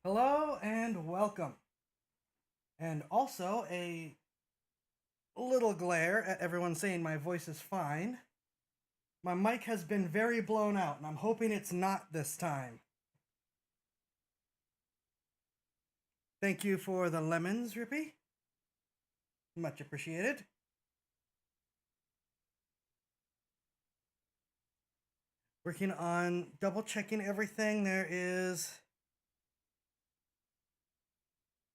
Hello and welcome. And also a little glare at everyone saying my voice is fine. My mic has been very blown out, and I'm hoping it's not this time. Thank you for the lemons, Rippy. Much appreciated. Working on double checking everything. There is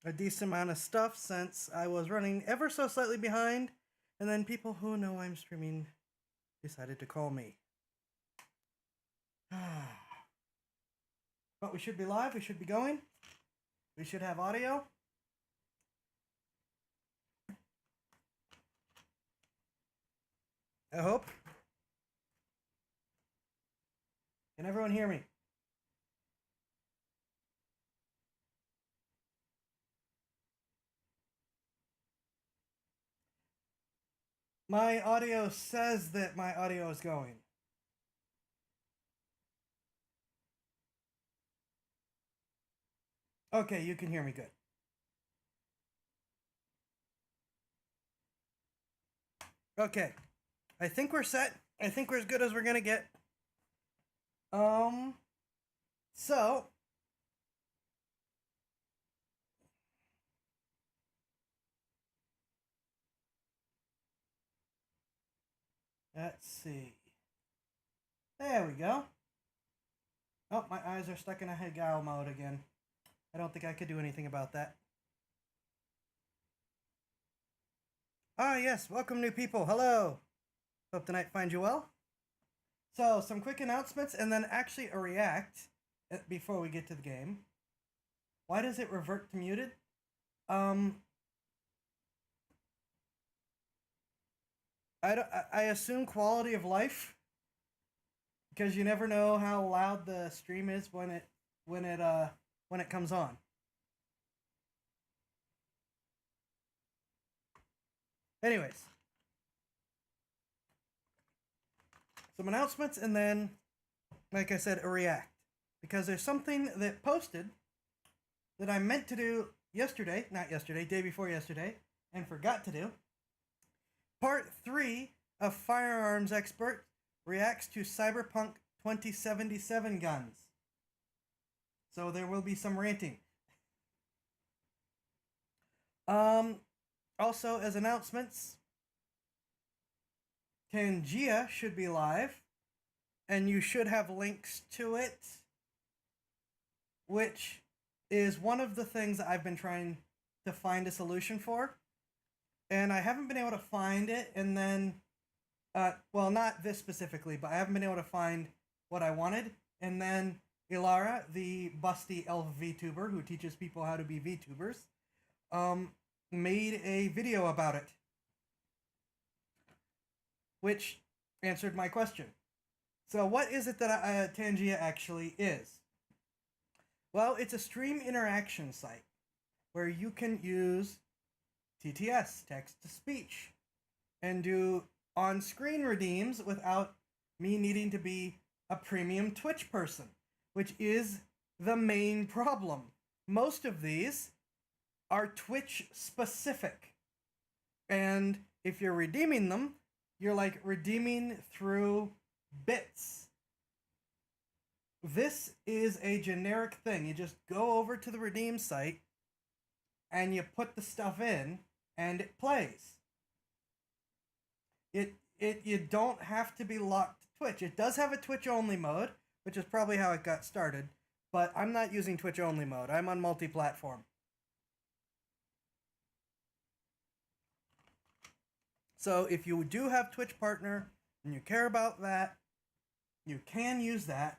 a decent amount of stuff since I was running ever so slightly behind, and then people who know I'm streaming decided to call me. But we should be live, we should be going, we should have audio. I hope. Can everyone hear me? My audio says that my audio is going. Okay, you can hear me good. Okay, I think we're set. I think we're as good as we're gonna get. So let's see. There we go. Oh, my eyes are stuck in a Hegao mode again. I don't think I could do anything about that. Ah, yes, welcome new people. Hello. Hope the night finds you well. So, some quick announcements and then actually a react before we get to the game. Why does it revert to muted? I assume quality of life, because you never know how loud the stream is when it comes on. Anyways, some announcements and then, like I said, a react, because there's something that posted that I meant to do yesterday, not yesterday, day before yesterday, and forgot to do. Part 3 of Firearms Expert reacts to Cyberpunk 2077 guns. So there will be some ranting. Also, as announcements, Tangia should be live, and you should have links to it, which is one of the things that I've been trying to find a solution for, and I haven't been able to find it, and then, well, not this specifically, but I haven't been able to find what I wanted, and then Ilara, the busty elf VTuber who teaches people how to be VTubers, made a video about it, which answered my question. So what is it that Tangia actually is? Well, it's a stream interaction site where you can use TTS, text-to-speech, and do on-screen redeems without me needing to be a premium Twitch person, which is the main problem. Most of these are Twitch-specific, and if you're redeeming them, you're like redeeming through bits. This is a generic thing. You just go over to the redeem site and you put the stuff in and it plays. You don't have to be locked to Twitch. It does have a Twitch only mode, which is probably how it got started, but I'm not using Twitch only mode. I'm on multi-platform. So if you do have Twitch partner and you care about that, you can use that,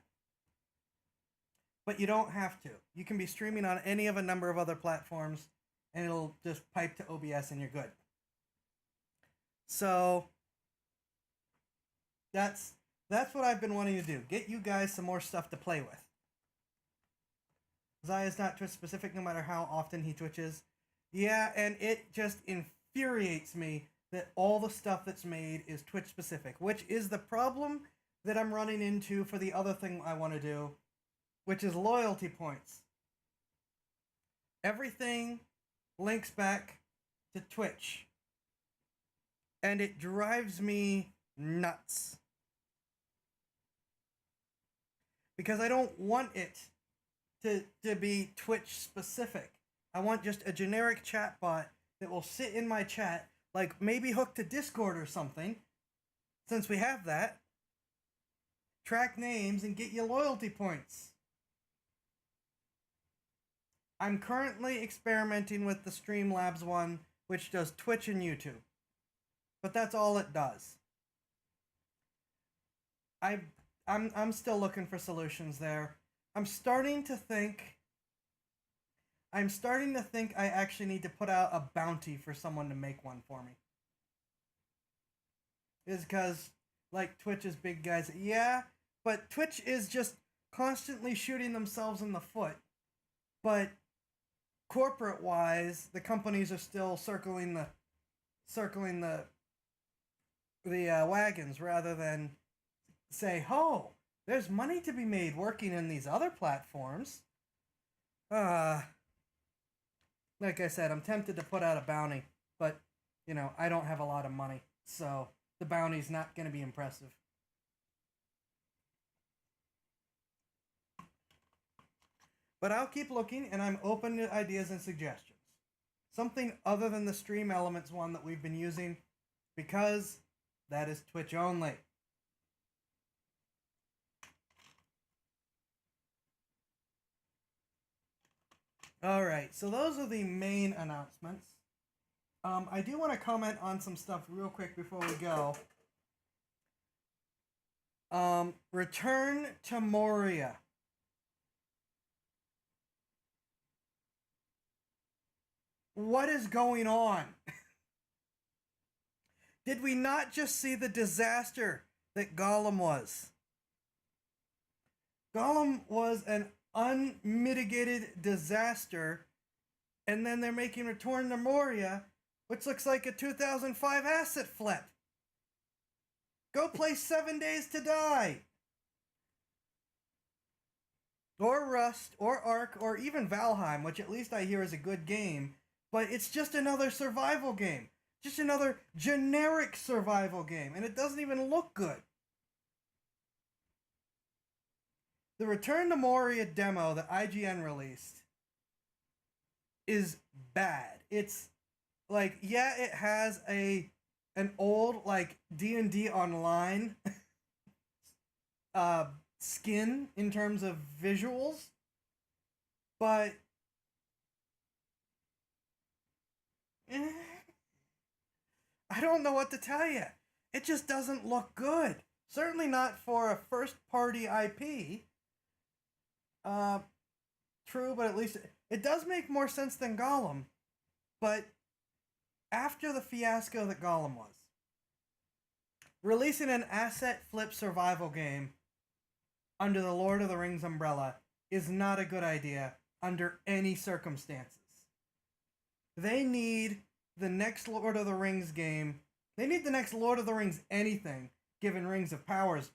but you don't have to. You can be streaming on any of a number of other platforms, and it'll just pipe to OBS and you're good. So that's what I've been wanting to do. Get you guys some more stuff to play with. Zaya's not Twitch specific no matter how often he twitches. Yeah, and it just infuriates me that all the stuff that's made is Twitch specific, which is the problem that I'm running into for the other thing I want to do, which is loyalty points. everything links back to Twitch. And it drives me nuts. Because I don't want it to be Twitch specific. I want just a generic chatbot that will sit in my chat, like maybe hooked to Discord or something, since we have that. Track names and get you loyalty points. I'm currently experimenting with the Streamlabs one, which does Twitch and YouTube. But that's all it does. I'm still looking for solutions there. I'm starting to think I actually need to put out a bounty for someone to make one for me. Is because, like, Twitch is big guys. Yeah, but Twitch is just constantly shooting themselves in the foot. But corporate-wise, the companies are still circling the wagons rather than say, oh, there's money to be made working in these other platforms. Like I said, I'm tempted to put out a bounty, but, you know, I don't have a lot of money, so the bounty's not going to be impressive. But I'll keep looking, and I'm open to ideas and suggestions. Something other than the Stream Elements one that we've been using, because that is Twitch only. Alright, so those are the main announcements. I do want to comment on some stuff real quick before we go. Return to Moria. What is going on? Did we not just see the disaster that Gollum was? Gollum was an unmitigated disaster, and then they're making Return to Moria, which looks like a 2005 asset flip. Go play 7 Days to Die. Or Rust, or Ark, or even Valheim, which at least I hear is a good game, but it's just another survival game. Just another generic survival game, and it doesn't even look good. The Return to Moria demo that IGN released is bad. It's like, yeah, it has an old, like, D&D Online skin in terms of visuals, but I don't know what to tell you. It just doesn't look good. Certainly not for a first-party IP. True, but at least it does make more sense than Gollum. But after the fiasco that Gollum was, releasing an asset flip survival game under the Lord of the Rings umbrella is not a good idea under any circumstances. They need the next Lord of the Rings game. They need the next Lord of the Rings anything, given Rings of Power's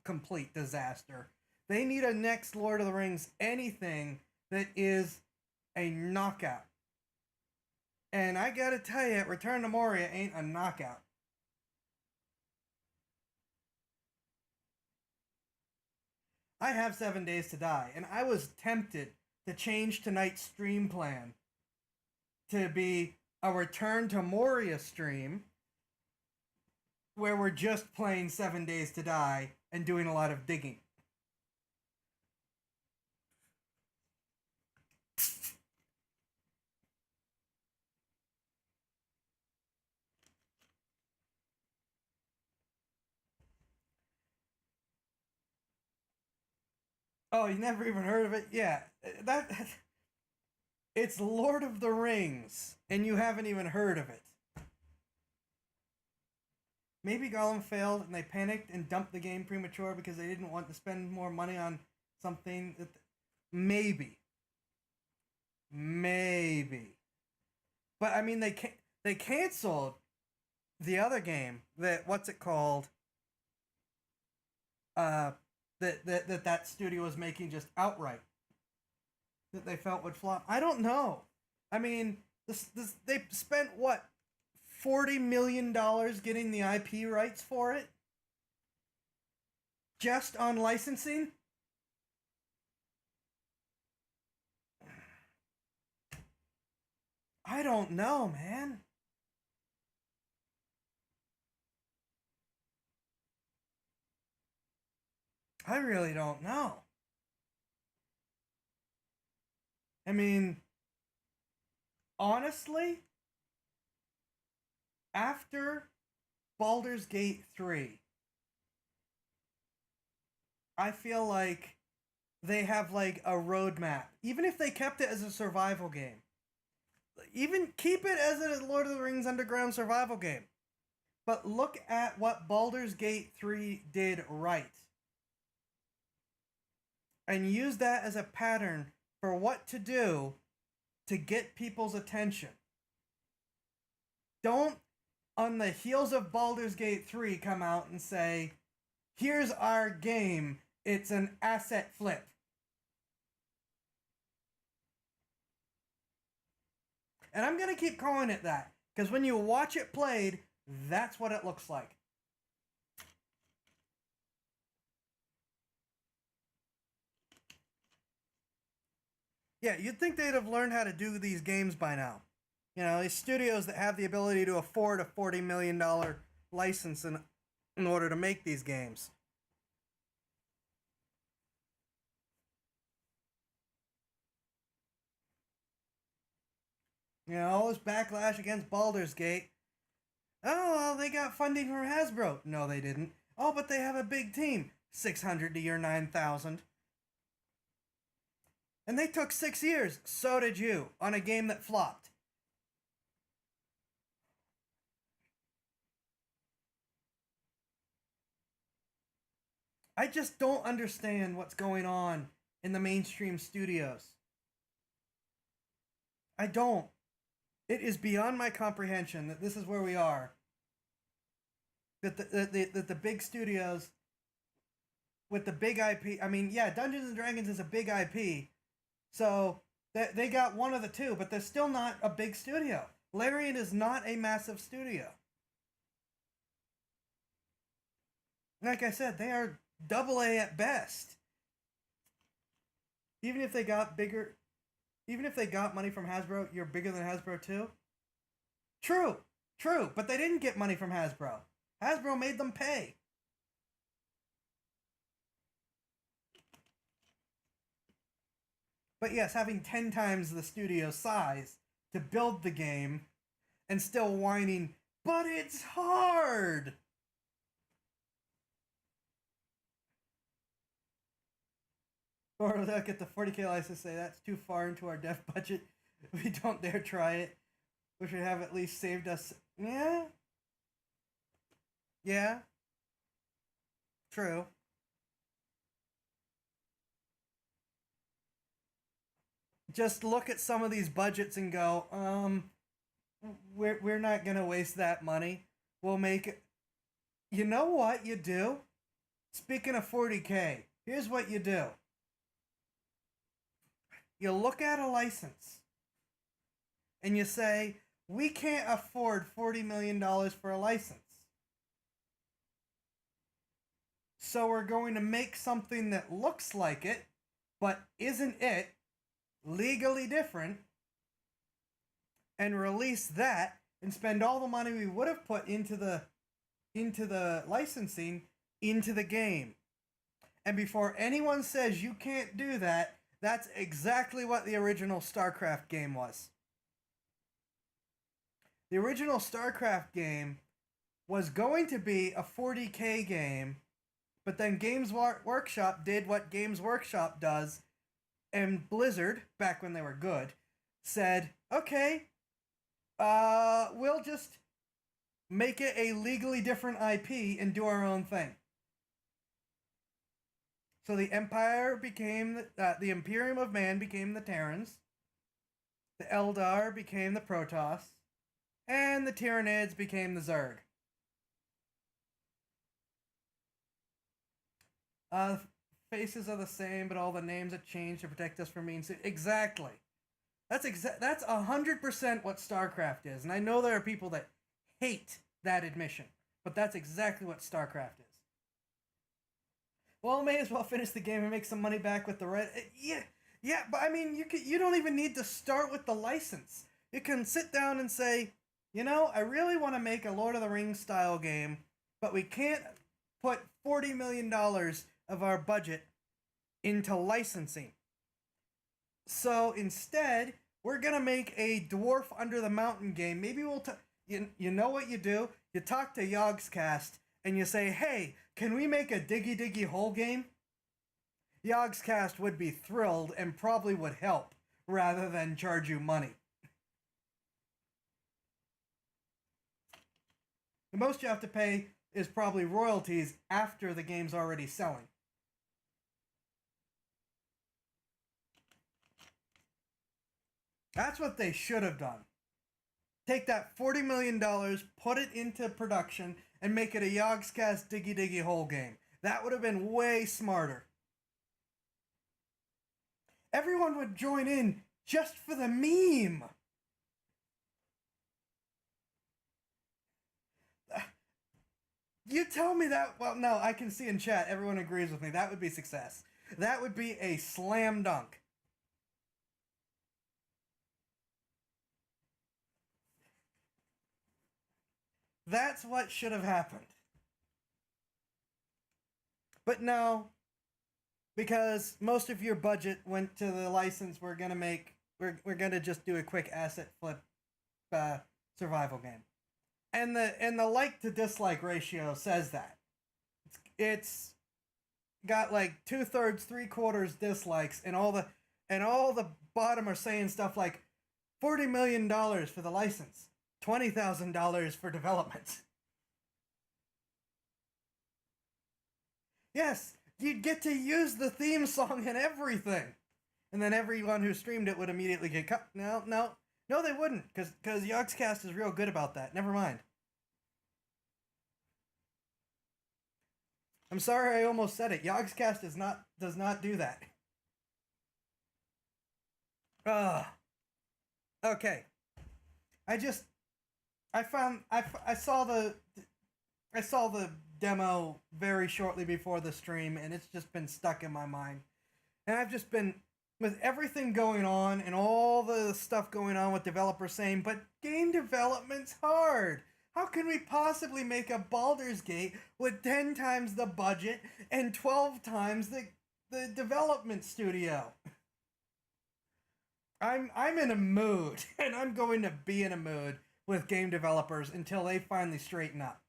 complete disaster. They need a next Lord of the Rings anything that is a knockout. And I gotta tell you, Return to Moria ain't a knockout. I have 7 Days to Die, and I was tempted to change tonight's stream plan to be a Return to Moria stream where we're just playing 7 Days to Die and doing a lot of digging. Oh, you never even heard of it? Yeah, it's Lord of the Rings, and you haven't even heard of it. Maybe Gollum failed and they panicked and dumped the game premature because they didn't want to spend more money on something. Maybe. But I mean, they canceled the other game that what's it called? That studio was making just outright. that they felt would flop? I don't know. I mean, they spent what, $40 million getting the IP rights for it? Just on licensing? I don't know, man. I really don't know. I mean, honestly, after Baldur's Gate 3, I feel like they have like a roadmap. Even if they kept it as a survival game, even keep it as a Lord of the Rings Underground survival game. But look at what Baldur's Gate 3 did right. And use that as a pattern for what to do to get people's attention. Don't, on the heels of Baldur's Gate 3, come out and say, here's our game, it's an asset flip. And I'm going to keep calling it that, because when you watch it played, that's what it looks like. Yeah, you'd think they'd have learned how to do these games by now. You know, these studios that have the ability to afford a $40 million license in order to make these games. You know, all this backlash against Baldur's Gate. Oh, well, they got funding from Hasbro. No, they didn't. Oh, but they have a big team. 600 to your 9,000. And they took 6 years. So did you, on a game that flopped. I just don't understand what's going on in the mainstream studios. I don't. It is beyond my comprehension that this is where we are. That the big studios with the big IP. I mean, yeah, Dungeons and Dragons is a big IP. So they got one of the two, but they're still not a big studio. Larian is not a massive studio. Like I said, they are AA at best. Even if they got bigger, even if they got money from Hasbro, you're bigger than Hasbro too? True, but they didn't get money from Hasbro. Hasbro made them pay. But yes, having 10 times the studio size to build the game and still whining, but it's hard! Or they'll get the 40K license, say that's too far into our dev budget. We don't dare try it. We should have at least saved us. Yeah. Yeah. True. Just look at some of these budgets and go, we're not gonna waste that money. We'll make it. You know what you do? Speaking of 40K, here's what you do. You look at a license and you say, we can't afford $40 million for a license. So we're going to make something that looks like it, but isn't it, legally different, and release that and spend all the money we would have put into the licensing into the game. And before anyone says you can't do that, that's exactly what the original StarCraft game was. The original StarCraft game was going to be a 40K game, but then Games Workshop did what Games Workshop does, and Blizzard, back when they were good, said, okay, we'll just make it a legally different IP and do our own thing. So the Empire became, the Imperium of Man became the Terrans, the Eldar became the Protoss, and the Tyranids became the Zerg. faces are the same, but all the names have changed to protect us from being... Exactly. That's 100% what StarCraft is. And I know there are people that hate that admission, but that's exactly what StarCraft is. Well, may as well finish the game and make some money back with the red... Yeah, but I mean, you don't even need to start with the license. You can sit down and say, you know, I really want to make a Lord of the Rings style game, but we can't put $40 million of our budget into licensing. So instead, we're going to make a Dwarf Under the Mountain game. Maybe we'll... You know what you do? You talk to Yogscast and you say, hey, can we make a Diggy Diggy Hole game? Yogscast would be thrilled and probably would help rather than charge you money. The most you have to pay is probably royalties after the game's already selling. That's what they should have done. Take that $40 million, put it into production, and make it a Yogscast Diggy Diggy Hole game. That would have been way smarter. Everyone would join in just for the meme. You tell me that... Well, no, I can see in chat, everyone agrees with me. That would be success. That would be a slam dunk. That's what should have happened. But no, because most of your budget went to the license, we're gonna just do a quick asset flip survival game. And the like to dislike ratio says that. It's got like 2/3, 3/4 dislikes, and all the bottom are saying stuff like $40 million for the license, $20,000 for development. Yes, you'd get to use the theme song and everything. And then everyone who streamed it would immediately get cut. No, they wouldn't, because Yogscast is real good about that. Never mind. I'm sorry I almost said it. Yogscast does not do that. Okay. I saw the demo very shortly before the stream, and it's just been stuck in my mind. And I've just been, with everything going on and all the stuff going on with developers saying, but game development's hard. How can we possibly make a Baldur's Gate with 10 times the budget and 12 times the development studio? I'm in a mood, and I'm going to be in a mood with game developers until they finally straighten up.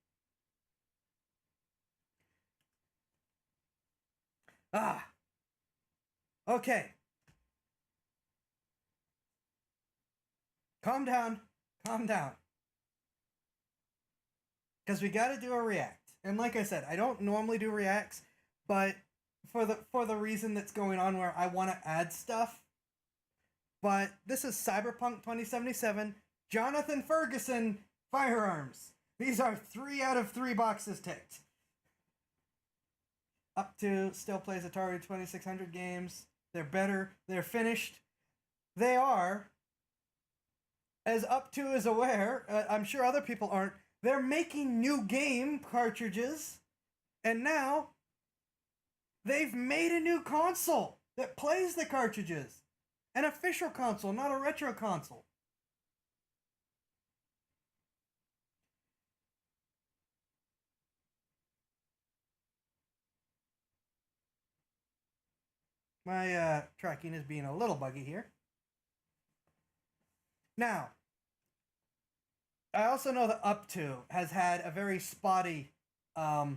Okay. Calm down. Because we got to do a react. And like I said, I don't normally do reacts, but for the reason that's going on where I want to add stuff. But this is Cyberpunk 2077, Jonathan Ferguson firearms. These are 3 out of 3 boxes ticked. Up to still plays Atari 2600 games. They're better. They're finished. They are, as Up to is aware, I'm sure other people aren't, they're making new game cartridges, and now they've made a new console that plays the cartridges. An official console, not a retro console. My tracking is being a little buggy here. Now, I also know that Up To has had a very spotty, play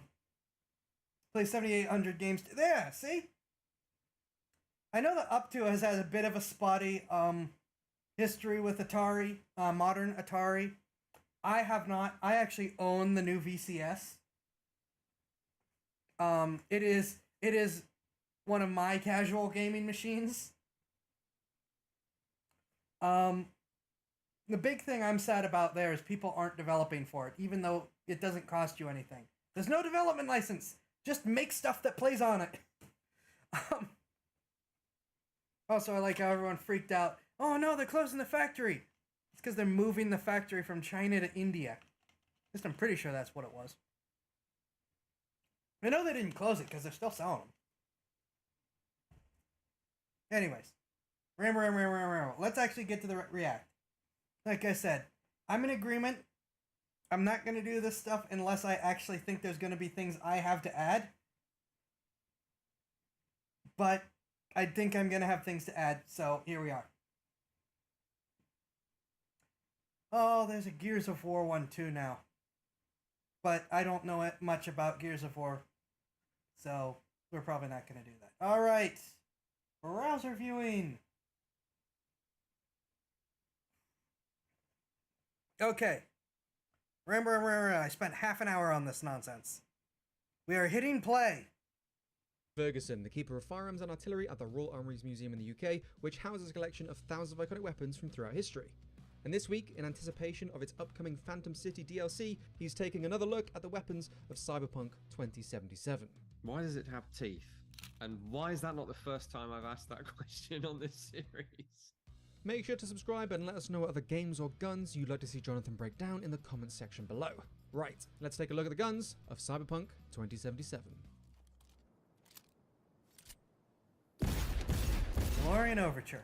7,800 games. Yeah, see? I know that Up To has had a bit of a spotty history with Atari, modern Atari. I have not. I actually own the new VCS. It is one of my casual gaming machines. The big thing I'm sad about there is people aren't developing for it, even though it doesn't cost you anything. There's no development license. Just make stuff that plays on it. Also, I like how everyone freaked out. Oh no, they're closing the factory. It's because they're moving the factory from China to India. At least I'm pretty sure that's what it was. I know they didn't close it because they're still selling them. Anyways, let's actually get to the react. Like I said, I'm in agreement. I'm not going to do this stuff unless I actually think there's going to be things I have to add. But I think I'm going to have things to add, so here we are. Oh, there's a Gears of War 1 too now. But I don't know much about Gears of War, so we're probably not going to do that. All right. Browser viewing. Okay. Remember, I spent half an hour on this nonsense. We are hitting play. Ferguson, the keeper of firearms and artillery at the Royal Armouries Museum in the UK, which houses a collection of thousands of iconic weapons from throughout history. And this week, in anticipation of its upcoming Phantom City DLC, he's taking another look at the weapons of Cyberpunk 2077. Why does it have teeth? And why is that not the first time I've asked that question on this series? Make sure to subscribe and let us know what other games or guns you'd like to see Jonathan break down in the comments section below. Right, let's take a look at the guns of Cyberpunk 2077. DeLorean Overture.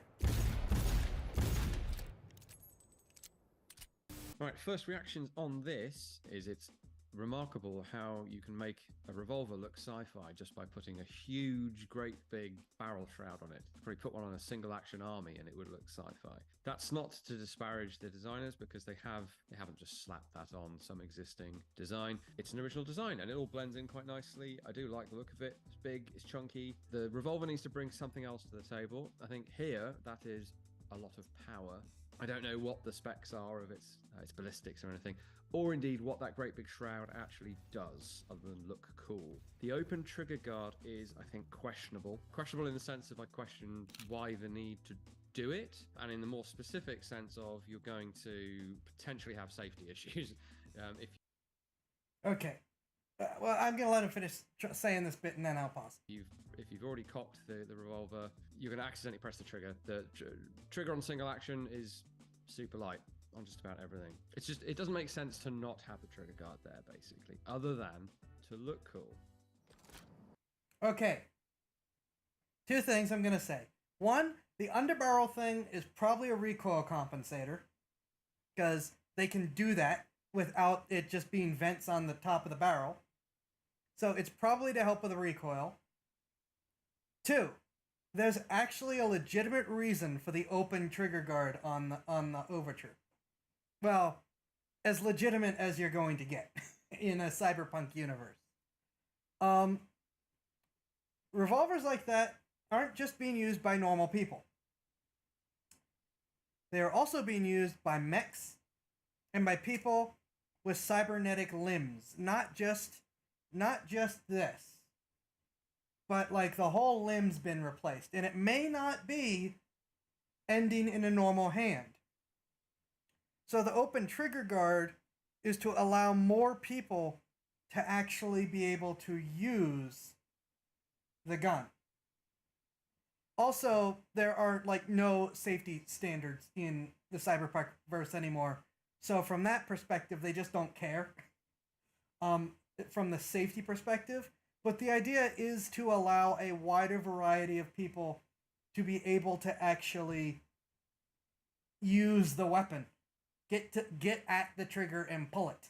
Alright, first reactions on this is it's remarkable how you can make a revolver look sci-fi just by putting a huge, great big barrel shroud on it. Probably put one on a single action army and it would look sci-fi. That's not to disparage the designers because they haven't just slapped that on some existing design. It's an original design and it all blends in quite nicely. I do like the look of it. It's big, it's chunky. The revolver needs to bring something else to the table. I think here that is a lot of power. I don't know what the specs are of its ballistics or anything, or indeed what that great big shroud actually does other than look cool. The open trigger guard is, I think, questionable. Questionable in the sense of I question why the need to do it, and in the more specific sense of you're going to potentially have safety issues. Okay. Well, I'm going to let him finish saying this bit and then I'll pause. If you've already cocked the revolver, you're going to accidentally press the trigger. The trigger on single action is super light on just about everything. It's just, it doesn't make sense to not have the trigger guard there, basically, other than to look cool. Okay. Two things I'm going to say. One, the underbarrel thing is probably a recoil compensator, because they can do that without it just being vents on the top of the barrel. So it's probably to help with the recoil. Two, there's actually a legitimate reason for the open trigger guard on the Overture. Well, as legitimate as you're going to get in a cyberpunk universe. Revolvers like that aren't just being used by normal people. They are also being used by mechs and by people with cybernetic limbs. Not just this, but like the whole limb's been replaced, and it may not be ending in a normal hand. So the open trigger guard is to allow more people to actually be able to use the gun. Also, there are like no safety standards in the cyberpunk verse anymore. So from that perspective, they just don't care. From the safety perspective. But the idea is to allow a wider variety of people to be able to actually use the weapon. Get at the trigger and pull it.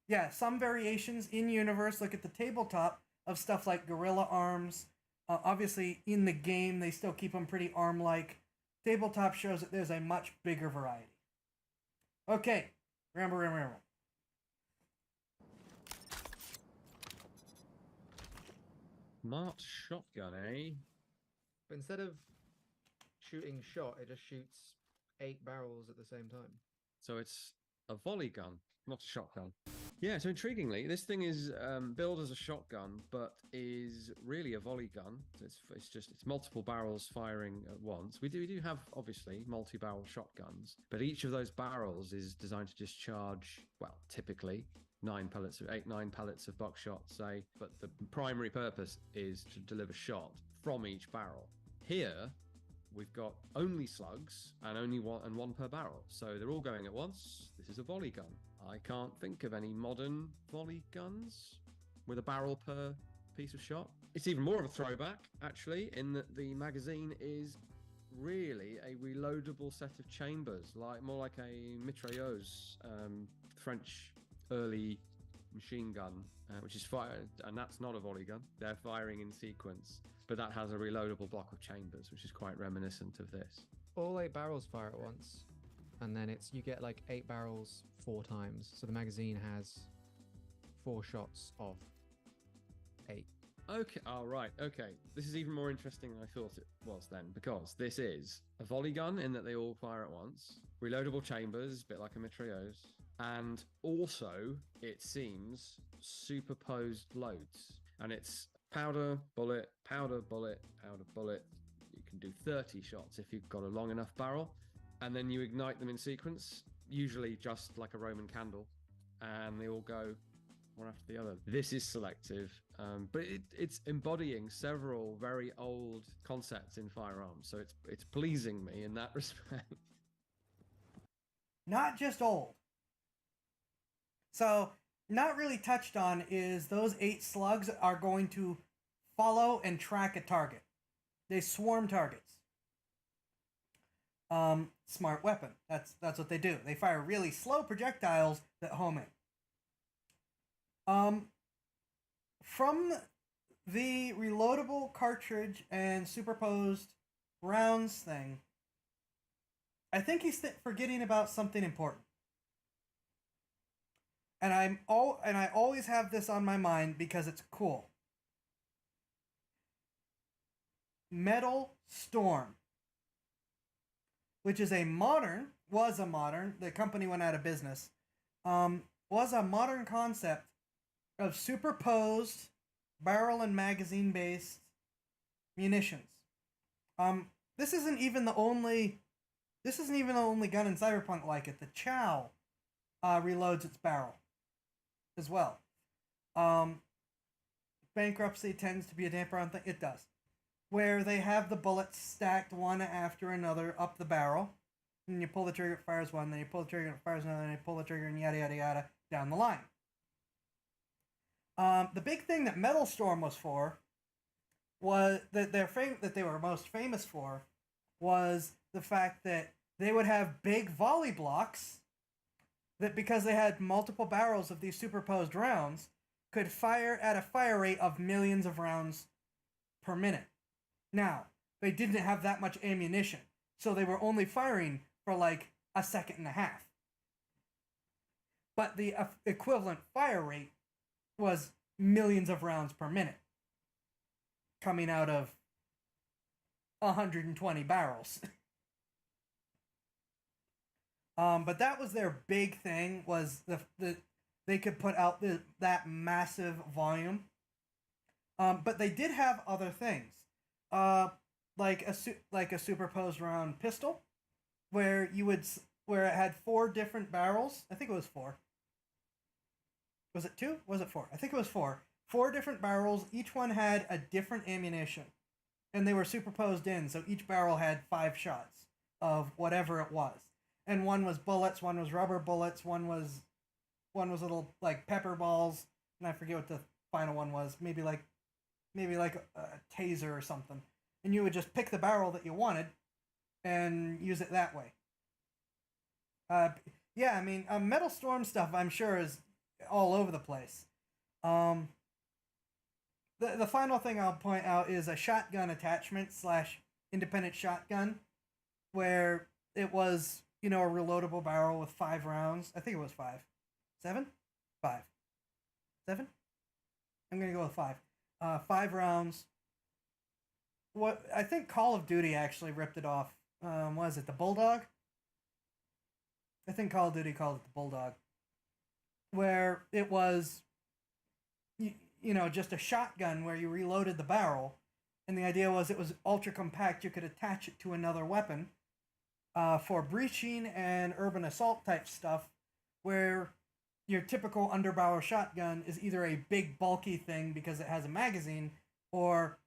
Yeah, some variations in universe. Look at the tabletop of stuff like gorilla arms. Obviously, in the game, they still keep them pretty arm-like. Tabletop shows that there's a much bigger variety. Okay, remember. Smart shotgun, eh? But instead of shooting shot, it just shoots 8 barrels at the same time. So it's a volley gun, not a shotgun. Yeah, so intriguingly, this thing is billed as a shotgun, but is really a volley gun. It's multiple barrels firing at once. We do have obviously multi-barrel shotguns, but each of those barrels is designed to discharge, well, typically 9 pellets of buckshot, say, but the primary purpose is to deliver shot from each barrel. Here, we've got only slugs and only one per barrel, so they're all going at once. This is a volley gun. I can't think of any modern volley guns with a barrel per piece of shot. It's even more of a throwback, actually, in that the magazine is really a reloadable set of chambers, more like a mitrailleuse, French early machine gun, which is fired, and that's not a volley gun. They're firing in sequence, but that has a reloadable block of chambers, which is quite reminiscent of this. All 8 barrels fire at once, and then you get like 8 barrels 4 times. So the magazine has 4 shots of 8. Okay, right, okay. This is even more interesting than I thought it was then, because this is a volley gun in that they all fire at once, reloadable chambers, a bit like a mitrailleuse, and also, it seems, superposed loads. And it's powder, bullet, powder, bullet, powder, bullet. You can do 30 shots if you've got a long enough barrel, and then you ignite them in sequence, usually just like a Roman candle, and they all go one after the other. This is selective, but it's embodying several very old concepts in firearms, so it's pleasing me in that respect. Not just old. So, not really touched on is those 8 slugs are going to follow and track a target. They swarm targets. Smart weapon. That's what they do. They fire really slow projectiles that home in. From the reloadable cartridge and superposed rounds thing, I think he's forgetting about something important. And I always have this on my mind because it's cool. Metal Storm, which is was a modern, the company went out of business, was a modern concept of superposed barrel and magazine based munitions. This isn't even the only gun in Cyberpunk like it. The Chow reloads its barrel as well. Bankruptcy tends to be a damper on thing. It does. Where they have the bullets stacked one after another up the barrel. And you pull the trigger, it fires one, then you pull the trigger, it fires another, then you pull the trigger, and yada, yada, yada, down the line. The big thing that Metal Storm was for, was that they were most famous for, was the fact that they would have big volley blocks that, because they had multiple barrels of these superposed rounds, could fire at a fire rate of millions of rounds per minute. Now, they didn't have that much ammunition, so they were only firing for like a second and a half. But the equivalent fire rate was millions of rounds per minute coming out of 120 barrels. But that was their big thing, was they could put out that massive volume. But they did have other things, like a superposed round pistol, where it had 4 different barrels. I think it was 4. Was it 2? Was it 4? I think it was 4. 4 different barrels. Each one had a different ammunition, and they were superposed in. So each barrel had 5 shots of whatever it was. And one was bullets, one was rubber bullets, one was little like pepper balls, and I forget what the final one was. Maybe like a taser or something. And you would just pick the barrel that you wanted and use it that way. Yeah, I mean, Metal Storm stuff, I'm sure, is all over the place. The final thing I'll point out is a shotgun attachment / independent shotgun, where it was, a reloadable barrel with 5 rounds. I think it was 5. 7? 5. 7? I'm going to go with 5. 5 rounds. What I think Call of Duty actually ripped it off. Was it the Bulldog? I think Call of Duty called it the Bulldog. Where it was, just a shotgun where you reloaded the barrel. And the idea was it was ultra compact. You could attach it to another weapon for breaching and urban assault type stuff, where your typical underbarrel shotgun is either a big bulky thing because it has a magazine, or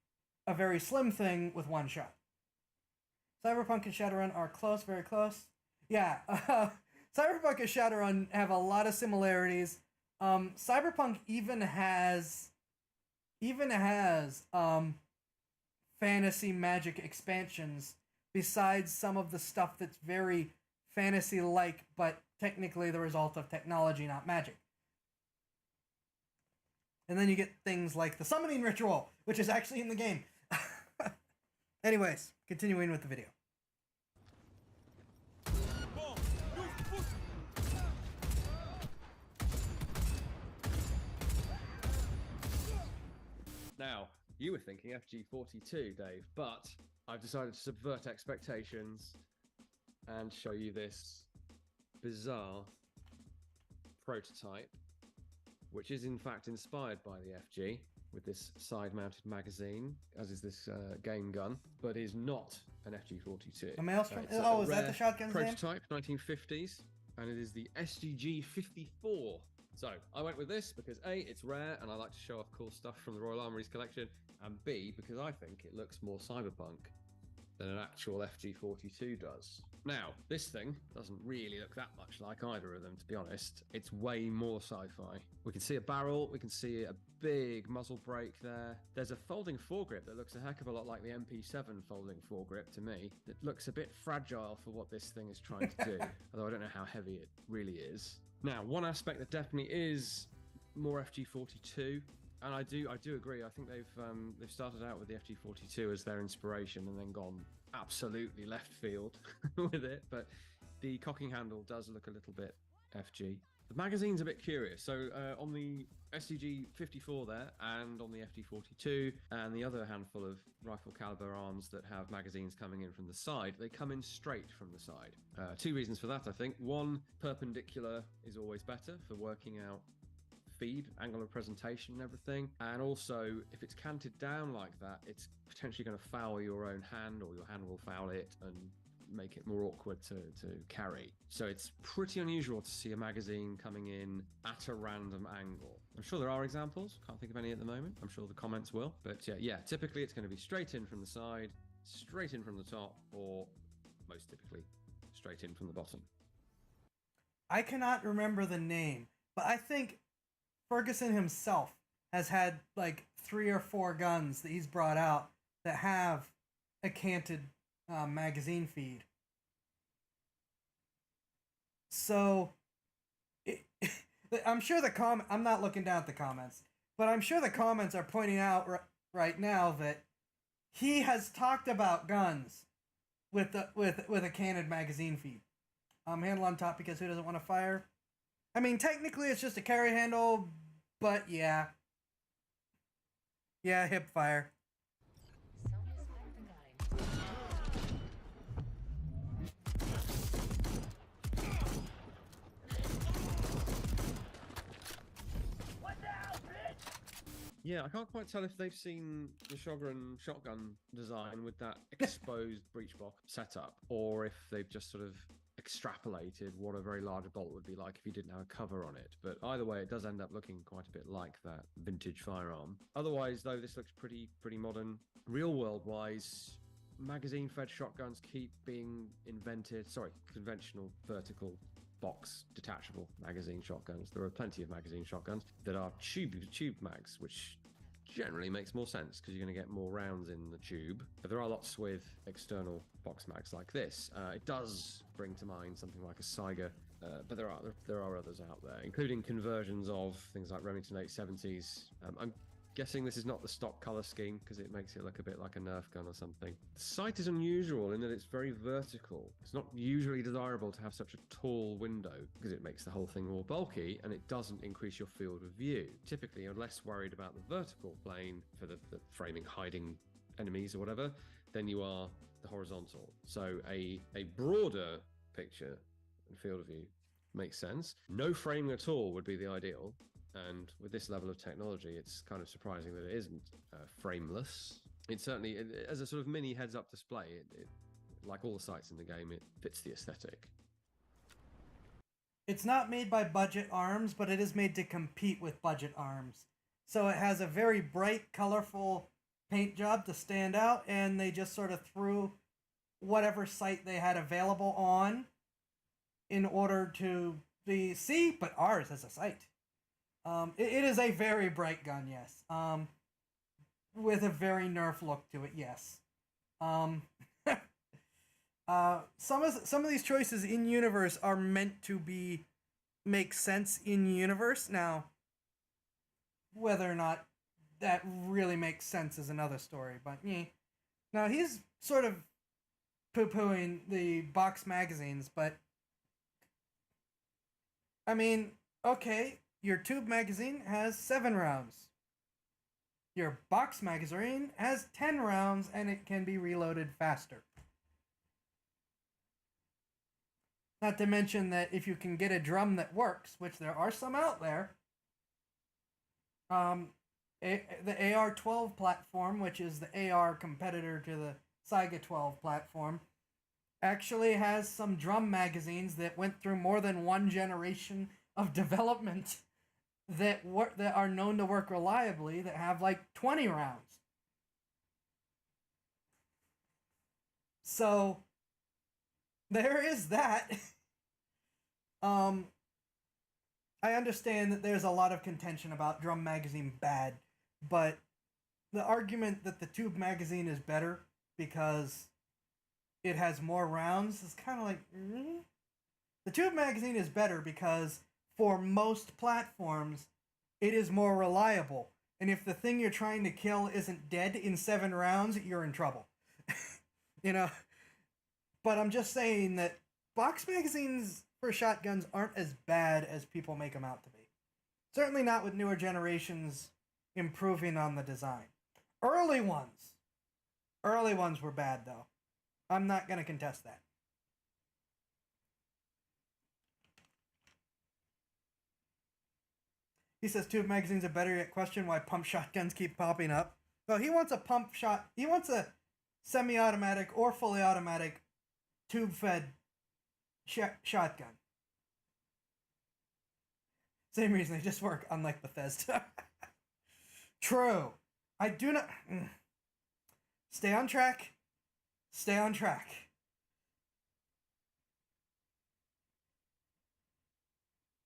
a very slim thing with one shot. Cyberpunk and Shadowrun are close, very close. Yeah, Cyberpunk and Shadowrun have a lot of similarities. Cyberpunk even has fantasy magic expansions besides some of the stuff that's very fantasy-like, but technically the result of technology, not magic. And then you get things like the summoning ritual, which is actually in the game. Anyways, continuing with the video. Now, you were thinking FG42, Dave, but I've decided to subvert expectations and show you this bizarre prototype, which is in fact inspired by the FG, with this side-mounted magazine, as is this game gun, but is not an FG42. A maelstrom? Is that the shotgun's name? Prototype, 1950s, and it is the SGG 54. So I went with this because A, it's rare, and I like to show off cool stuff from the Royal Armouries collection, and B, because I think it looks more cyberpunk than an actual FG42 does. Now, this thing doesn't really look that much like either of them, to be honest. It's way more sci-fi. We can see a barrel, we can see a big muzzle brake there. There's a folding foregrip that looks a heck of a lot like the MP7 folding foregrip to me. It looks a bit fragile for what this thing is trying to do, although I don't know how heavy it really is. Now, one aspect that definitely is more FG42, and I do agree. I think they've started out with the FG42 as their inspiration and then gone absolutely left field with it. But the cocking handle does look a little bit FG. The magazine's a bit curious. So on the SCG 54 there, and on the FG42, and the other handful of rifle caliber arms that have magazines coming in from the side, they come in straight from the side. Two reasons for that, I think. One, perpendicular is always better for working out feed, angle of presentation and everything. And also, if it's canted down like that, it's potentially going to foul your own hand, or your hand will foul it and make it more awkward to carry. So it's pretty unusual to see a magazine coming in at a random angle. I'm sure there are examples, can't think of any at the moment. I'm sure the comments will. But yeah, typically it's going to be straight in from the side, straight in from the top, or most typically straight in from the bottom. I cannot remember the name, but I think Ferguson himself has had like 3 or 4 guns that he's brought out that have a canted magazine feed. So I'm sure I'm not looking down at the comments, but I'm sure the comments are pointing out right now that he has talked about guns with a canted magazine feed. Handle on top because who doesn't want to fire? I mean, technically it's just a carry handle, but yeah, hip fire. Yeah, I can't quite tell if they've seen the Shogun shotgun design with that exposed breech block setup, or if they've just sort of extrapolated what a very large bolt would be like if you didn't have a cover on it. But either way, it does end up looking quite a bit like that vintage firearm. Otherwise, though, this looks pretty modern. Real world wise, magazine fed shotguns keep being invented. Sorry, conventional vertical box detachable magazine shotguns. There are plenty of magazine shotguns that are tube mags, which generally makes more sense because you're going to get more rounds in the tube. But there are lots with external box mags like this. It does bring to mind something like a Saiga, but there are others out there, including conversions of things like Remington 870s. I'm guessing this is not the stock color scheme because it makes it look a bit like a Nerf gun or something. The sight is unusual in that it's very vertical. It's not usually desirable to have such a tall window because it makes the whole thing more bulky and it doesn't increase your field of view. Typically, you're less worried about the vertical plane for the framing, hiding enemies or whatever than you are the horizontal. So a broader picture and field of view makes sense. No framing at all would be the ideal. And with this level of technology, it's kind of surprising that it isn't frameless. It certainly, as a sort of mini heads-up display, it, like all the sights in the game, it fits the aesthetic. It's not made by Budget Arms, but it is made to compete with Budget Arms. So it has a very bright, colorful paint job to stand out, and they just sort of threw whatever site they had available on in order to be but ours has a site. It is a very bright gun, yes. With a very nerf look to it, yes. Some of these choices in universe are meant to make sense in universe. Now, whether or not that really makes sense is another story. But yeah, now he's sort of poo-pooing the box magazines, but I mean, okay, your tube magazine has 7 rounds. Your box magazine has 10 rounds, and it can be reloaded faster. Not to mention that if you can get a drum that works, which there are some out there, the AR-12 platform, which is the AR competitor to the Saiga 12 platform, actually has some drum magazines that went through more than one generation of development that are known to work reliably, that have like 20 rounds. So there is that. I understand that there's a lot of contention about drum magazine bad, but the argument that the tube magazine is better because it has more rounds is kind of like, The tube magazine is better because for most platforms, it is more reliable. And if the thing you're trying to kill isn't dead in 7 rounds, you're in trouble. You know? But I'm just saying that box magazines for shotguns aren't as bad as people make them out to be. Certainly not with newer generations improving on the design. Early ones were bad, though. I'm not going to contest that. He says tube magazines are better, yet question why pump shotguns keep popping up. Well, he wants a pump shot. He wants a semi-automatic or fully automatic tube-fed shotgun. Same reason, they just work, unlike Bethesda. True. I do not... Stay on track. Stay on track.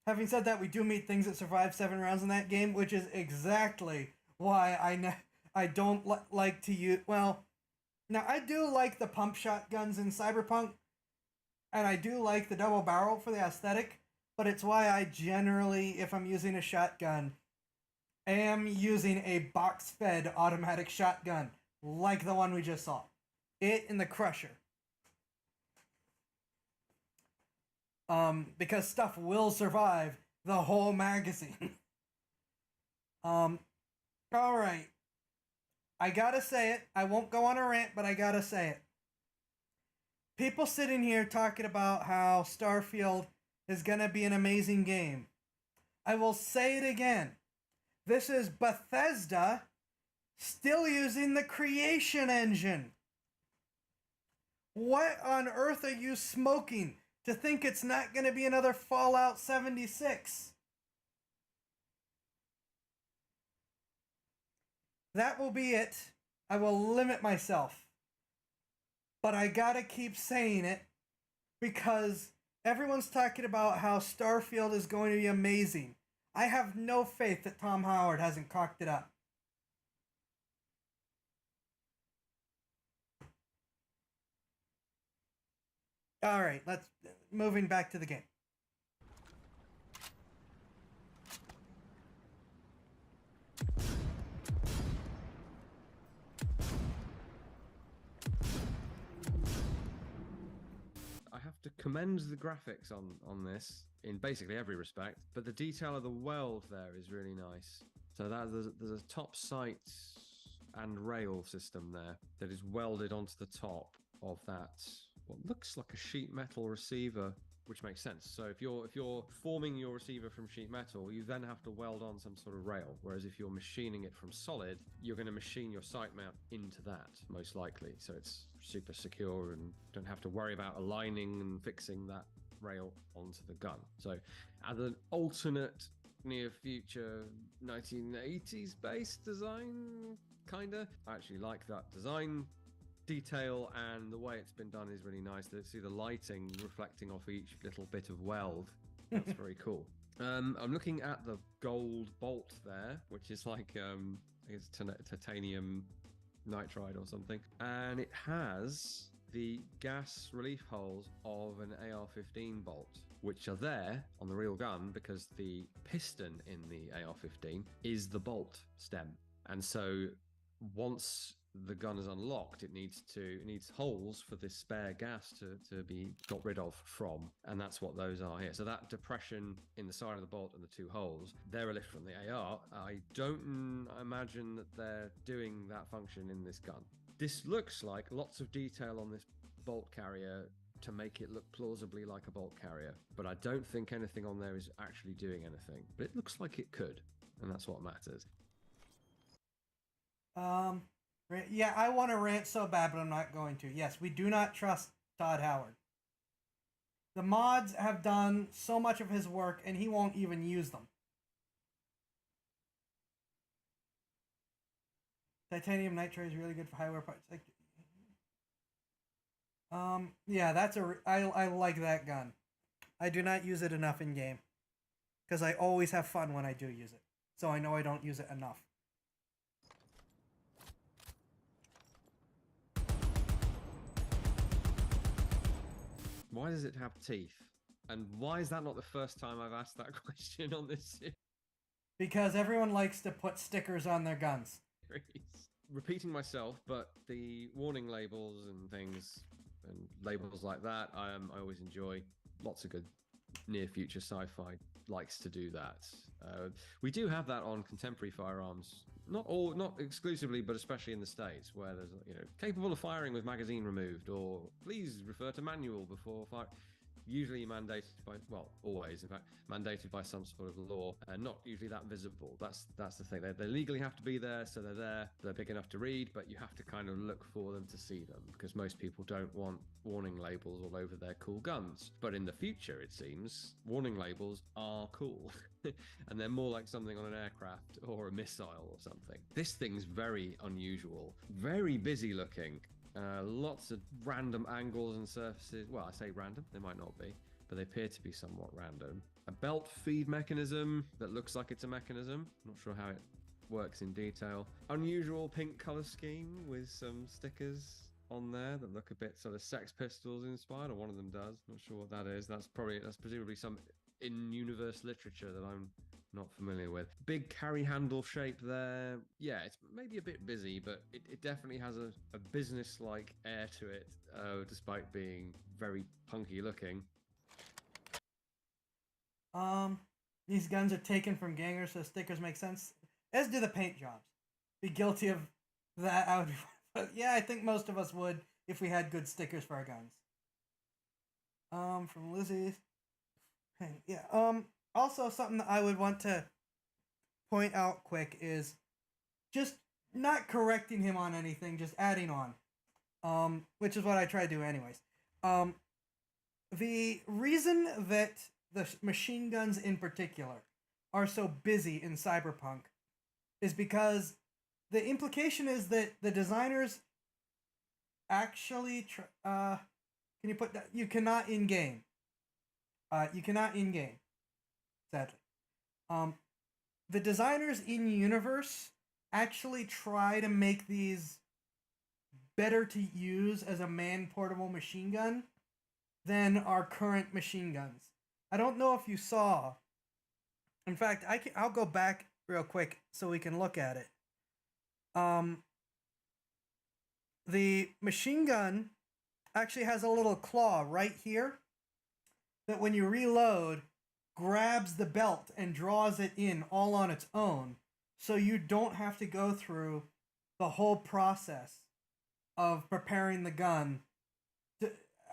Having said that, we do meet things that survive 7 rounds in that game, which is exactly why I don't like to use... Well, now I do like the pump shotguns in Cyberpunk, and I do like the double barrel for the aesthetic, but it's why I generally, if I'm using a shotgun, am using a box-fed automatic shotgun, like the one we just saw. It and the Crusher. Because stuff will survive the whole magazine. Alright. I gotta say it. I won't go on a rant, but I gotta say it. People sitting here talking about how Starfield is gonna be an amazing game. I will say it again. This is Bethesda still using the creation engine. What on earth are you smoking to think it's not going to be another Fallout 76? That will be it. I will limit myself. But I gotta keep saying it because everyone's talking about how Starfield is going to be amazing. I have no faith that Tom Howard hasn't cocked it up. Alright, moving back to the game. I have to commend the graphics on this in basically every respect, but the detail of the world there is really nice. So there's a top sight and rail system there that is welded onto the top of that, what looks like a sheet metal receiver, which makes sense. So if you're forming your receiver from sheet metal, you then have to weld on some sort of rail. Whereas if you're machining it from solid, you're going to machine your sight mount into that, most likely. So it's super secure and don't have to worry about aligning and fixing that rail onto the gun. So as an alternate near future 1980s based design, kinda, I actually like that design detail, and the way it's been done is really nice. To see the lighting reflecting off each little bit of weld, that's very cool. I'm looking at the gold bolt there, which is like it's titanium nitride or something, and it has the gas relief holes of an AR-15 bolt, which are there on the real gun because the piston in the AR-15 is the bolt stem, and so once the gun is unlocked, it needs holes for this spare gas to be got rid of from, and that's what those are here. So that depression in the side of the bolt and the two holes, they're a lift from the AR. I don't imagine that they're doing that function in this gun. This looks like lots of detail on this bolt carrier to make it look plausibly like a bolt carrier, but I don't think anything on there is actually doing anything, but it looks like it could, and that's what matters. Yeah, I want to rant so bad, but I'm not going to. Yes, we do not trust Todd Howard. The mods have done so much of his work, and he won't even use them. Titanium nitride is really good for high-wear parts. Yeah, I like that gun. I do not use it enough in game, because I always have fun when I do use it. So I know I don't use it enough. Why does it have teeth? And why is that not the first time I've asked that question on this series? Because everyone likes to put stickers on their guns. Repeating myself, but the warning labels and things and labels like that, I always enjoy. Lots of good near future sci-fi likes to do that. We do have that on contemporary firearms. Not exclusively, but especially in the States, where there's, capable of firing with magazine removed, or please refer to manual before fire. Usually mandated by, well, always, in fact, mandated by some sort of law, and not usually that visible. That's the thing. They legally have to be there, so they're there. They're big enough to read, but you have to kind of look for them to see them, because most people don't want warning labels all over their cool guns. But in the future, it seems, warning labels are cool. And they're more like something on an aircraft or a missile or something. This thing's very unusual, very busy looking. Lots of random angles and surfaces. Well, I say random, they might not be, but they appear to be somewhat random. A belt feed mechanism that looks like it's a mechanism. Not sure how it works in detail. Unusual pink color scheme with some stickers on there that look a bit sort of Sex Pistols inspired, or one of them does. Not sure what that is. That's presumably some in-universe literature that I'm not familiar with. Big carry handle shape there. Yeah, it's maybe a bit busy, but it definitely has a business-like air to it, despite being very punky looking. These guns are taken from gangers, so stickers make sense, as do the paint jobs. Be guilty of that. But yeah, I think most of us would if we had good stickers for our guns. From Lizzie. Yeah. Also, something that I would want to point out quick is just not correcting him on anything, just adding on. Which is what I try to do anyways. The reason that the machine guns in particular are so busy in Cyberpunk is because the implication is that the designers actually can you put that? You cannot in-game. You cannot in-game, sadly. The designers in universe actually try to make these better to use as a man-portable machine gun than our current machine guns. I don't know if you saw. In fact, I'll go back real quick so we can look at it. The machine gun actually has a little claw right here that when you reload grabs the belt and draws it in all on its own, so you don't have to go through the whole process of preparing the gun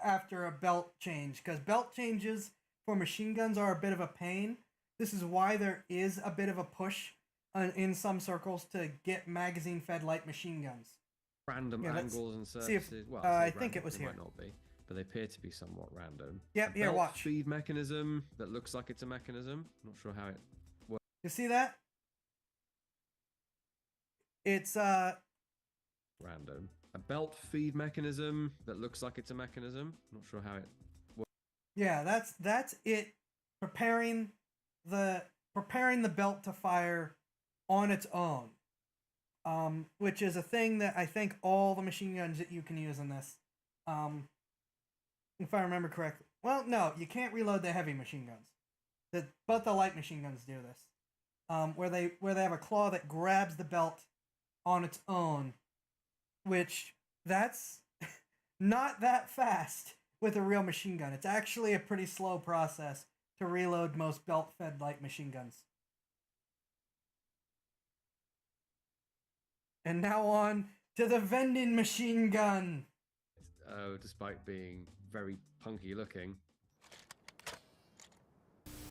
after a belt change, because belt changes for machine guns are a bit of a pain. This is why there is a bit of a push in some circles to get magazine-fed light machine guns. Random angles and surfaces. I think it was here. Might not be, but they appear to be somewhat random. Yep, A here, belt watch. feed mechanism that looks like it's a mechanism. Not sure how it works. You see that? It's Random. A belt feed mechanism that looks like it's a mechanism. Not sure how it works. yeah, that's it preparing the belt to fire on its own. Which is a thing that I think all the machine guns that you can use in this, if I remember correctly. Well, no, you can't reload the heavy machine guns. But the light machine guns do this. Where they have a claw that grabs the belt on its own, which that's not that fast with a real machine gun. It's actually a pretty slow process to reload most belt-fed light machine guns. And now on to the vending machine gun. Despite being very punky looking.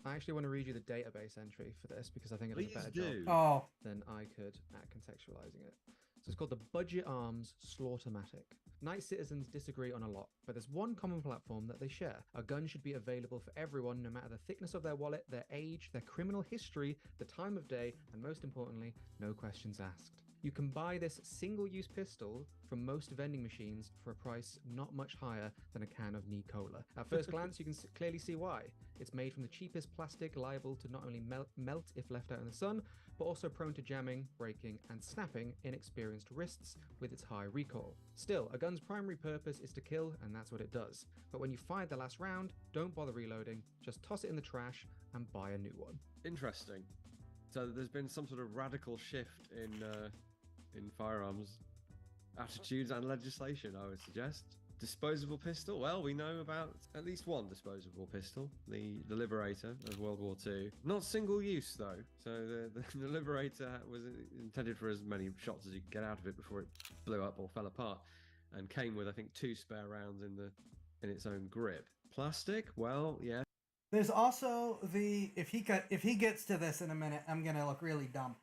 I actually want to read you the database entry for this because I think it does a better job Oh, than I could at contextualizing it. So it's called the Budget Arms Slaughtermatic. Night citizens disagree on a lot, but there's one common platform that they share. A gun should be available for everyone, no matter the thickness of their wallet, their age, their criminal history, the time of day, and most importantly, no questions asked. You can buy this single-use pistol from most vending machines for a price not much higher than a can of Nicola. At first glance, you can clearly see why. It's made from the cheapest plastic, liable to not only melt if left out in the sun, but also prone to jamming, breaking, and snapping inexperienced wrists with its high recoil. Still, a gun's primary purpose is to kill, and that's what it does. But when you fire the last round, don't bother reloading, just toss it in the trash and buy a new one. Interesting. So there's been some sort of radical shift in firearms attitudes and legislation, I would suggest. Disposable pistol. Well, we know about at least one disposable pistol, the Liberator of World War II. Not single use though. So the Liberator was intended for as many shots as you could get out of it before it blew up or fell apart, and came with I think 2 spare rounds in its own grip. Plastic. Well, yeah. there's also the if he gets to this in a minute, I'm gonna look really dumb.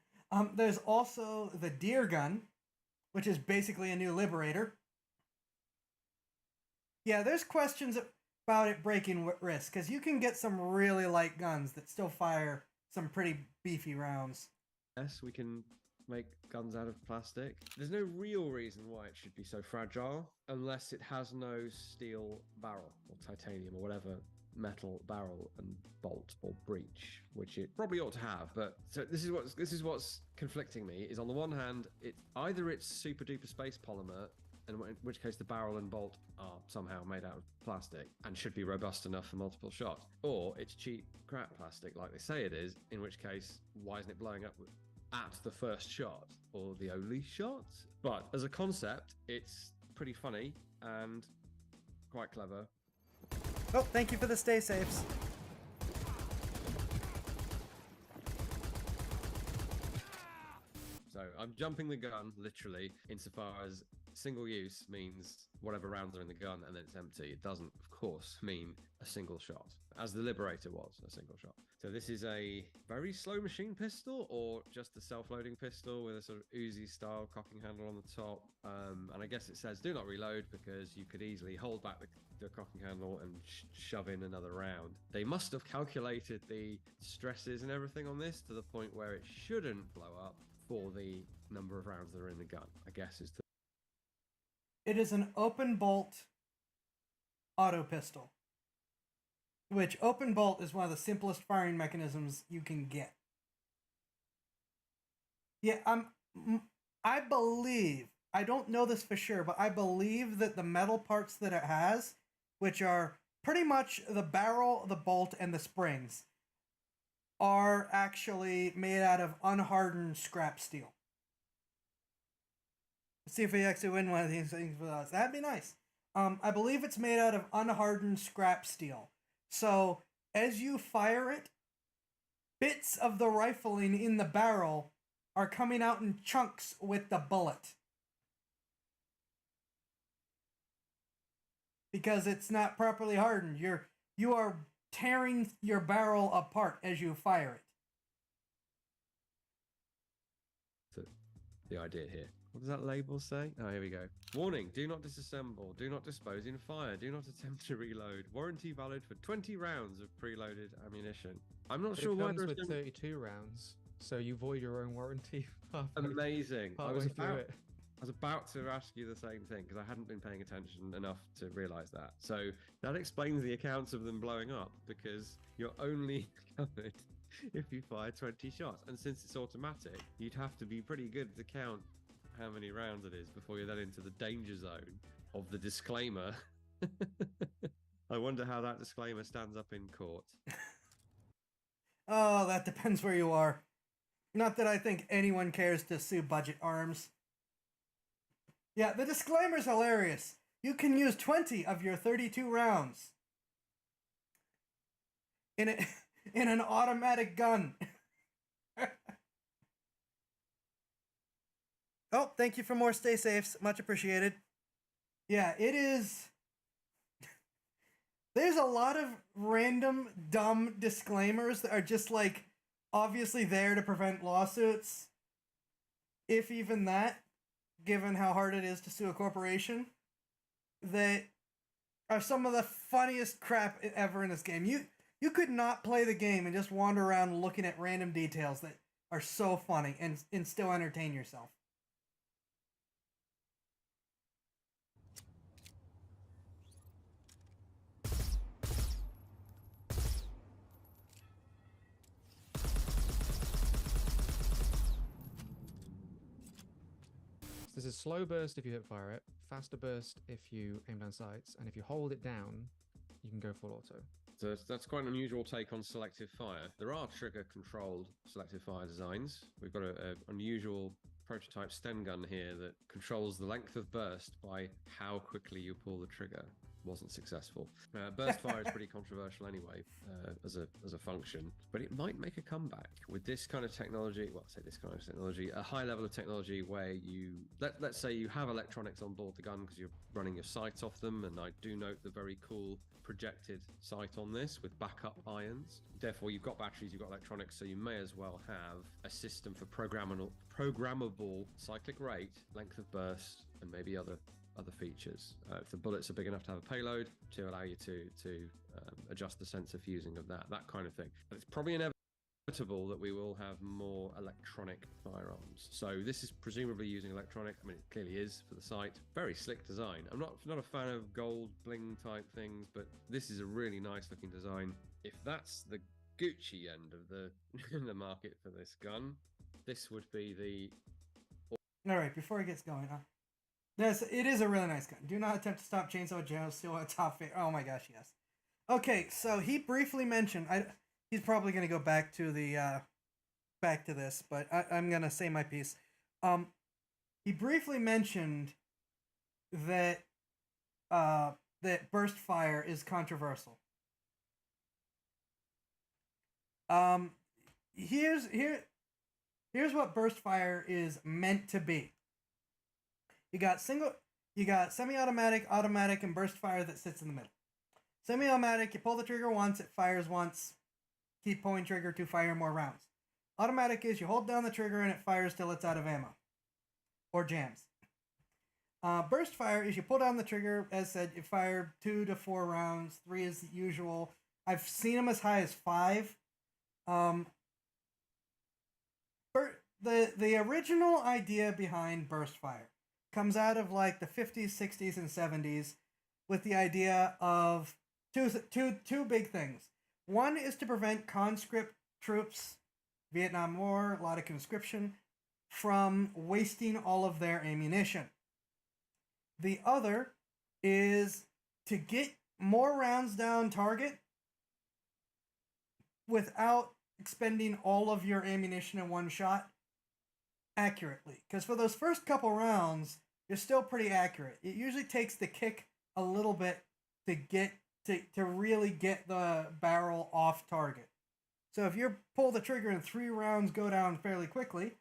There's also the deer gun, which is basically a new Liberator. Yeah, there's questions about it breaking wrist, because you can get some really light guns that still fire some pretty beefy rounds. Yes, we can make guns out of plastic. There's no real reason why it should be so fragile, unless it has no steel barrel or titanium or whatever metal barrel and bolt or breech, which it probably ought to have. But so this is what's conflicting me, is on the one hand, it's super duper space polymer, in which case the barrel and bolt are somehow made out of plastic and should be robust enough for multiple shots, or it's cheap crap plastic like they say it is, in which case why isn't it blowing up at the first shot or the only shot? But as a concept, it's pretty funny and quite clever. Oh, thank you for the stay safes. So I'm jumping the gun, literally, insofar as single use means whatever rounds are in the gun and then it's empty. It doesn't, of course, mean a single shot, as the Liberator was a single shot. So this is a very slow machine pistol, or just a self-loading pistol with a sort of Uzi-style cocking handle on the top. And I guess it says do not reload, because you could easily hold back the cocking handle and shove in another round. They must have calculated the stresses and everything on this to the point where it shouldn't blow up for the number of rounds that are in the gun, I guess is It is an open bolt auto pistol, which open bolt is one of the simplest firing mechanisms you can get. Yeah, I believe, I don't know this for sure, but I believe that the metal parts that it has, which are pretty much the barrel, the bolt, and the springs, are actually made out of unhardened scrap steel. Let's see if we actually win one of these things with us. That'd be nice. I believe it's made out of unhardened scrap steel. So as you fire it, bits of the rifling in the barrel are coming out in chunks with the bullet. Because it's not properly hardened. You are tearing your barrel apart as you fire it. the idea here. What does that label say? Oh, here we go. Warning, do not disassemble, do not dispose in fire, do not attempt to reload. Warranty valid for 20 rounds of preloaded ammunition. I'm not But sure it why comes there's with 32 rounds, so you void your own warranty halfway, amazing. partway through it. I was about to ask you the same thing because I hadn't been paying attention enough to realize that. So that explains the accounts of them blowing up, because you're only covered if you fire 20 shots. And since it's automatic, you'd have to be pretty good to count how many rounds it is before you're then into the danger zone of the disclaimer. I wonder how that disclaimer stands up in court. Oh, that depends where you are. Not that I think anyone cares to sue Budget Arms. Yeah, the disclaimer's hilarious. You can use 20 of your 32 rounds in an automatic gun. Oh, thank you for more stay safes. Much appreciated. Yeah, it is. There's a lot of random dumb disclaimers that are just like obviously there to prevent lawsuits. If even that, given how hard it is to sue a corporation, that are some of the funniest crap ever in this game. You could not play the game and just wander around looking at random details that are so funny and still entertain yourself. This is slow burst if you hip fire it, faster burst if you aim down sights, and if you hold it down, you can go full auto. So that's quite an unusual take on selective fire. There are trigger-controlled selective fire designs. We've got an unusual prototype Sten gun here that controls the length of burst by how quickly you pull the trigger. Wasn't successful. Burst fire is pretty controversial anyway as a function, but it might make a comeback with this kind of technology. Well, I say this kind of technology, a high level of technology where you let's say you have electronics on board the gun because you're running your sights off them, and I do note the very cool projected sight on this with backup irons. Therefore, you've got batteries, you've got electronics, so you may as well have a system for programmable cyclic rate, length of burst, and maybe other features. If the bullets are big enough to have a payload, to allow you to adjust the sensor fusing of that kind of thing. But it's probably inevitable that we will have more electronic firearms. So this is presumably using electronic. I mean, it clearly is for the sight. Very slick design. I'm not a fan of gold bling type things, but this is a really nice looking design. If that's the Gucci end of the market for this gun, this would be the... All right, before it gets going, Yes, it is a really nice gun. Do not attempt to stop Chainsaw Joe. Still a top favorite. Oh my gosh, yes. Okay, so he briefly mentioned. He's probably going to go back to this, but I'm going to say my piece. He briefly mentioned that that burst fire is controversial. Here's what burst fire is meant to be. You got semi-automatic, automatic, and burst fire that sits in the middle. Semi-automatic, you pull the trigger once, it fires once. Keep pulling trigger to fire more rounds. Automatic is you hold down the trigger and it fires till it's out of ammo. Or jams. Burst fire is you pull down the trigger, as said, you fire 2 to 4 rounds. 3 is the usual. I've seen them as high as 5. The original idea behind burst fire comes out of like the 50s, 60s, and 70s with the idea of two big things. One is to prevent conscript troops, Vietnam War, a lot of conscription, from wasting all of their ammunition. The other is to get more rounds down target without expending all of your ammunition in one shot accurately. Because for those first couple rounds, you're still pretty accurate. It usually takes the kick a little bit to really get the barrel off target. So if you pull the trigger and 3 rounds go down fairly quickly,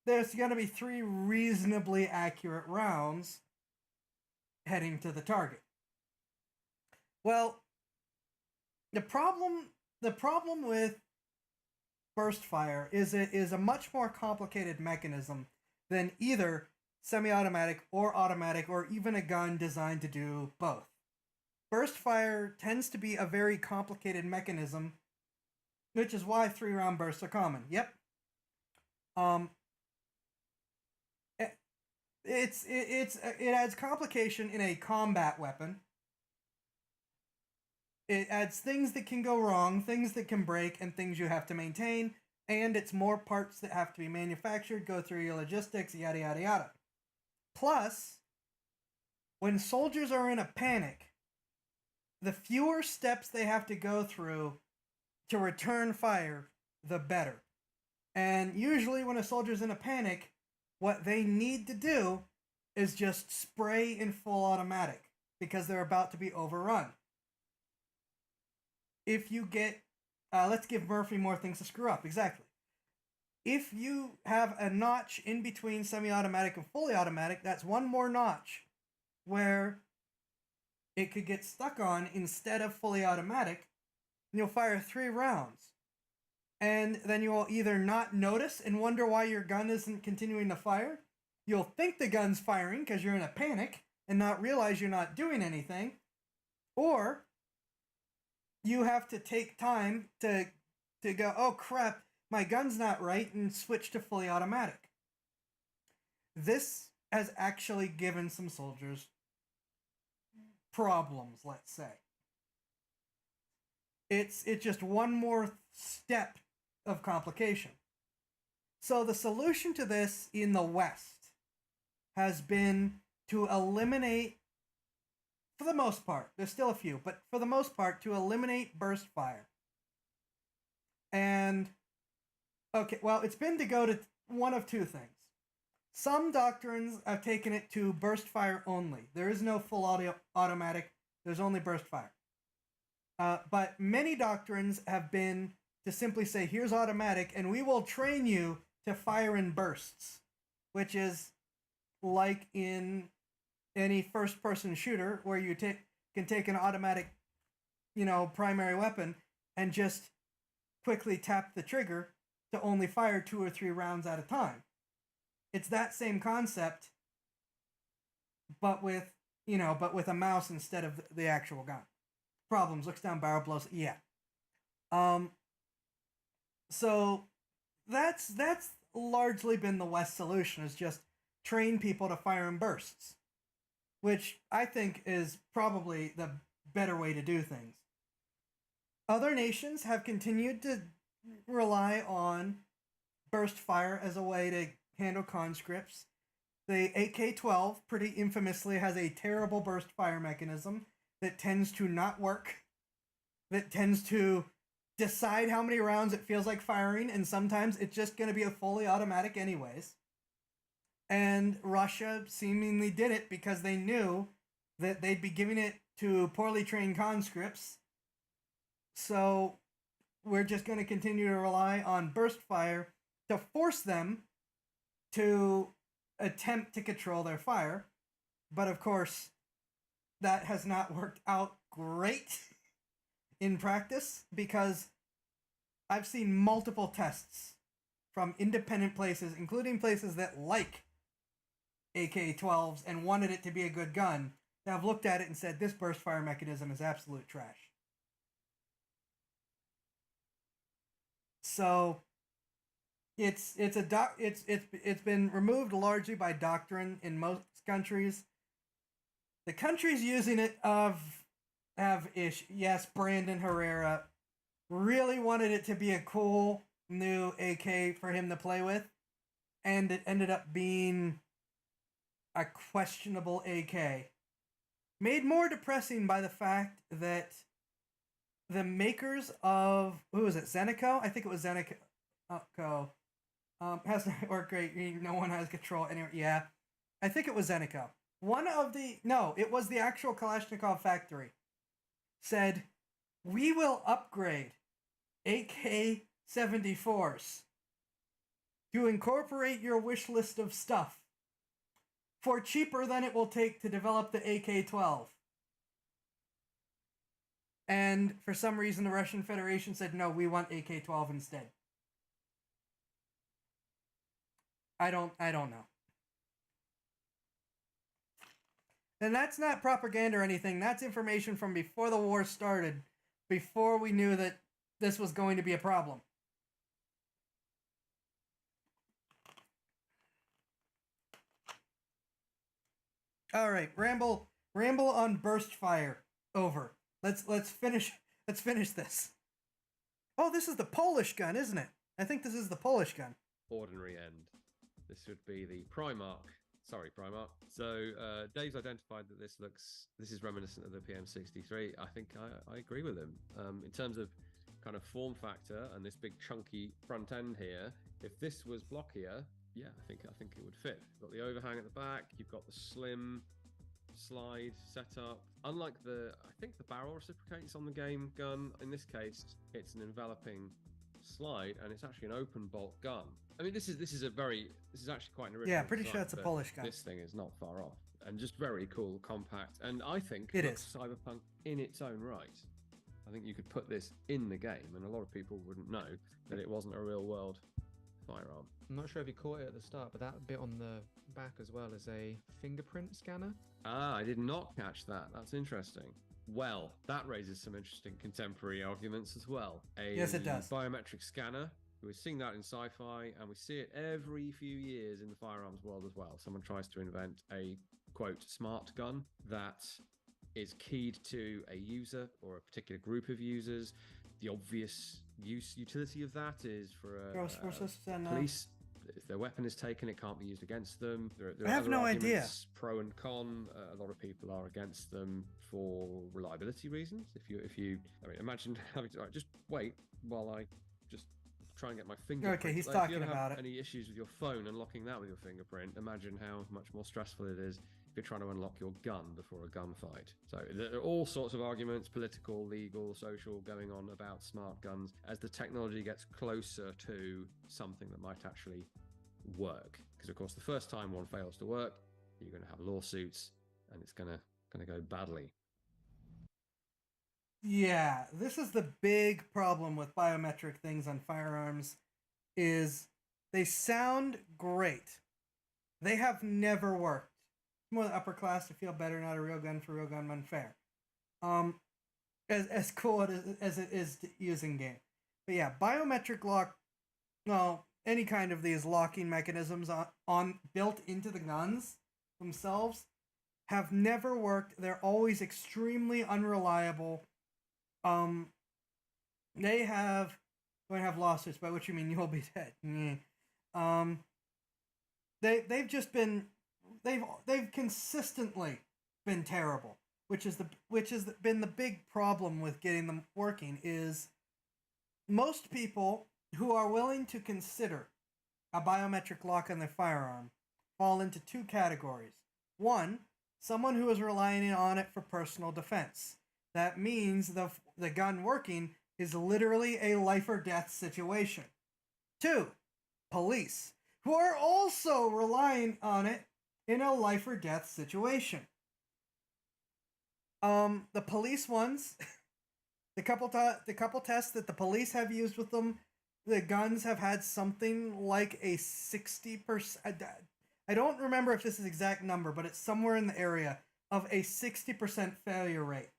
there's going to be 3 reasonably accurate rounds heading to the target. Well, the problem with burst fire is it is a much more complicated mechanism than either semi-automatic or automatic or even a gun designed to do both. Burst fire tends to be a very complicated mechanism, which is why 3-round bursts are common. Yep. It adds complication in a combat weapon. It adds things that can go wrong, things that can break, and things you have to maintain, and it's more parts that have to be manufactured, go through your logistics, yada yada yada. Plus, when soldiers are in a panic, the fewer steps they have to go through to return fire, the better. And usually when a soldier's in a panic, what they need to do is just spray in full automatic because they're about to be overrun. If you get, let's give Murphy more things to screw up, exactly. If you have a notch in between semi-automatic and fully automatic, that's one more notch where it could get stuck on instead of fully automatic, and you'll fire 3 rounds. And then you will either not notice and wonder why your gun isn't continuing to fire. You'll think the gun's firing because you're in a panic and not realize you're not doing anything. Or you have to take time to go, oh crap, my gun's not right, and switch to fully automatic. This has actually given some soldiers problems, let's say. It's just one more step of complication. So the solution to this in the West has been to eliminate, for the most part, there's still a few, but for the most part, to eliminate burst fire. And, okay, well, it's been to go to one of two things. Some doctrines have taken it to burst fire only. There is no full automatic, there's only burst fire. But many doctrines have been to simply say, here's automatic, and we will train you to fire in bursts, which is like in any first-person shooter where you can take an automatic, primary weapon and just quickly tap the trigger to only fire 2 or 3 rounds at a time. It's that same concept, but with a mouse instead of the actual gun. Problems, looks down, barrel blows, yeah. So that's largely been the West solution, is just train people to fire in bursts, which I think is probably the better way to do things. Other nations have continued to rely on burst fire as a way to handle conscripts. The AK-12 pretty infamously has a terrible burst fire mechanism that tends to not work, that tends to decide how many rounds it feels like firing, and sometimes it's just going to be a fully automatic anyways. And Russia seemingly did it because they knew that they'd be giving it to poorly trained conscripts. So we're just going to continue to rely on burst fire to force them to attempt to control their fire. But of course, that has not worked out great in practice, because I've seen multiple tests from independent places, including places that like AK-12s and wanted it to be a good gun, that have looked at it and said, this burst fire mechanism is absolute trash. So it's been removed largely by doctrine in most countries. The countries using it yes, Brandon Herrera really wanted it to be a cool new AK for him to play with, and it ended up being a questionable AK. Made more depressing by the fact that the makers of, who was it, Zenico? I think it was Zenico. Has not worked great. No one has control anywhere. Yeah, I think it was Zenico. It was the actual Kalashnikov factory. Said, we will upgrade AK-74s to incorporate your wish list of stuff for cheaper than it will take to develop the AK-12. And for some reason, the Russian Federation said, no, we want AK-12 instead. I don't know. And that's not propaganda or anything. That's information from before the war started, before we knew that this was going to be a problem. All right, ramble on burst fire. Over. Let's finish this. Oh, this is the Polish gun, isn't it? I think this is the Polish gun. Ordinary end. This would be the Primarch. Sorry, Primarch. So Dave's identified that this is reminiscent of the PM63. I think I agree with him. In terms of kind of form factor and this big chunky front end here, if this was blockier, yeah, I think it would fit. You've got the overhang at the back, you've got the slim slide setup. Unlike I think the barrel reciprocates on the game gun. In this case, it's an enveloping slide, and it's actually an open bolt gun. I mean, this is actually quite an original. Yeah, pretty design, sure it's a Polish gun. This thing is not far off, and just very cool, compact, and I think it looks is cyberpunk in its own right. I think you could put this in the game, and a lot of people wouldn't know that it wasn't a real world firearm. I'm not sure if you caught it at the start, but that bit on the back as well is a fingerprint scanner. Ah, I did not catch that. That's interesting. Well, that raises some interesting contemporary arguments as well. Yes, it does. Biometric scanner. We're seeing that in sci-fi, and we see it every few years in the firearms world as well. Someone tries to invent a, quote, smart gun that is keyed to a user or a particular group of users. The obvious utility of that is for police. If their weapon is taken, it can't be used against them. There I have no idea. Pro and con. A lot of people are against them for reliability reasons. Imagine having to just wait while I just try and get my fingerprint. Okay, he's talking about it. Any issues with your phone, unlocking that with your fingerprint? Imagine how much more stressful it is if you're trying to unlock your gun before a gunfight. So there are all sorts of arguments, political, legal, social, going on about smart guns as the technology gets closer to something that might actually work. Because of course, the first time one fails to work, you're going to have lawsuits, and it's going to go badly. Yeah, this is the big problem with biometric things on firearms, is they sound great. They have never worked. It's more the upper class to feel better, not a real gun for real gunmen fair. As cool as it is to use in game. But yeah, biometric lock, well, any kind of these locking mechanisms on built into the guns themselves have never worked. They're always extremely unreliable. They have going to have lawsuits, by which you mean you'll be dead. They've just been they've consistently been terrible, which has been the big problem with getting them working. Is most people who are willing to consider a biometric lock on their firearm fall into two categories. One, someone who is relying on it for personal defense. That means the gun working is literally a life or death situation. Two, police, who are also relying on it in a life or death situation. The police ones, the couple tests that the police have used with them, the guns have had something like a 60%. I don't remember if this is the exact number, but it's somewhere in the area of a 60% failure rate.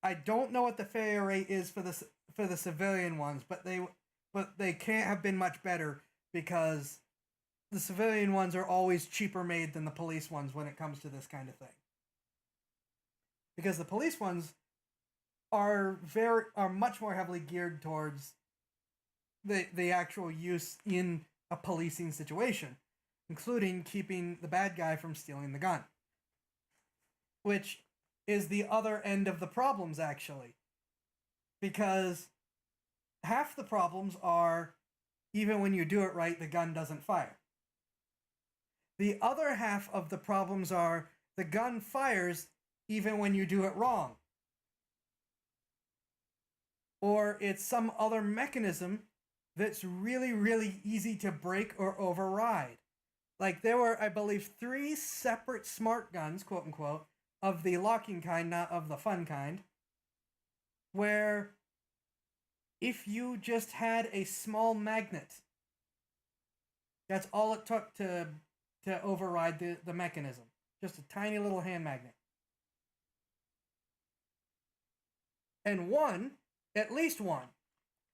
I don't know what the failure rate is for the civilian ones, but they can't have been much better, because the civilian ones are always cheaper made than the police ones when it comes to this kind of thing. Because the police ones are much more heavily geared towards the actual use in a policing situation, including keeping the bad guy from stealing the gun. Which is the other end of the problems, actually. Because half the problems are, even when you do it right, the gun doesn't fire. The other half of the problems are, the gun fires even when you do it wrong. Or it's some other mechanism that's really, really easy to break or override. Like, there were, I believe, 3 separate smart guns, quote unquote, of the locking kind, not of the fun kind, where if you just had a small magnet, that's all it took to to override the mechanism. Just a tiny little hand magnet. And one, at least one,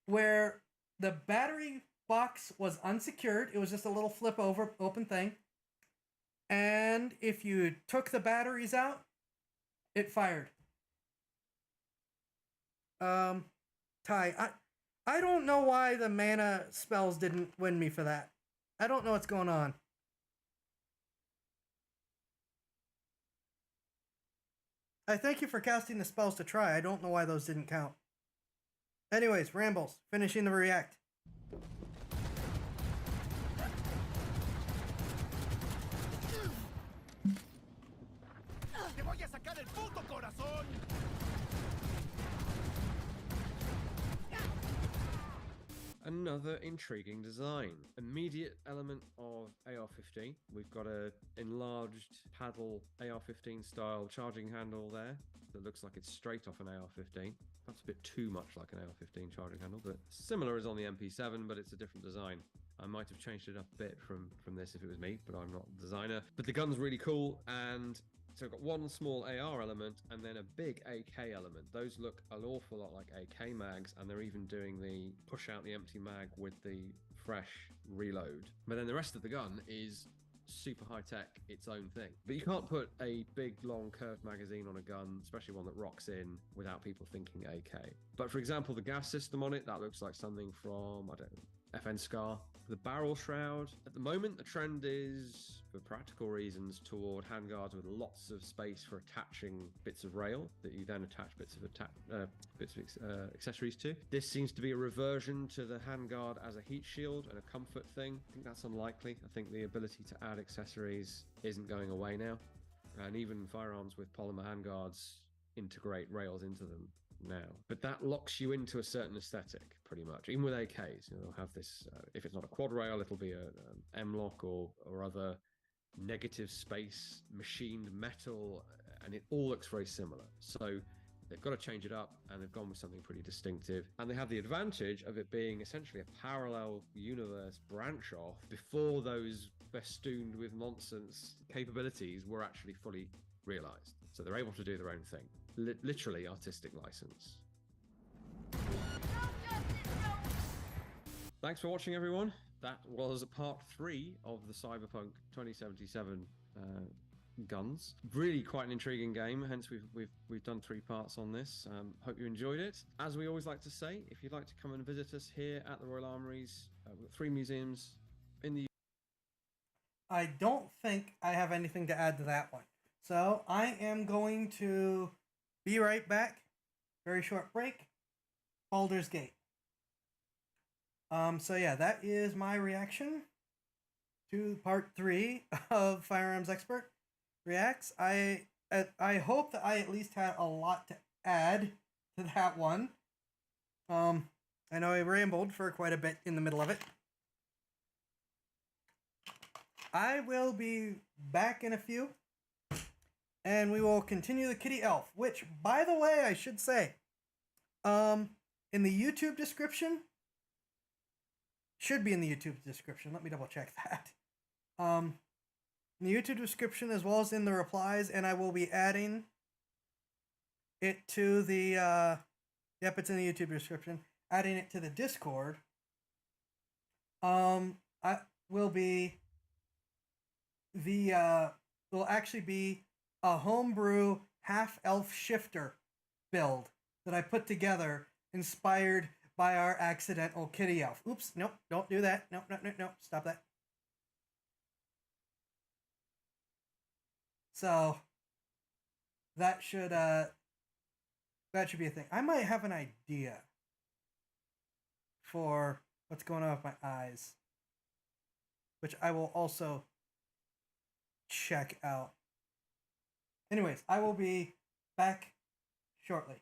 where the battery box was unsecured. It was just a little flip over open thing. And if you took the batteries out, it fired. Ty, I don't know why the mana spells didn't win me for that. I don't know what's going on. I thank you for casting the spells to try. I don't know why those didn't count. Anyways, rambles. Finishing the react. ¡Te voy a sacar el puto corazón! Another intriguing design. Immediate element of AR-15. We've got a enlarged paddle AR-15 style charging handle there that looks like it's straight off an AR-15. That's a bit too much like an AR-15 charging handle, but similar as on the MP7, but it's a different design. I might have changed it up a bit from this if it was me, but I'm not the designer. But the gun's really cool, and so I've got one small AR element and then a big AK element. Those look an awful lot like AK mags, and they're even doing the push out the empty mag with the fresh reload. But then the rest of the gun is super high tech, its own thing. But you can't put a big long curved magazine on a gun, especially one that rocks in, without people thinking AK. But for example, the gas system on it, that looks like something from, I don't know, FN Scar. The barrel shroud, at the moment the trend is, for practical reasons, toward handguards with lots of space for attaching bits of rail that you then attach bits of accessories to. This seems to be a reversion to the handguard as a heat shield and a comfort thing. I think that's unlikely. I think the ability to add accessories isn't going away now, and even firearms with polymer handguards integrate rails into them now. But that locks you into a certain aesthetic, pretty much. Even with AKs, you know, they'll have this, if it's not a quad rail, it'll be a M-lock or other negative space, machined metal, and it all looks very similar. So they've got to change it up, and they've gone with something pretty distinctive. And they have the advantage of it being essentially a parallel universe branch off before those festooned with nonsense capabilities were actually fully realized. So they're able to do their own thing. Literally artistic license. Thanks for watching, everyone. That was part 3 of the Cyberpunk 2077 guns. Really quite an intriguing game, hence we've done 3 parts on this. Hope you enjoyed it. As we always like to say, if you'd like to come and visit us here at the Royal Armouries, we've got 3 museums in the... I don't think I have anything to add to that one. So I am going to be right back. Very short break. Baldur's Gate. So yeah, that is my reaction to part 3 of Firearms Expert Reacts. I hope that I at least had a lot to add to that one. I know I rambled for quite a bit in the middle of it. I will be back in a few, and we will continue the Kitty Elf, which, by the way, I should say, in the YouTube description, should be in the YouTube description. Let me double check that. In the YouTube description, as well as in the replies, and I will be adding it to the, yep, it's in the YouTube description, adding it to the Discord. I will be will actually be a homebrew half-elf shifter build that I put together, inspired by our accidental kitty elf. Oops, nope, don't do that. Nope, stop that. So that should be a thing. I might have an idea for what's going on with my eyes, which I will also check out. Anyways, I will be back shortly.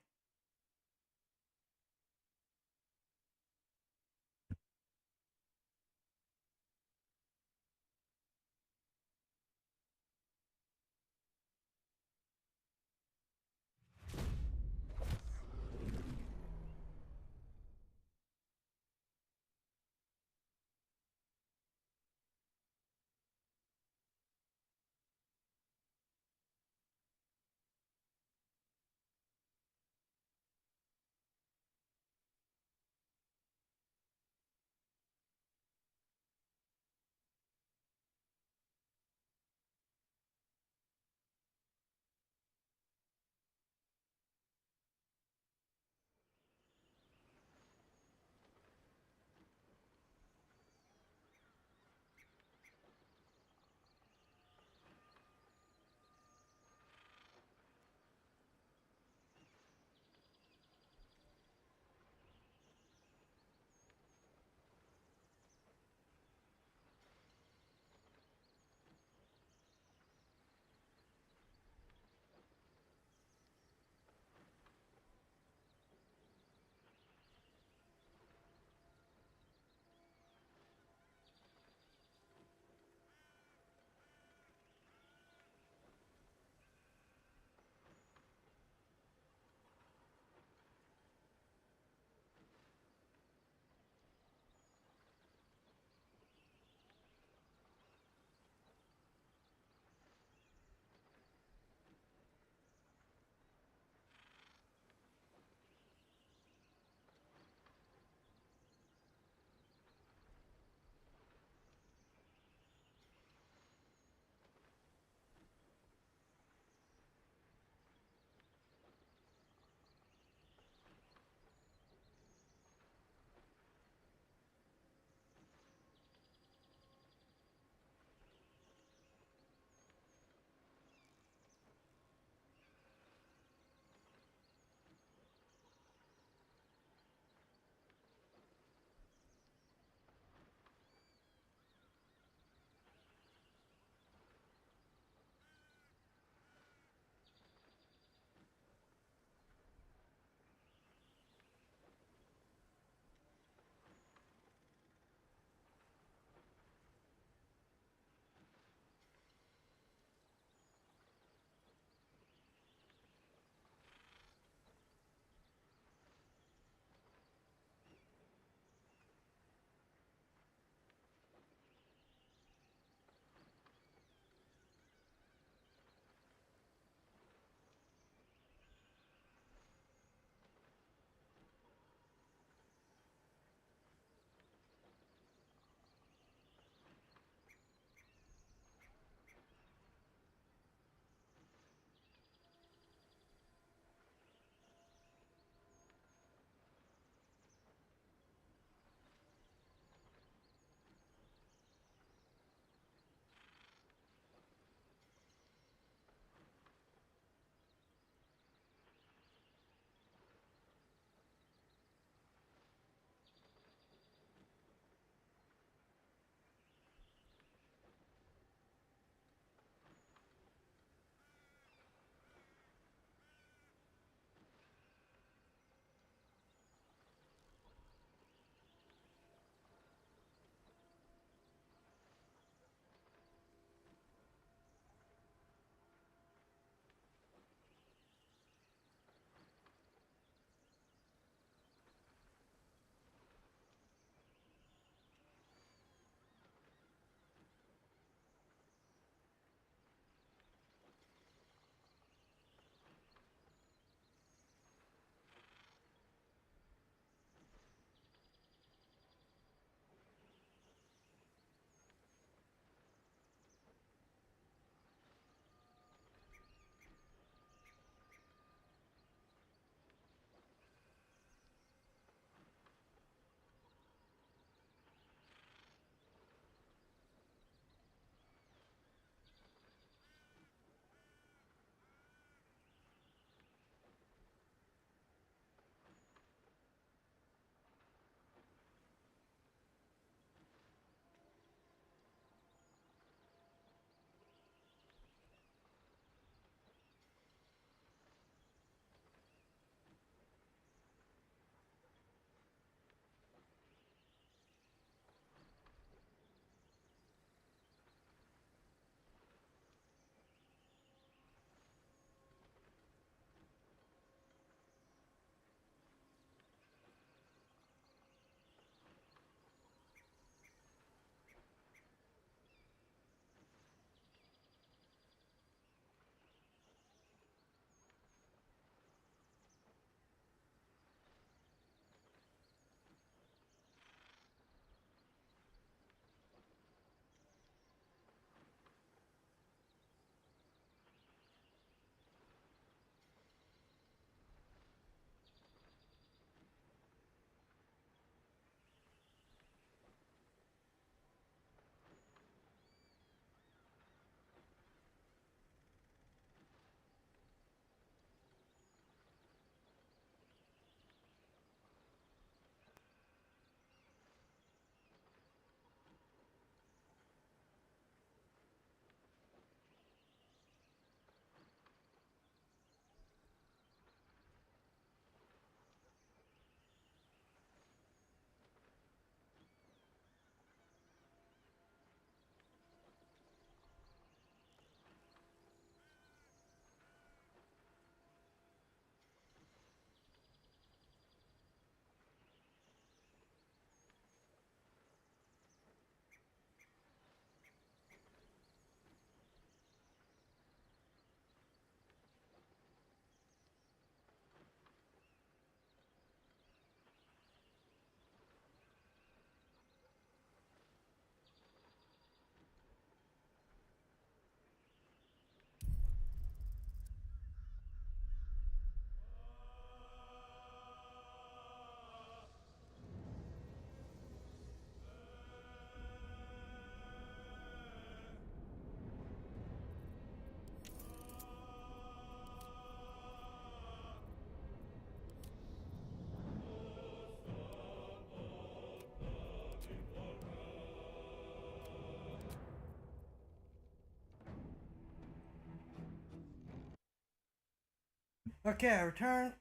Okay, I return.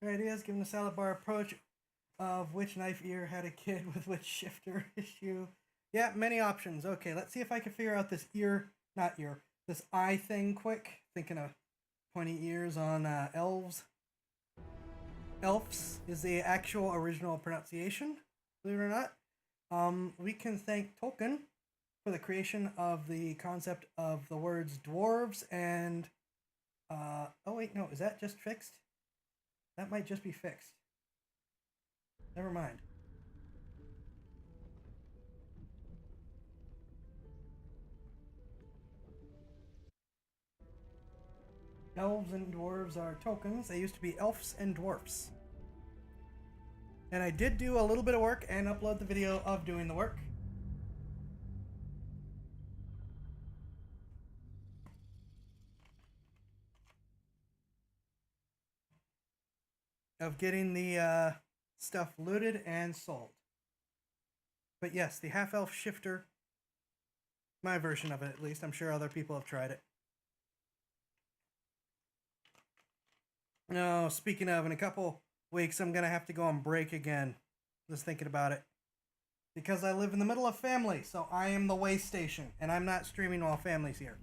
Here it is, given the salad bar approach of which knife ear had a kid with which shifter issue. Yeah, many options. Okay, let's see if I can figure out this this eye thing quick. Thinking of pointy ears on elves. Elfs is the actual original pronunciation, believe it or not. We can thank Tolkien for the creation of the concept of the words dwarves and oh wait, no, is that just fixed? That might just be fixed. Never mind. Elves and dwarves are tokens. They used to be elves and dwarfs. And I did do a little bit of work and upload the video of doing the work. Of getting the stuff looted and sold. But yes, the half-elf shifter, my version of it at least. I'm sure other people have tried it. No, speaking of, in a couple weeks, I'm going to have to go on break again. Just thinking about it. Because I live in the middle of family, so I am the way station, and I'm not streaming while family's here.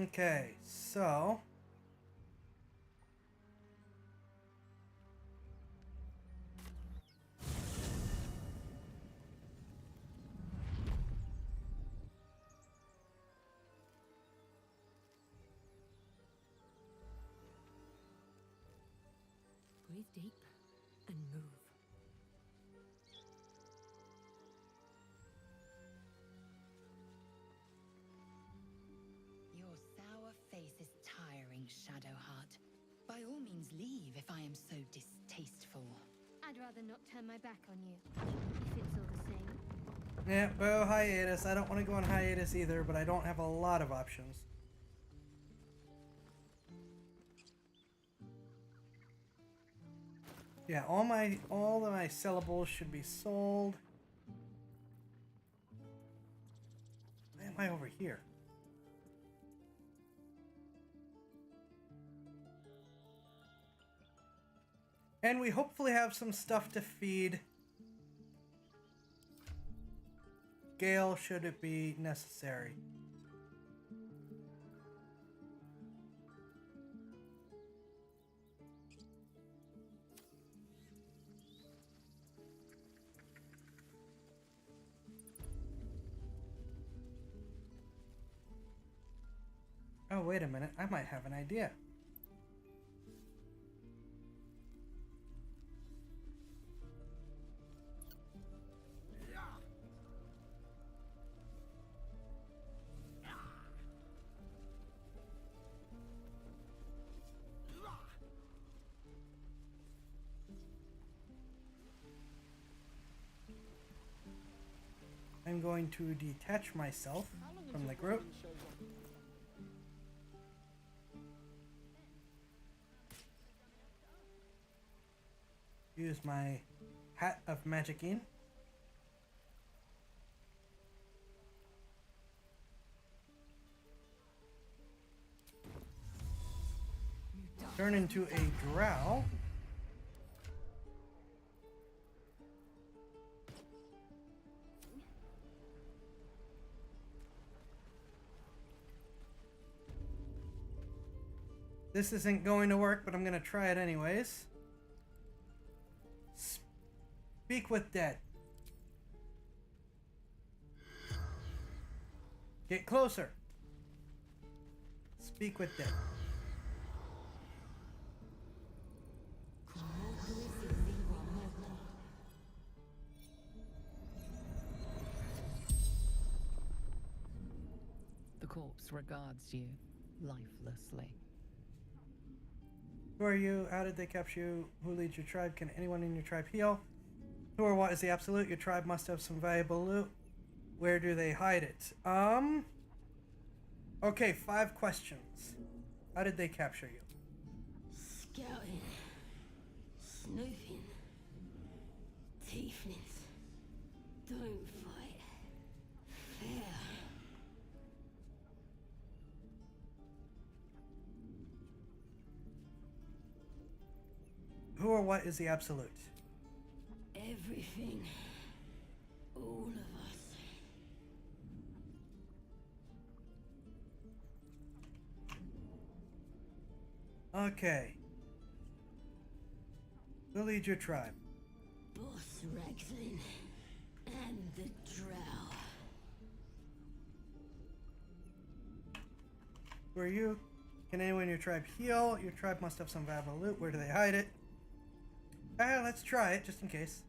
Okay, so... Breathe deep and move. Your sour face is tiring, Shadowheart. By all means leave if I am so distasteful. I'd rather not turn my back on you, if it's all the same. Yeah, bow hiatus. I don't want to go on hiatus either, but I don't have a lot of options. Yeah, all of my sellables should be sold. Why am I over here? And we hopefully have some stuff to feed Gale should it be necessary. Oh, wait a minute. I might have an idea. I'm going to detach myself from the group. Use my hat of magicking. Turn into a drow. This isn't going to work, but I'm going to try it anyways. Speak with dead. Get closer. Speak with dead. The corpse regards you lifelessly. Who are you? How did they capture you? Who leads your tribe? Can anyone in your tribe heal? Who or what is the absolute? Your tribe must have some valuable loot. Where do they hide it? Okay, 5 questions. How did they capture you? Scouting. Snooping. Tieflings don't fight fair. Who or what is the absolute? Everything. All of us. Okay. Who leads your tribe? Boss Ragzlin and the Drow. Who are you? Can anyone in your tribe heal? Your tribe must have some valuable loot. Where do they hide it? Let's try it, just in case.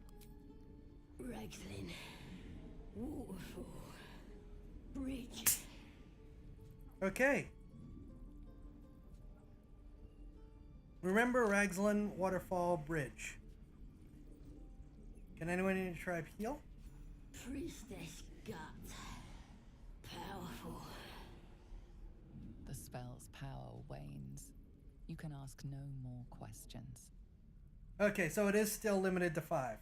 Ragzlin. Waterfall. Bridge. Okay. Remember Ragzlin Waterfall Bridge. Can anyone in your tribe heal? Priestess Gut. Powerful. The spell's power wanes. You can ask no more questions. Okay, so it is still limited to 5.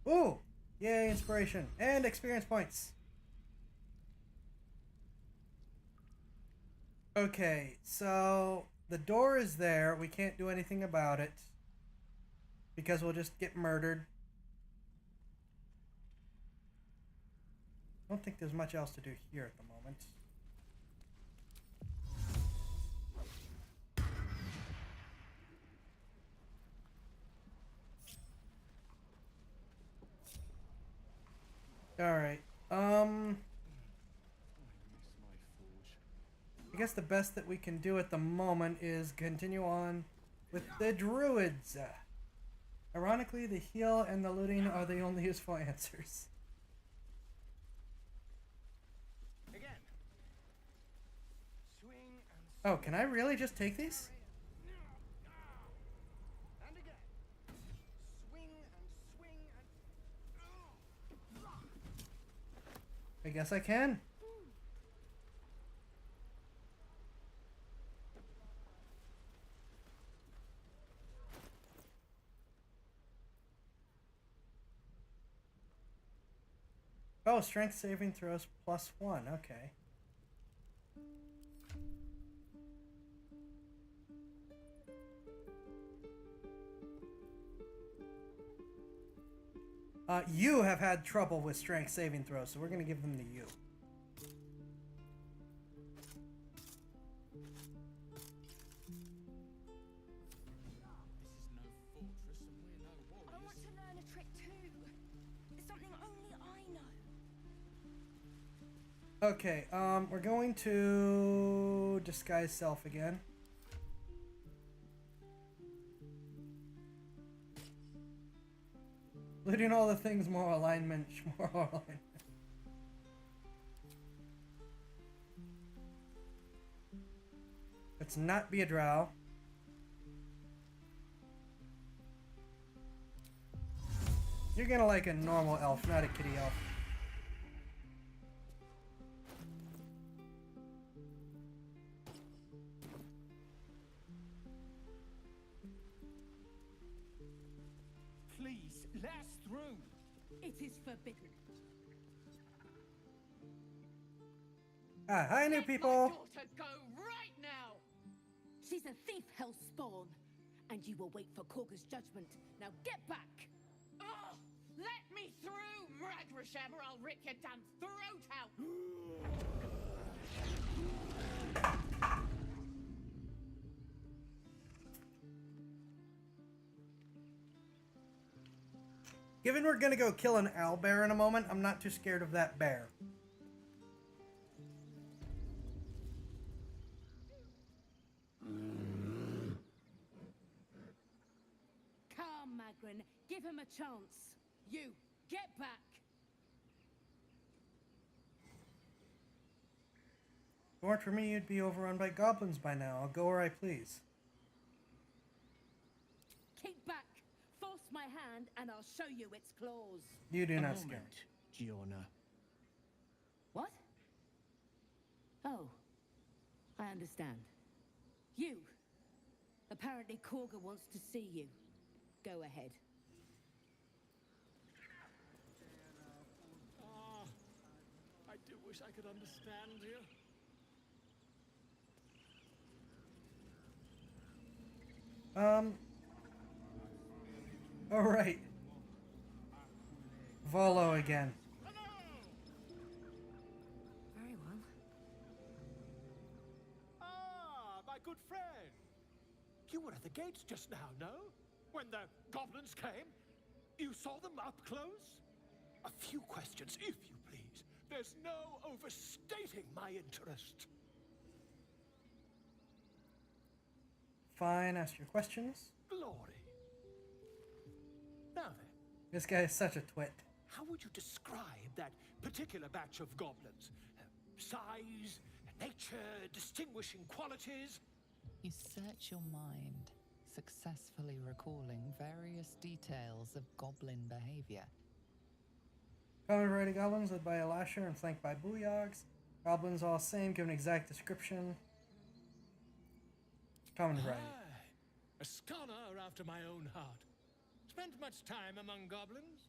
Ooh! Yay, inspiration. And experience points. Okay, so the door is there. We can't do anything about it. Because we'll just get murdered. I don't think there's much else to do here at the moment. Alright, I guess the best that we can do at the moment is continue on with the druids. Ironically, the heal and the looting are the only useful answers. Again. Swing and Oh, can I really just take these? and again. Swing and swing and I guess I can. Oh, strength saving throws +1. Okay. You have had trouble with strength saving throws, so we're going to give them to you. I want to learn a trick too. It's something only I know. Okay, we're going to disguise self again. Looting all the things, more alignment, more alignment. Let's not be a drow. You're gonna like a normal elf, not a kitty elf. please, let us through. It is forbidden. Hi, new Let people. my daughter go right now. She's a thief, hell spawn, and you will wait for Korga's judgment. Now get back. Oh, let me through, Mragrasham, or I'll rip your damn throat out. Given we're gonna go kill an owlbear in a moment, I'm not too scared of that bear. Calm, Magrin. Give him a chance. You, get back. If it weren't for me, you'd be overrun by goblins by now. I'll go where I please. Keep back. Force my hand, and I'll show you its claws. You do A not scare moment, Giorna. What? Oh, I understand. You. Apparently Korga wants to see you. Go ahead. Ah, I do wish I could understand you. All right. Volo again. Very well. Ah, my good friend. You were at the gates just now, no? When the goblins came? You saw them up close? A few questions, if you please. There's no overstating my interest. Fine, ask your questions. Glory. Now then, This guy is such a twit. how would you describe that particular batch of goblins? Size, nature, distinguishing qualities? You search your mind, successfully recalling various details of goblin behavior. Common variety goblins led by a lasher and flanked by booyogs. Goblins all same, give an exact description. Common variety. Aye, a scholar after my own heart. Spent much time among goblins?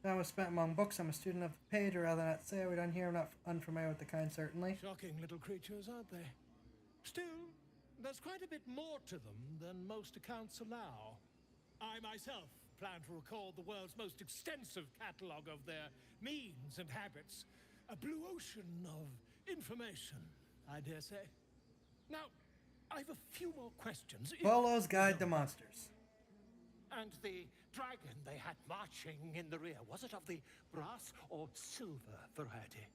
Time was spent among books. I'm a student of the page, or rather not say I would on here. I'm not unfamiliar with the kind, certainly. Shocking little creatures, aren't they? Still, there's quite a bit more to them than most accounts allow. I myself plan to record the world's most extensive catalogue of their means and habits. A blue ocean of information, I dare say. Now, I've a few more questions. Volo's Guide to Monsters. And the dragon they had marching in the rear, was it of the brass or silver variety?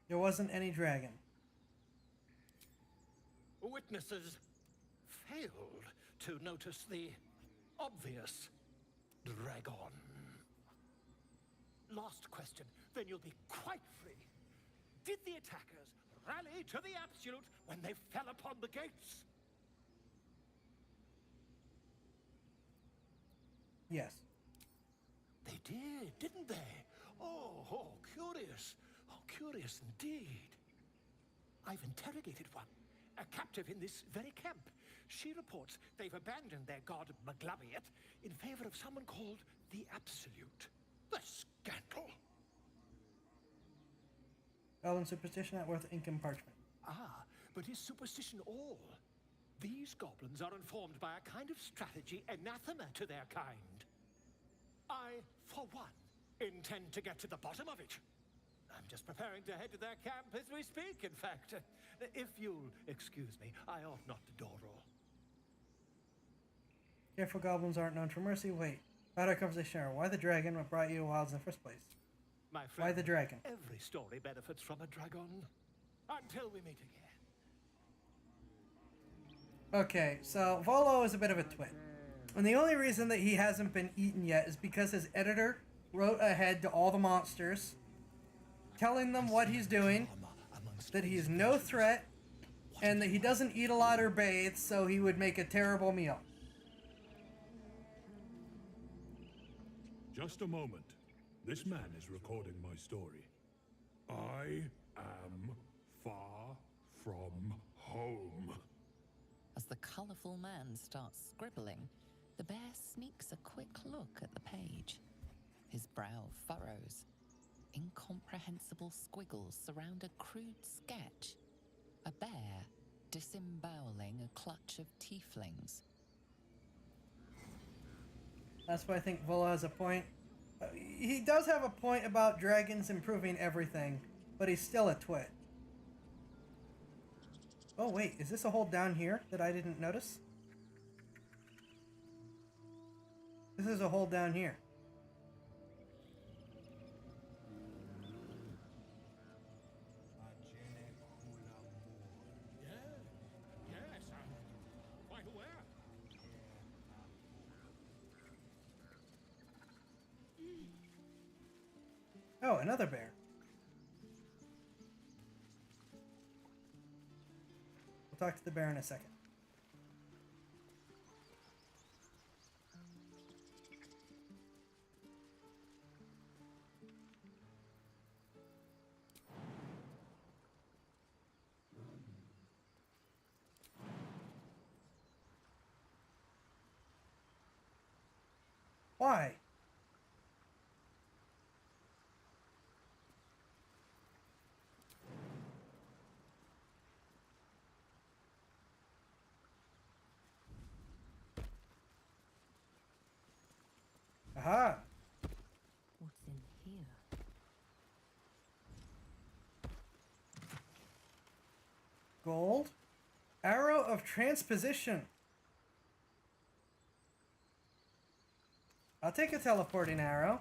There wasn't any dragon. Witnesses failed to notice the obvious dragon. Last question, then you'll be quite free. Did the attackers rally to the absolute when they fell upon the gates? Yes. They did, didn't they? Oh, curious. Oh, curious indeed. I've interrogated one, a captive in this very camp. She reports they've abandoned their god Maglabiet in favor of someone called the Absolute. The scandal! Elven superstition not worth ink and parchment. Ah, but is superstition all? These goblins are informed by a kind of strategy anathema to their kind. I, for one, intend to get to the bottom of it. I'm just preparing to head to their camp as we speak, in fact. If you'll excuse me, I ought not to dawdle. Careful goblins aren't known for mercy. Wait. About our conversation earlier. Why the dragon? What brought you to wilds in the first place? My friend, Why the dragon? Every story benefits from a dragon. Until we meet again. Okay, so Volo is a bit of a twit. And the only reason that he hasn't been eaten yet is because his editor wrote ahead to all the monsters, telling them what he's doing, that he is no threat, and that he doesn't eat a lot or bathe, so he would make a terrible meal. Just a moment. This man is recording my story. I am far from home. As the colourful man starts scribbling, the bear sneaks a quick look at the page. His brow furrows. Incomprehensible squiggles surround a crude sketch. A bear disemboweling a clutch of tieflings. That's why I think Volo has a point. He does have a point about dragons improving everything, but he's still a twit. Oh wait, is this a hole down here that I didn't notice? This is a hole down here. Yes, I'm quite aware. Oh, another bear. We'll talk to the bear in a second. Why? Aha! What's in here? Gold. Arrow of transposition. I'll take a teleporting arrow.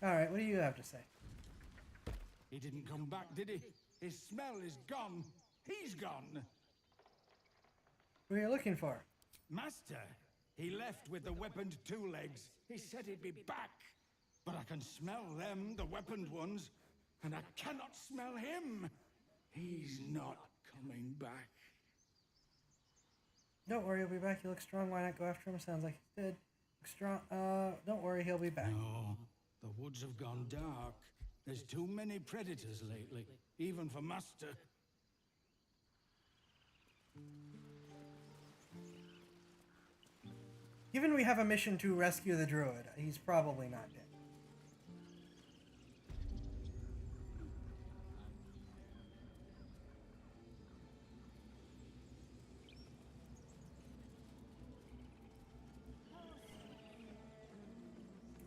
Alright, what do you have to say? He didn't come back, did he? His smell is gone. He's gone. Who are you looking for? Master, he left with the weaponed two legs. He said he'd be back. But I can smell them, the weaponed ones, and I cannot smell him. He's not coming back. Don't worry, he'll be back. He looks strong. Why not go after him? Sounds like he's dead. Looks strong. Don't worry, he'll be back. No, the woods have gone dark. There's too many predators lately, even for Master. Given we have a mission to rescue the druid, he's probably not dead.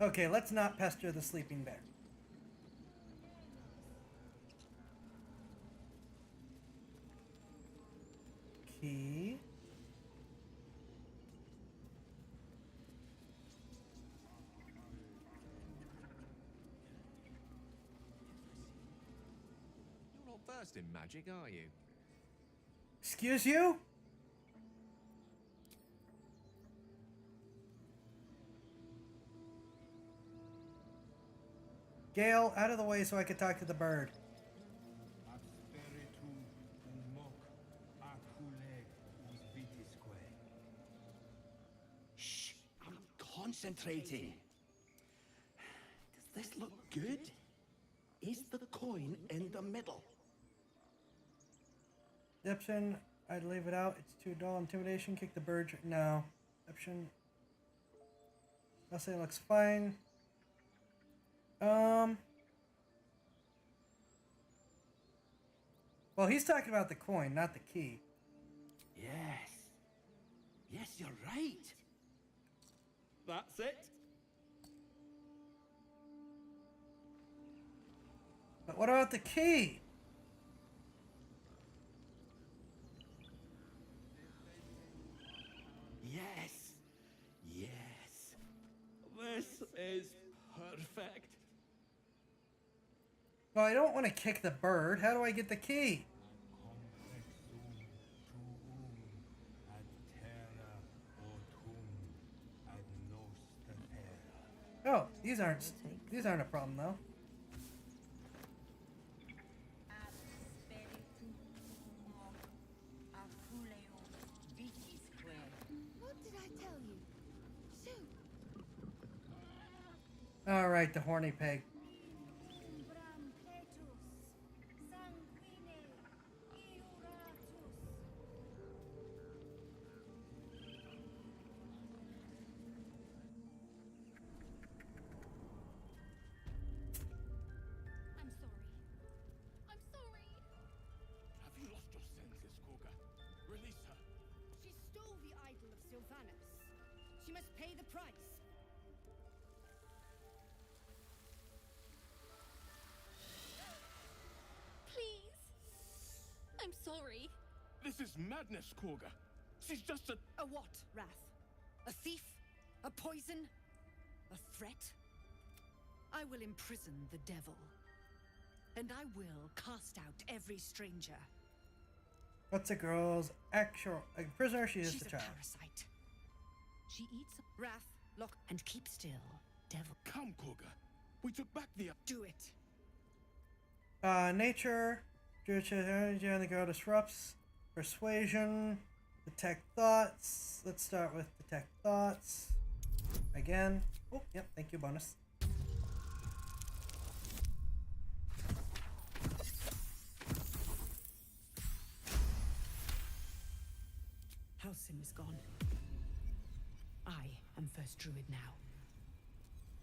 Okay, let's not pester the sleeping bear. Key. You're not versed in magic, are you? Excuse you? Gale, out of the way so I could talk to the bird. Shh, I'm concentrating. Does this look good? Is the coin in the middle? Deception, I'd leave it out. It's too dull. Intimidation, kick the bird. No. Deception. I'll say it looks fine. Well, he's talking about the coin, not the key. Yes. Yes, you're right. That's it. But what about the key? Yes. Yes. This is perfect. Well, I don't want to kick the bird. How do I get the key? Oh, these aren't a problem though. What did I tell you? Shoot! All right, the horny pig. She must pay the price. Please. I'm sorry. This is madness, Korga. She's just a what, Wrath? A thief? A poison? A threat? I will imprison the devil. And I will cast out every stranger. What's a girl's actual prisoner? She is She's the a child. parasite. She eats Wrath, lock, and keep still, devil. Come, Korga. We took back the... Do it. Nature. Energy on the girl disrupts. Persuasion, detect thoughts. Let's start with detect thoughts. Again. Oh, yep, thank you, bonus. Halcyon is gone. I am first druid now.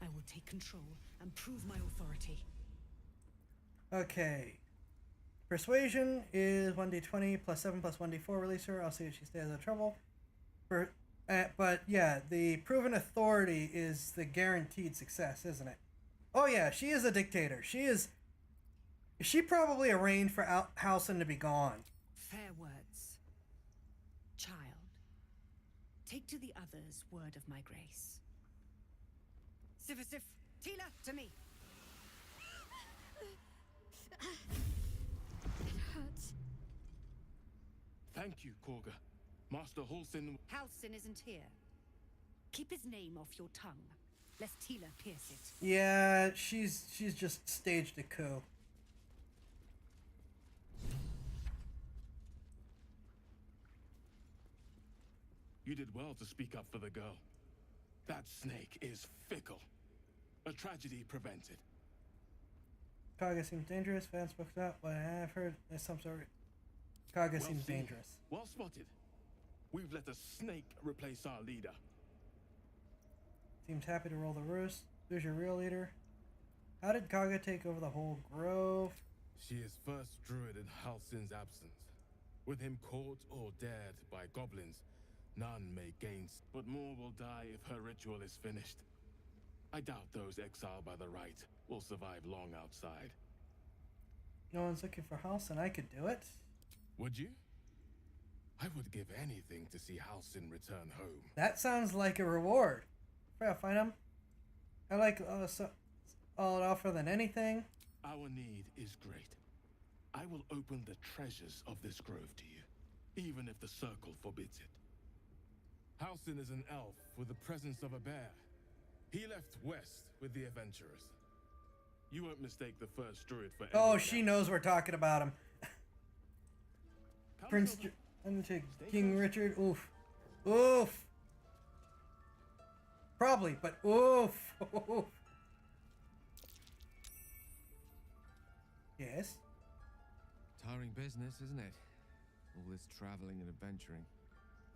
I will take control and prove my authority. Okay. Persuasion is 1d20 plus 7 plus 1d4. Release her. I'll see if she stays out of trouble. But yeah, the proven authority is the guaranteed success, isn't it? Oh yeah, she is a dictator. She probably arranged for Halcyon to be gone. Fair words. Child, take to the others word of my grace. Sif, Tila, to me. It hurts. Thank you, Korga. Master Halcyon... Halcyon isn't here. Keep his name off your tongue, lest Tila pierce it. Yeah, she's just staged a coup. You did well to speak up for the girl. That snake is fickle. A tragedy prevented. Kaga seems dangerous. Fans spoke up, but I've heard there's some sort of... Kaga seems dangerous. Well spotted. We've let a snake replace our leader. Seems happy to roll the roost. Who's your real leader? How did Kaga take over the whole grove? She is first druid in Halcyon's absence. With him caught or dared by goblins, none may gain, but more will die if her ritual is finished. I doubt those exiled by the right will survive long outside. No one's looking for Halcyon. I could do it. Would you? I would give anything to see Halcyon return home. That sounds like a reward. I'll find him. I like all it offer than anything. Our need is great. I will open the treasures of this grove to you, even if the circle forbids it. Halcyon is an elf with the presence of a bear. He left west with the adventurers. You won't mistake the first druid for Oh, she knows we're talking about him. Prince into King Richard. Oof. Oof. Probably, but oof. Oof. Yes? Tiring business, isn't it? All this traveling and adventuring.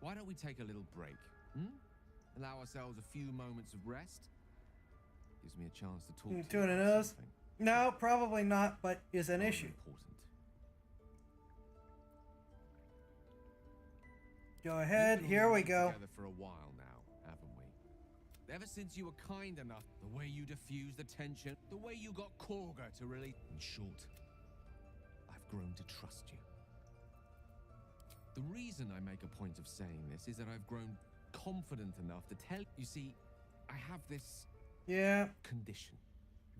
Why don't we take a little break? Allow ourselves a few moments of rest? Gives me a chance to talk to you Doing a about nose? something. No, probably not, but is an issue. Important. Go ahead, here we go. Together for a while now, haven't we? Ever since you were kind enough, the way you diffused the tension, the way you got Korga to really... In short, I've grown to trust you. The reason I make a point of saying this is that I've grown confident enough to tell... You see, I have this... condition.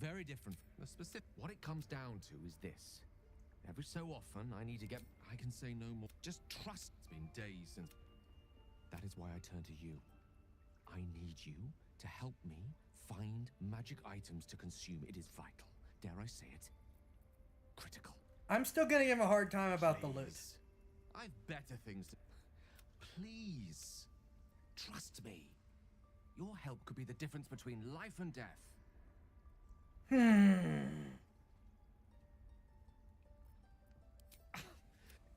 Very different from the specific... What it comes down to is this. Every so often, I need to get... I can say no more. Just trust. It's been days since... That is why I turn to you. I need you to help me find magic items to consume. It is vital. Dare I say it? Critical. I'm still gonna give him a hard time about the loot. I've better things to... Please. Trust me. Your help could be the difference between life and death.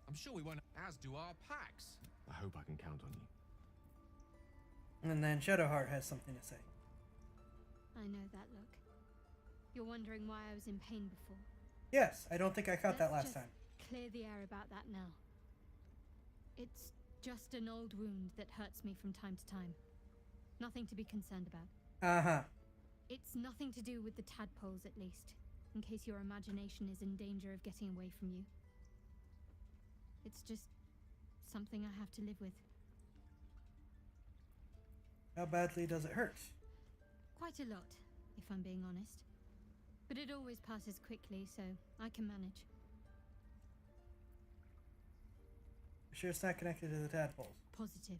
I'm sure we won't, as do our packs. I hope I can count on you. And then Shadowheart has something to say. I know that look. You're wondering why I was in pain before. Yes, I don't think I caught that last Let's just time. Clear the air about that now. It's just an old wound that hurts me from time to time. Nothing to be concerned about. Uh-huh. It's nothing to do with the tadpoles, at least, in case your imagination is in danger of getting away from you. It's just something I have to live with. How badly does it hurt? Quite a lot, if I'm being honest. But it always passes quickly, so I can manage. Sure it's not connected to the tadpoles. Positive.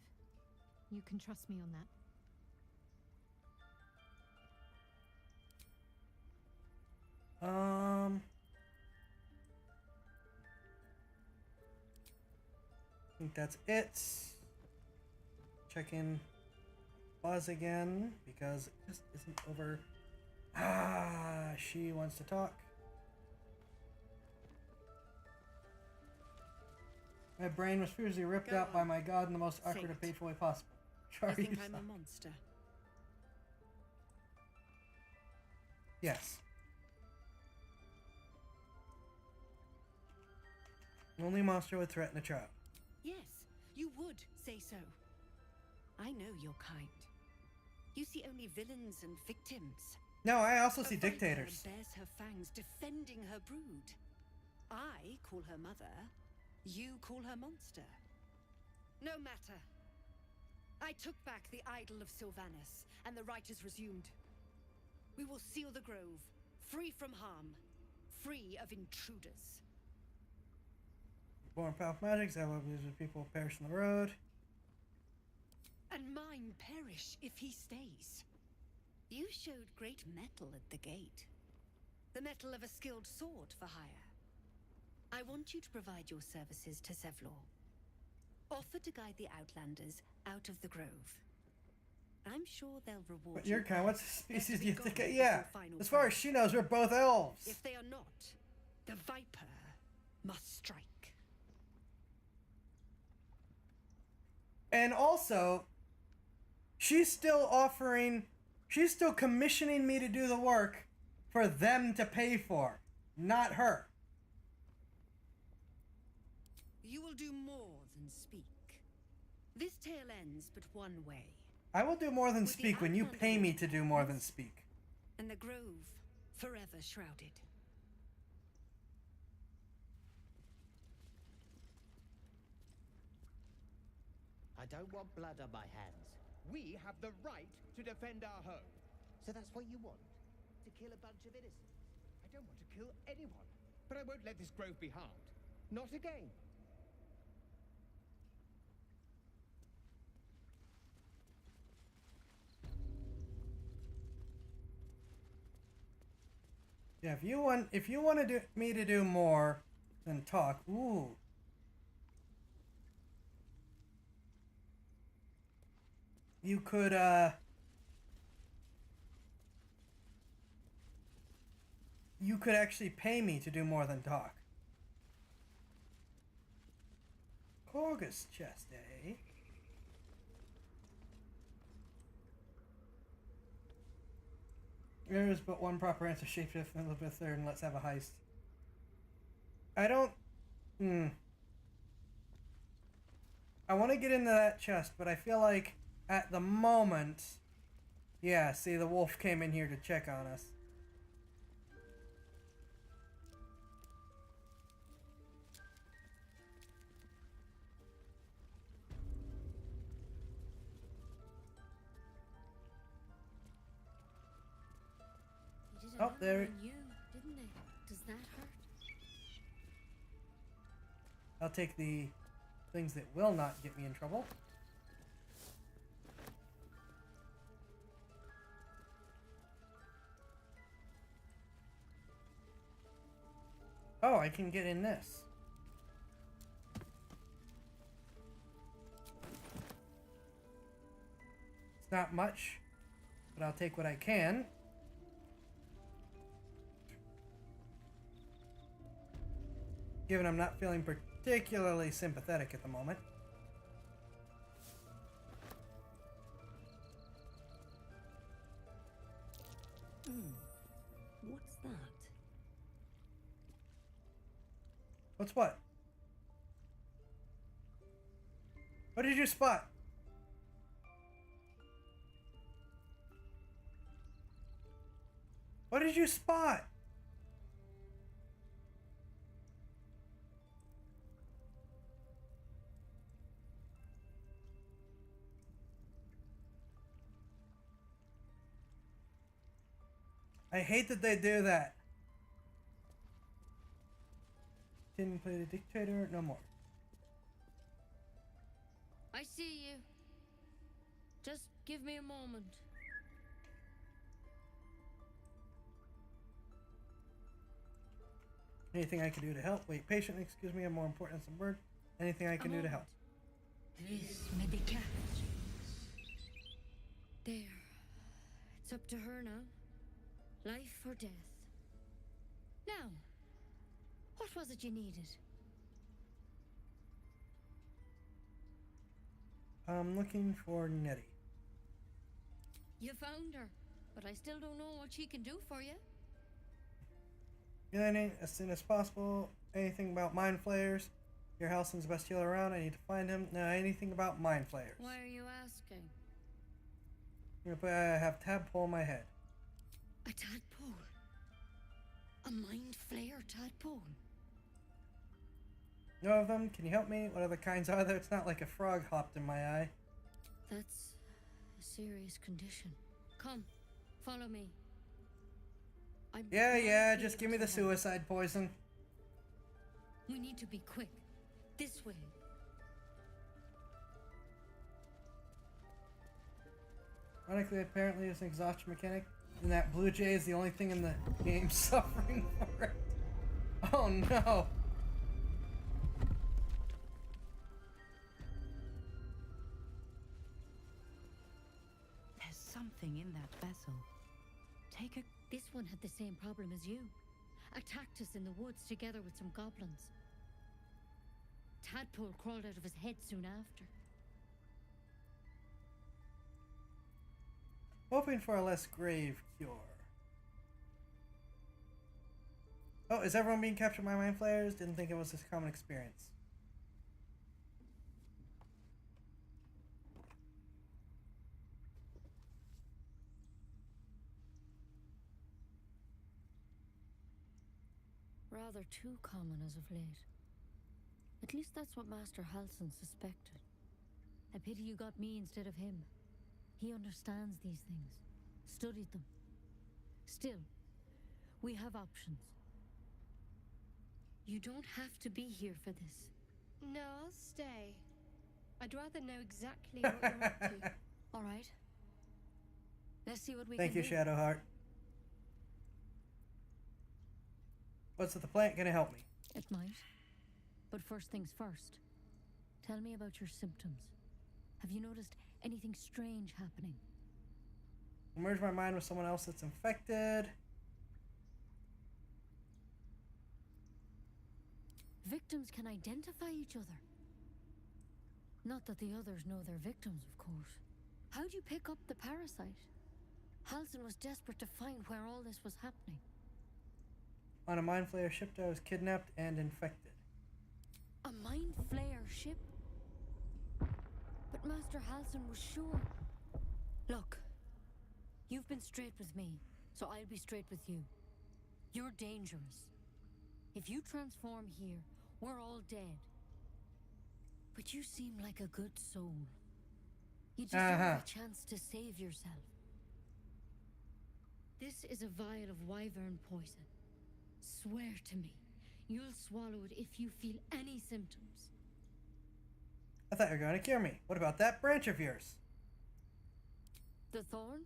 You can trust me on that. think that's it. Check in Buzz again because it just isn't over. Ah, she wants to talk. My brain was fiercely ripped out by my god in the most awkward and painful way possible. You think I'm a monster? Yes. Only a monster would threaten a child. Yes, you would say so. I know your kind. You see only villains and victims. No, I also see A viper dictators. bears her fangs defending her brood. I call her mother. You call her monster. No matter. I took back the idol of Sylvanas, and the rite is resumed. We will seal the grove, free from harm, free of intruders. Born path magics, I will lose people perish on the road. And mine perish if he stays. You showed great mettle at the gate. The mettle of a skilled sword for hire. I want you to provide your services to Zevlor. Offer to guide the Outlanders out of the grove. I'm sure they'll reward But you. you're kind of, what species do you think? Yeah, final as far as she knows, we're both elves. If they are not, the Viper must strike. And also, she's still commissioning me to do the work for them to pay for, not her. You will do more than speak. This tale ends but one way. I will do more than With the speak when you Outlander pay me Lord to do more than speak. And the grove forever shrouded. I don't want blood on my hands. We have the right to defend our home. So that's what you want? To kill a bunch of innocents? I don't want to kill anyone, but I won't let this grove be harmed. Not again. Yeah, if you want to do me to do more than talk, ooh. You could actually pay me to do more than talk. Corgus chest, eh? There is but one proper answer. Shapeshift and Elizabeth III, and let's have a heist. I don't... I want to get into that chest, but I feel like at the moment... Yeah, see, the wolf came in here to check on us. Oh, there. You, didn't it? Does that hurt? I'll take the things that will not get me in trouble. Oh, I can get in this. It's not much, but I'll take what I can. Given I'm not feeling particularly sympathetic at the moment. What's that? What's what? What did you spot? What did you spot? I hate that they do that. Didn't play the dictator, no more. I see you. Just give me a moment. Anything I can do to help? Wait, patiently, excuse me, I'm more important than some word. Anything I can do to help? This medica. There. It's up to her now. Life or death. Now, what was it you needed? I'm looking for Nettie. You found her, but I still don't know what she can do for you. Uniting as soon as possible. Anything about mind flayers? Your Halsin's the best healer around. I need to find him. No, anything about mind flayers. Why are you asking? I have tadpole in my head. A tadpole? A mind flayer tadpole? Know of them? Can you help me? What other kinds are there? It's not like a frog hopped in my eye. That's a serious condition. Come, follow me. Yeah, just give me the suicide poison. We need to be quick. This way. Ironically, apparently it's an exhaustion mechanic, and that blue jay is the only thing in the game suffering for it. Oh no! There's something in that vessel. Take a... This one had the same problem as you. Attacked us in the woods together with some goblins. Tadpole crawled out of his head soon after. Hoping for a less grave cure. Oh, is everyone being captured by mind flayers? Didn't think it was this common experience. Rather too common as of late. At least that's what Master Halsin suspected. A pity you got me instead of him. He understands these things. Studied them. Still, we have options. You don't have to be here for this. No, I'll stay. I'd rather know exactly what you're up to. All right. Let's see what we Thank can you, do. Shadowheart. What's with the plant gonna help me? It might. But first things first. Tell me about your symptoms. Have you noticed anything strange happening? Merge my mind with someone else that's infected. Victims can identify each other. Not that the others know they're victims, of course. How'd you pick up the parasite? Halsin was desperate to find where all this was happening. On a mind flayer ship, I was kidnapped and infected. A mind flayer ship? But Master Halsin was sure. Look, you've been straight with me, so I'll be straight with you. You're dangerous. If you transform here, we're all dead. But you seem like a good soul. You deserve a chance to save yourself. This is a vial of wyvern poison. Swear to me, you'll swallow it if you feel any symptoms. I thought you were going to cure me. What about that branch of yours? The thorn?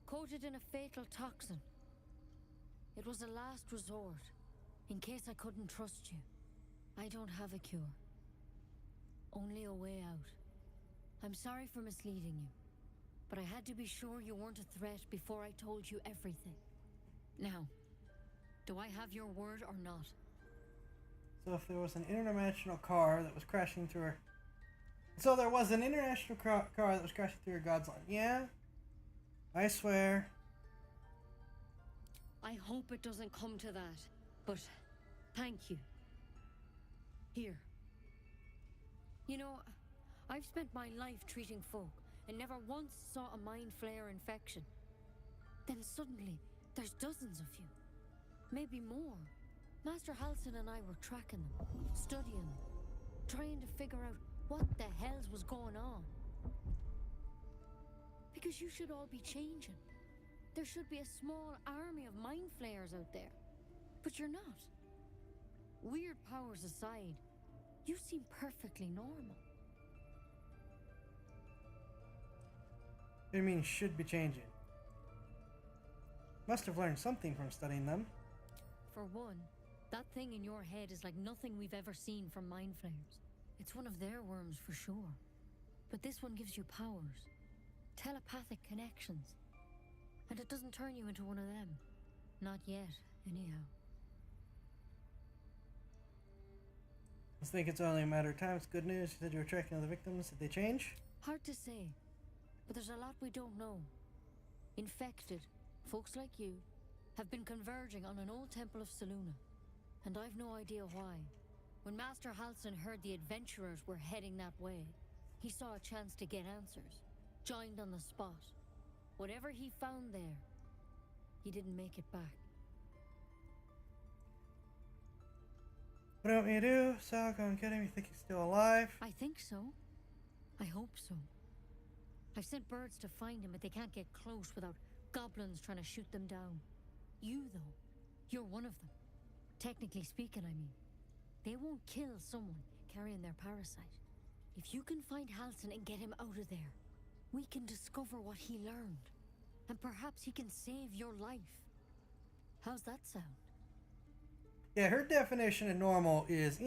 Coated in a fatal toxin. It was a last resort, in case I couldn't trust you. I don't have a cure. Only a way out. I'm sorry for misleading you, but I had to be sure you weren't a threat before I told you everything. Now, do I have your word or not? So if there was an international car that was crashing through her... So there was an international car that was crashing through her god's line. Yeah? I swear. I hope it doesn't come to that, but thank you. Here. You know, I've spent my life treating folk and never once saw a mind flayer infection. Then suddenly, there's dozens of you. Maybe more. Master Halsin and I were tracking them, studying them, trying to figure out what the hells was going on. Because you should all be changing. There should be a small army of mind flayers out there. But you're not. Weird powers aside, you seem perfectly normal. What do you mean should be changing? Must have learned something from studying them. For one, that thing in your head is like nothing we've ever seen from mind flayers. It's one of their worms for sure. But this one gives you powers. Telepathic connections. And it doesn't turn you into one of them. Not yet, anyhow. I think it's only a matter of time. It's good news. You said you were tracking the victims. Did they change? Hard to say. But there's a lot we don't know. Infected, folks like you, have been converging on an old temple of Selûne. And I've no idea why. When Master Halsin heard the adventurers were heading that way, he saw a chance to get answers. Joined on the spot. Whatever he found there, he didn't make it back. What do you want me to do? So go and get him. You think he's still alive? I think so. I hope so. I've sent birds to find him, but they can't get close without goblins trying to shoot them down. You, though, you're one of them. Technically speaking, I mean. They won't kill someone carrying their parasite. If you can find Halsin and get him out of there, we can discover what he learned. And perhaps he can save your life. How's that sound? Yeah, her definition of normal is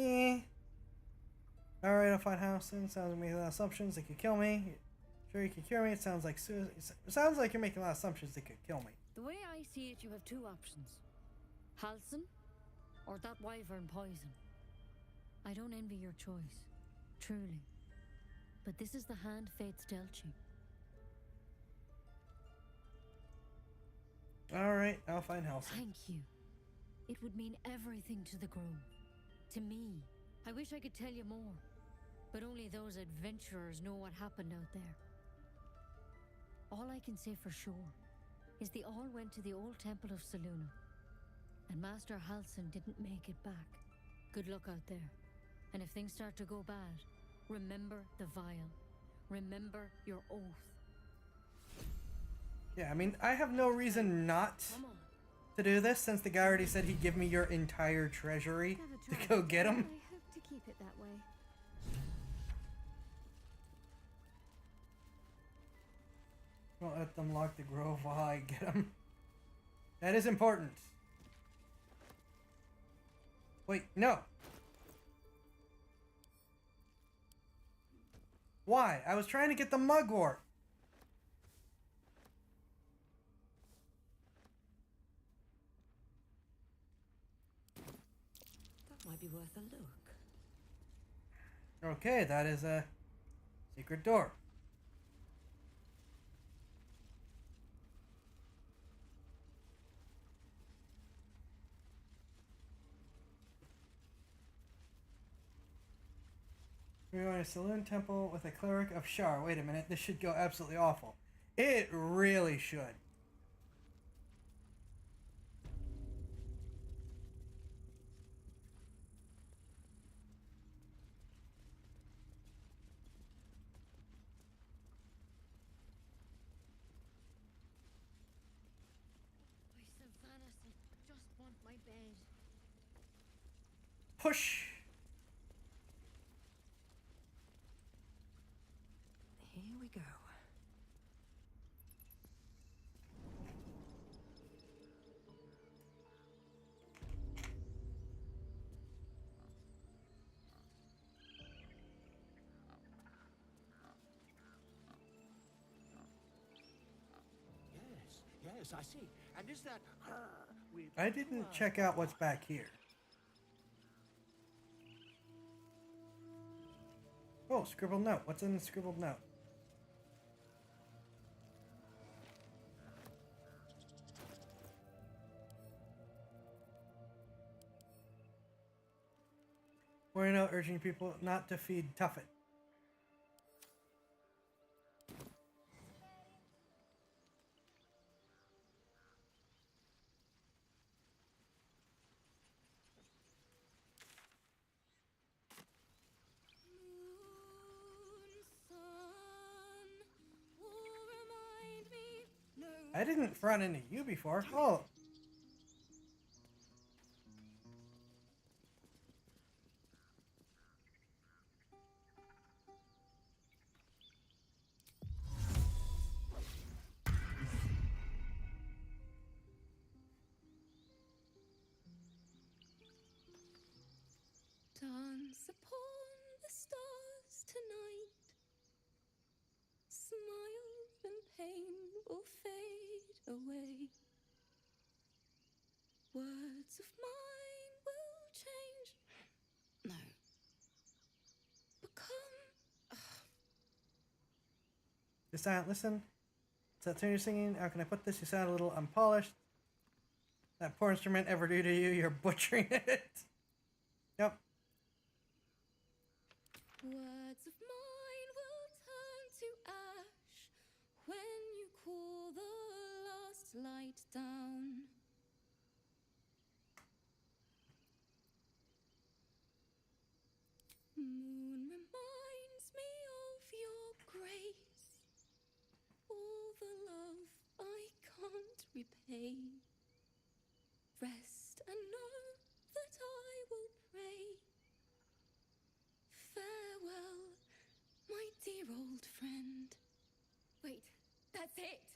Alright, I'll find Halsin. Sounds like making a lot of assumptions. They could kill me. Sure, you can cure me. It sounds like it sounds like you're making a lot of assumptions. They could kill me. The way I see it, you have two options. Halsin, or that wyvern poison. I don't envy your choice. Truly. But this is the hand fate's dealt you. Alright, I'll find Halsin. Thank you. It would mean everything to the grove. To me. I wish I could tell you more. But only those adventurers know what happened out there. All I can say for sure is they all went to the old temple of Selûne. And Master Halsin didn't make it back. Good luck out there. And if things start to go bad, remember the vial. Remember your oath. Yeah, I mean, I have no reason not to do this since the guy already said he'd give me your entire treasury to go get him. I hope to keep it that way. Don't let them lock the grove while I get him. That is important. Wait, no. Why? I was trying to get the mugwort. That might be worth a look. Okay, that is a secret door. We're going to Selûne Temple with a cleric of Shar. Wait a minute, this should go absolutely awful. It really should. I just want my bed. Push! Here we go. Yes, I see. And is that her with... I didn't check out what's back here. Oh, scribbled note. What's in the scribbled note? Warning note urging people not to feed Tuffet. I didn't run into you before. Oh. Dance upon the stars. You sound, listen. Is that tune you're singing? How can I put this? You sound a little unpolished. That poor instrument ever do to you? You're butchering it. Yep. Words of mine will turn to ash when you call the last light down. Moon reminds me of your grace, all the love I can't repay. Rest and know that I will pray. Farewell, my dear old friend. Wait, that's it!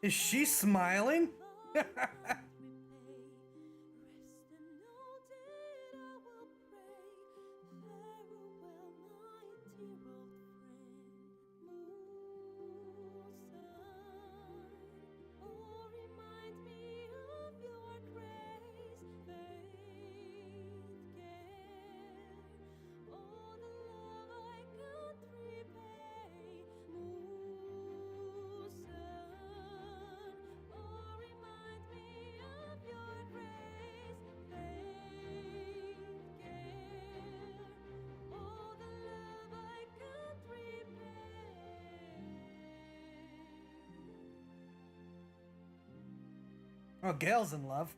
Is she smiling? Oh, Gale's in love.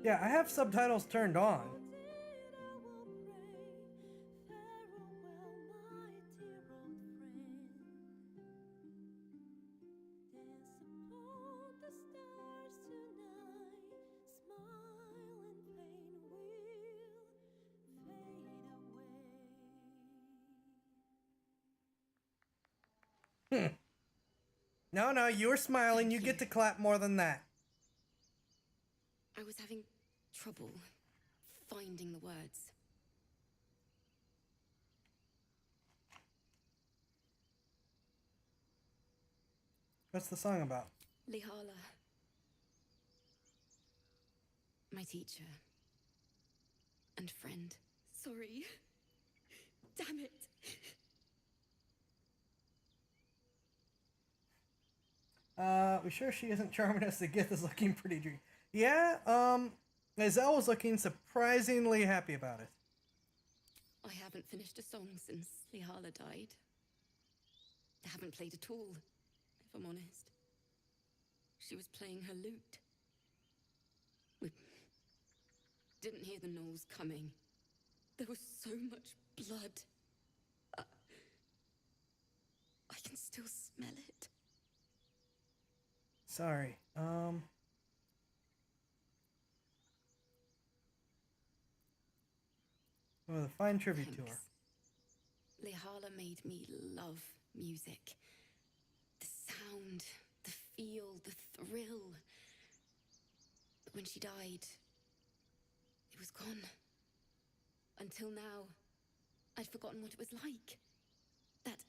Yeah, I have subtitles turned on. No, you were smiling. You get to clap more than that. I was having trouble finding the words. What's the song about? Lihala. My teacher. And friend. Sorry. Damn it. We sure she isn't charming us to get this looking pretty dreamy. Yeah, Azelle was looking surprisingly happy about it. I haven't finished a song since Lihala died. I haven't played at all, if I'm honest. She was playing her lute. We didn't hear the gnolls coming. There was so much blood. I can still smell it. Sorry, Oh, the Fine Tribute Tour. Lihala made me love music. The sound, the feel, the thrill. But when she died, it was gone. Until now, I'd forgotten what it was like. That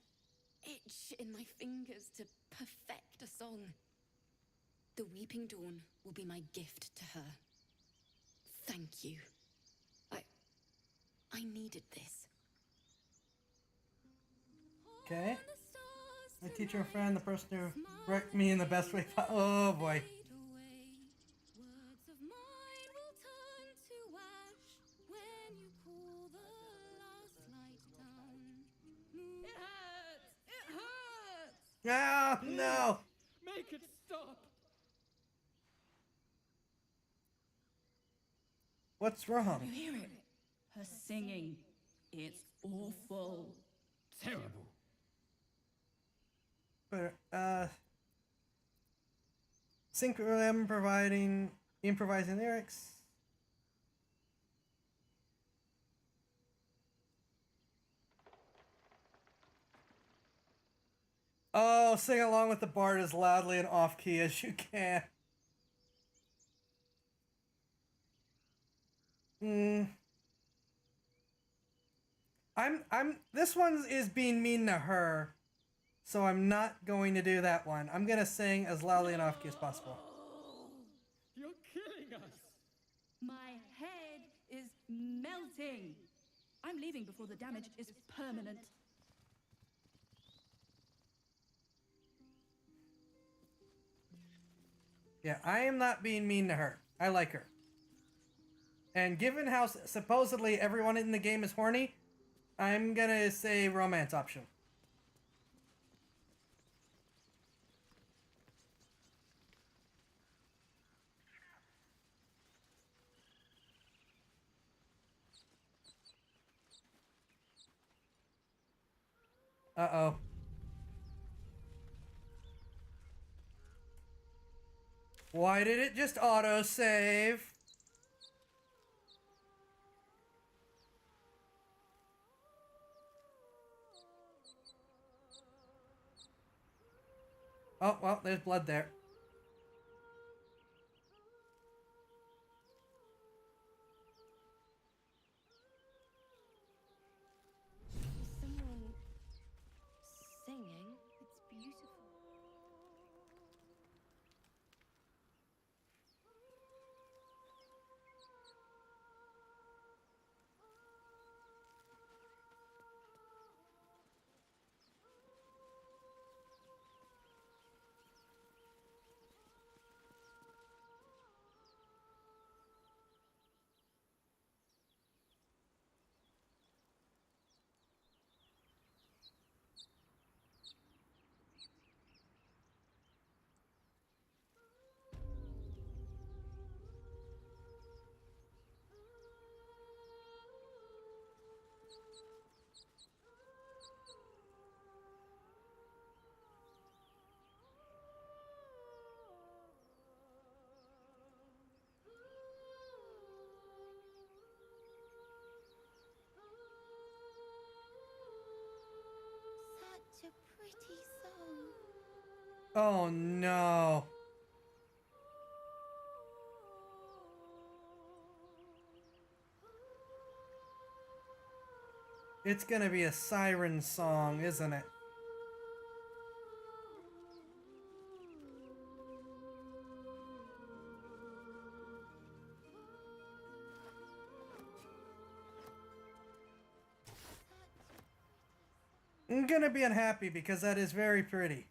itch in my fingers to perfect a song. The Weeping Dawn will be my gift to her. Thank you. I needed this. Okay. My teacher and friend, the person who wrecked me in the best way. Oh boy. Ah, no! Make it stop! What's wrong? You hear it? Her singing. It's awful. Terrible. But, sync with them providing improvising lyrics. Oh, sing along with the bard as loudly and off key as you can. This one is being mean to her, so I'm not going to do that one. I'm gonna sing as loudly and off key as possible. You're killing us! My head is melting. I'm leaving before the damage is permanent. Yeah, I am not being mean to her. I like her. And given how supposedly everyone in the game is horny, I'm gonna say romance option. Uh-oh. Why did it just auto-save? Oh, well, there's blood there. Someone singing. It's beautiful. Such a pretty song. Oh no. It's gonna be a siren song, isn't it? I'm gonna be unhappy because that is very pretty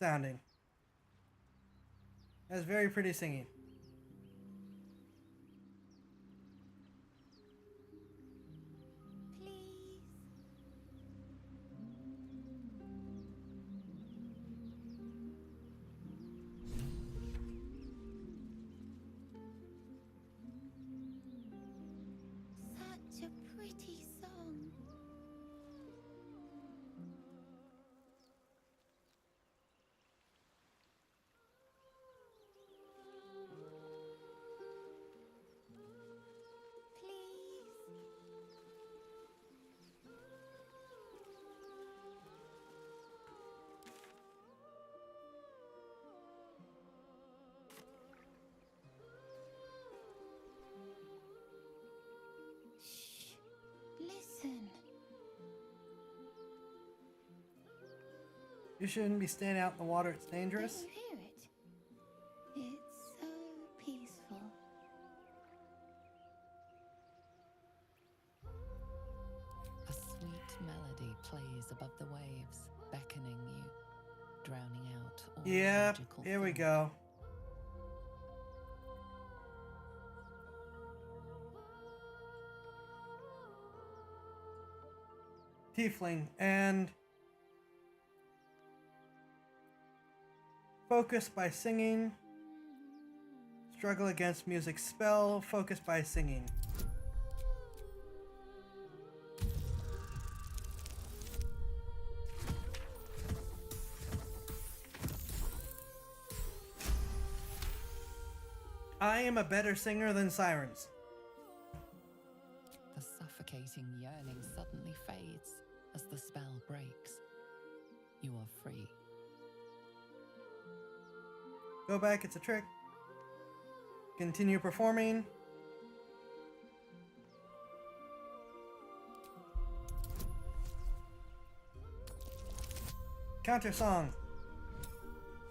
sounding. That's very pretty singing. Such a pretty song. You shouldn't be standing out in the water. It's dangerous. Don't you hear it? It's so peaceful. A sweet melody plays above the waves, beckoning you, drowning out all Yep, magical here we thought. go. Tiefling and focus by singing. Struggle against music spell. Focus by singing. I am a better singer than sirens. The suffocating yearning suddenly fades as the spell breaks. You are free. Go back, it's a trick. Continue performing. Counter song.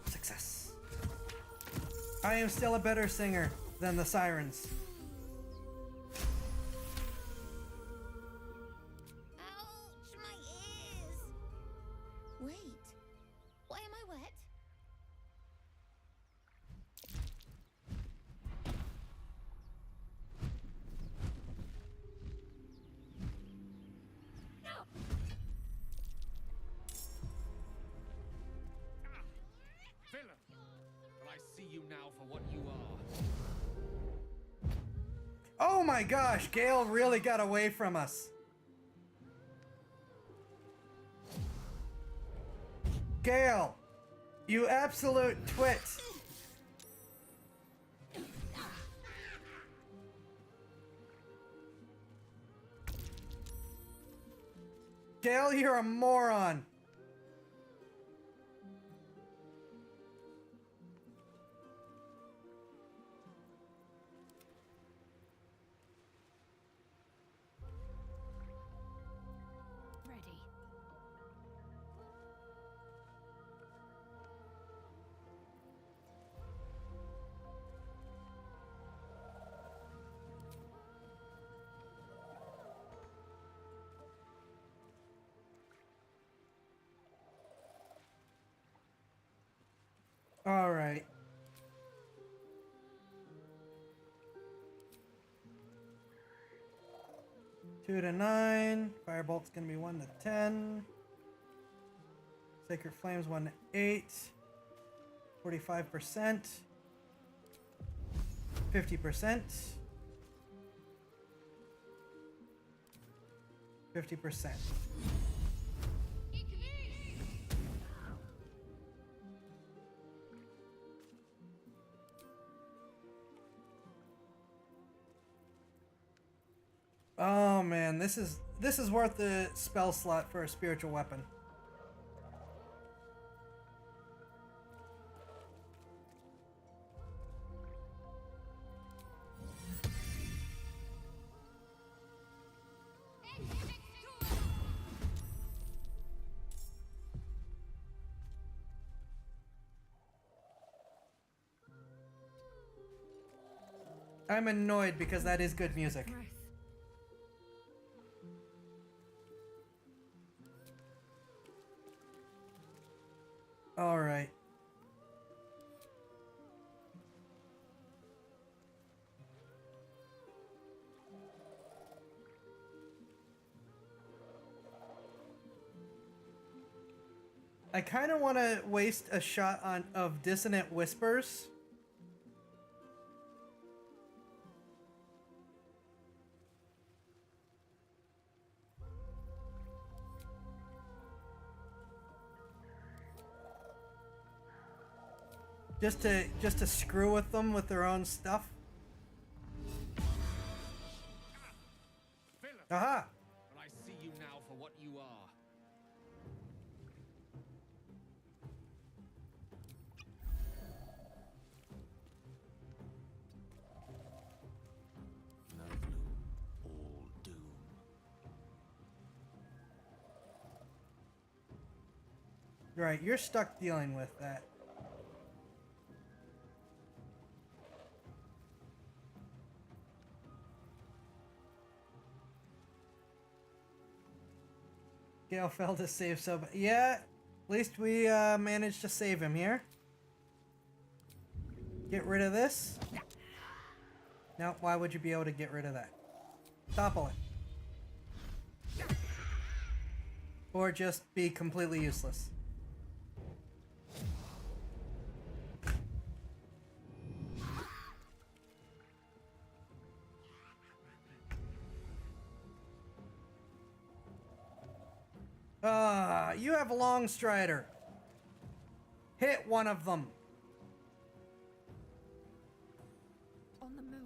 Success. I am still a better singer than the sirens. Ouch, my ears! Wait, why am I wet? Villain! But I see you now for what you are. Oh my gosh, Gale really got away from us. Gale, you absolute twit. Gale, you're a moron. Ready. All right. Two to 9. Firebolt's gonna be 1 to 10. Sacred Flames 1 to 8. 45%. 50%. 50%. Oh man, this is worth the spell slot for a spiritual weapon. I'm annoyed because that is good music. All right. I kind of want to waste a shot of Dissonant Whispers. Just to screw with them with their own stuff. Aha! But I see you now for what you are. No gloom, all doom. Right, you're stuck dealing with that. Gale failed to save, so yeah, at least we managed to save him here. Get rid of this. Now, why would you be able to get rid of that? Topple it. Or just be completely useless. You have a Longstrider. Hit one of them. On the move.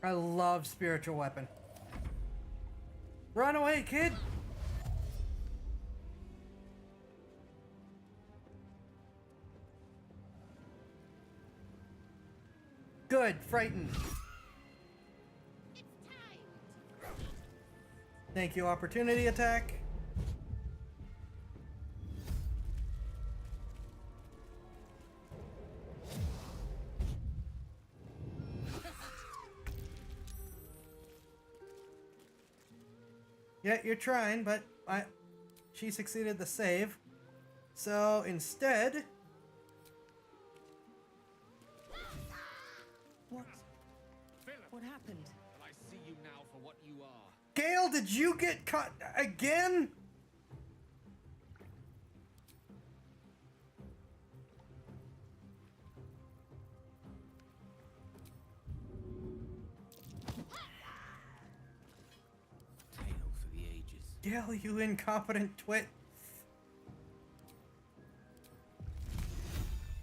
I love spiritual weapon. Run away, kid! Good, frightened. Thank you, opportunity attack. Yeah, you're trying, but she succeeded the save. So instead... What happened? I see you now for what you are. Gale, did you get caught again? Tale for the ages. Gale, you incompetent twit.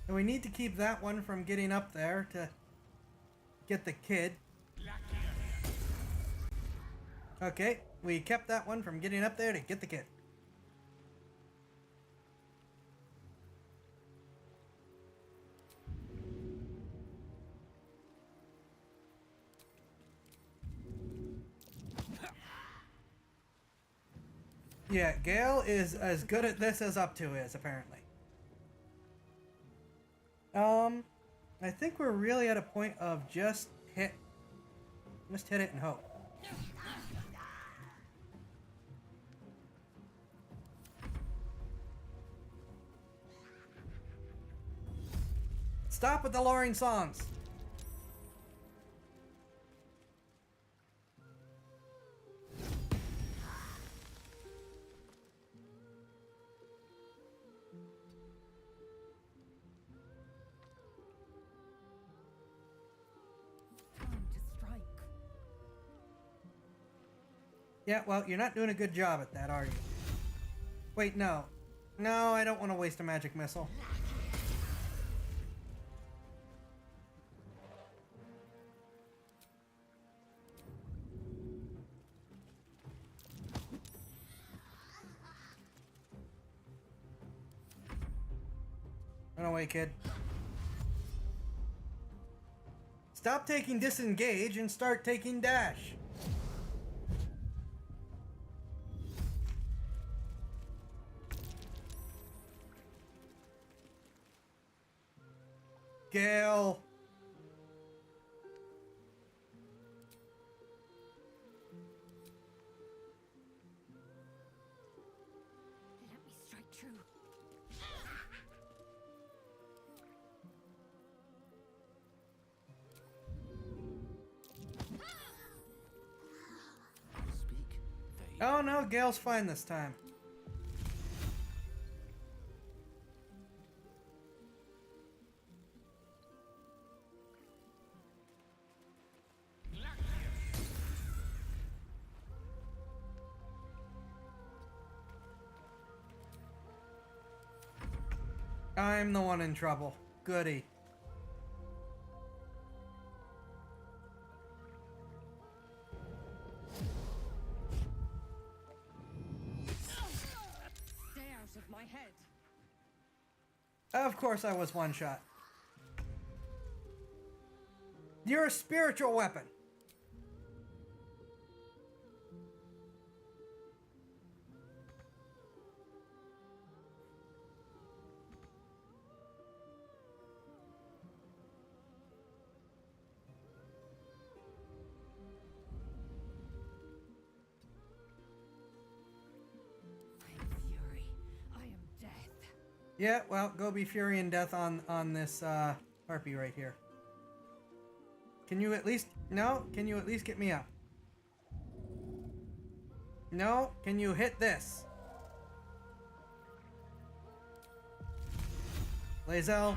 And we need to keep that one from getting up there to get the kid. Okay, we kept that one from getting up there to get the kid. Yeah, Gale is as good at this as Up To is, apparently. I think we're really at a point of just hit it and hope. Stop with the lowering songs. Yeah, well, you're not doing a good job at that, are you? Wait, no. No, I don't want to waste a magic missile. Run away, kid. Stop taking disengage and start taking dash. Gale. Let me strike true. Oh no, Gale's fine this time. I'm the one in trouble. Goody. Of course I was one shot. You're a spiritual weapon. Yeah, well, go be Fury and Death on this harpy right here. Can you at least... No? Can you at least get me up? No? Can you hit this? Lae'zel.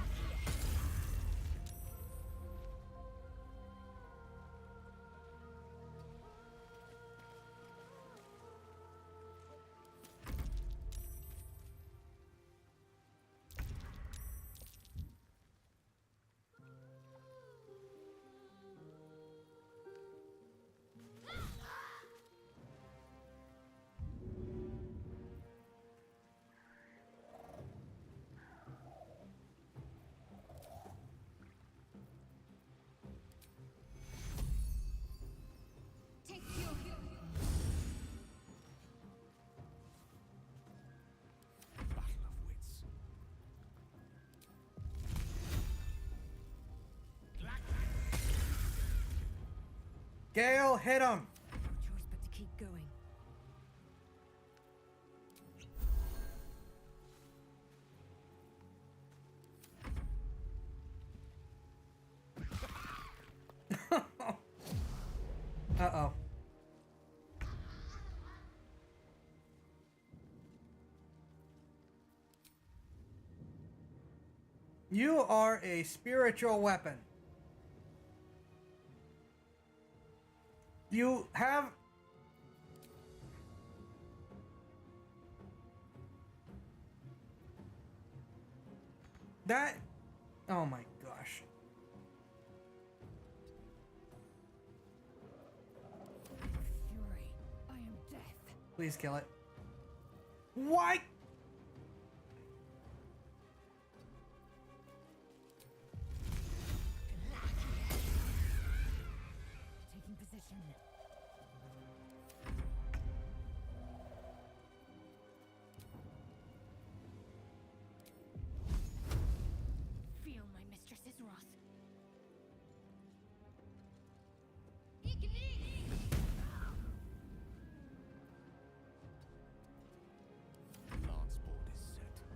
Gale, hit him! No choice but to keep going. Uh-oh. You are a spiritual weapon. You have... That... Oh my gosh. Fury, I am death. Please kill it. What? Taking position. Feel my mistress's wrath. Lance board is set.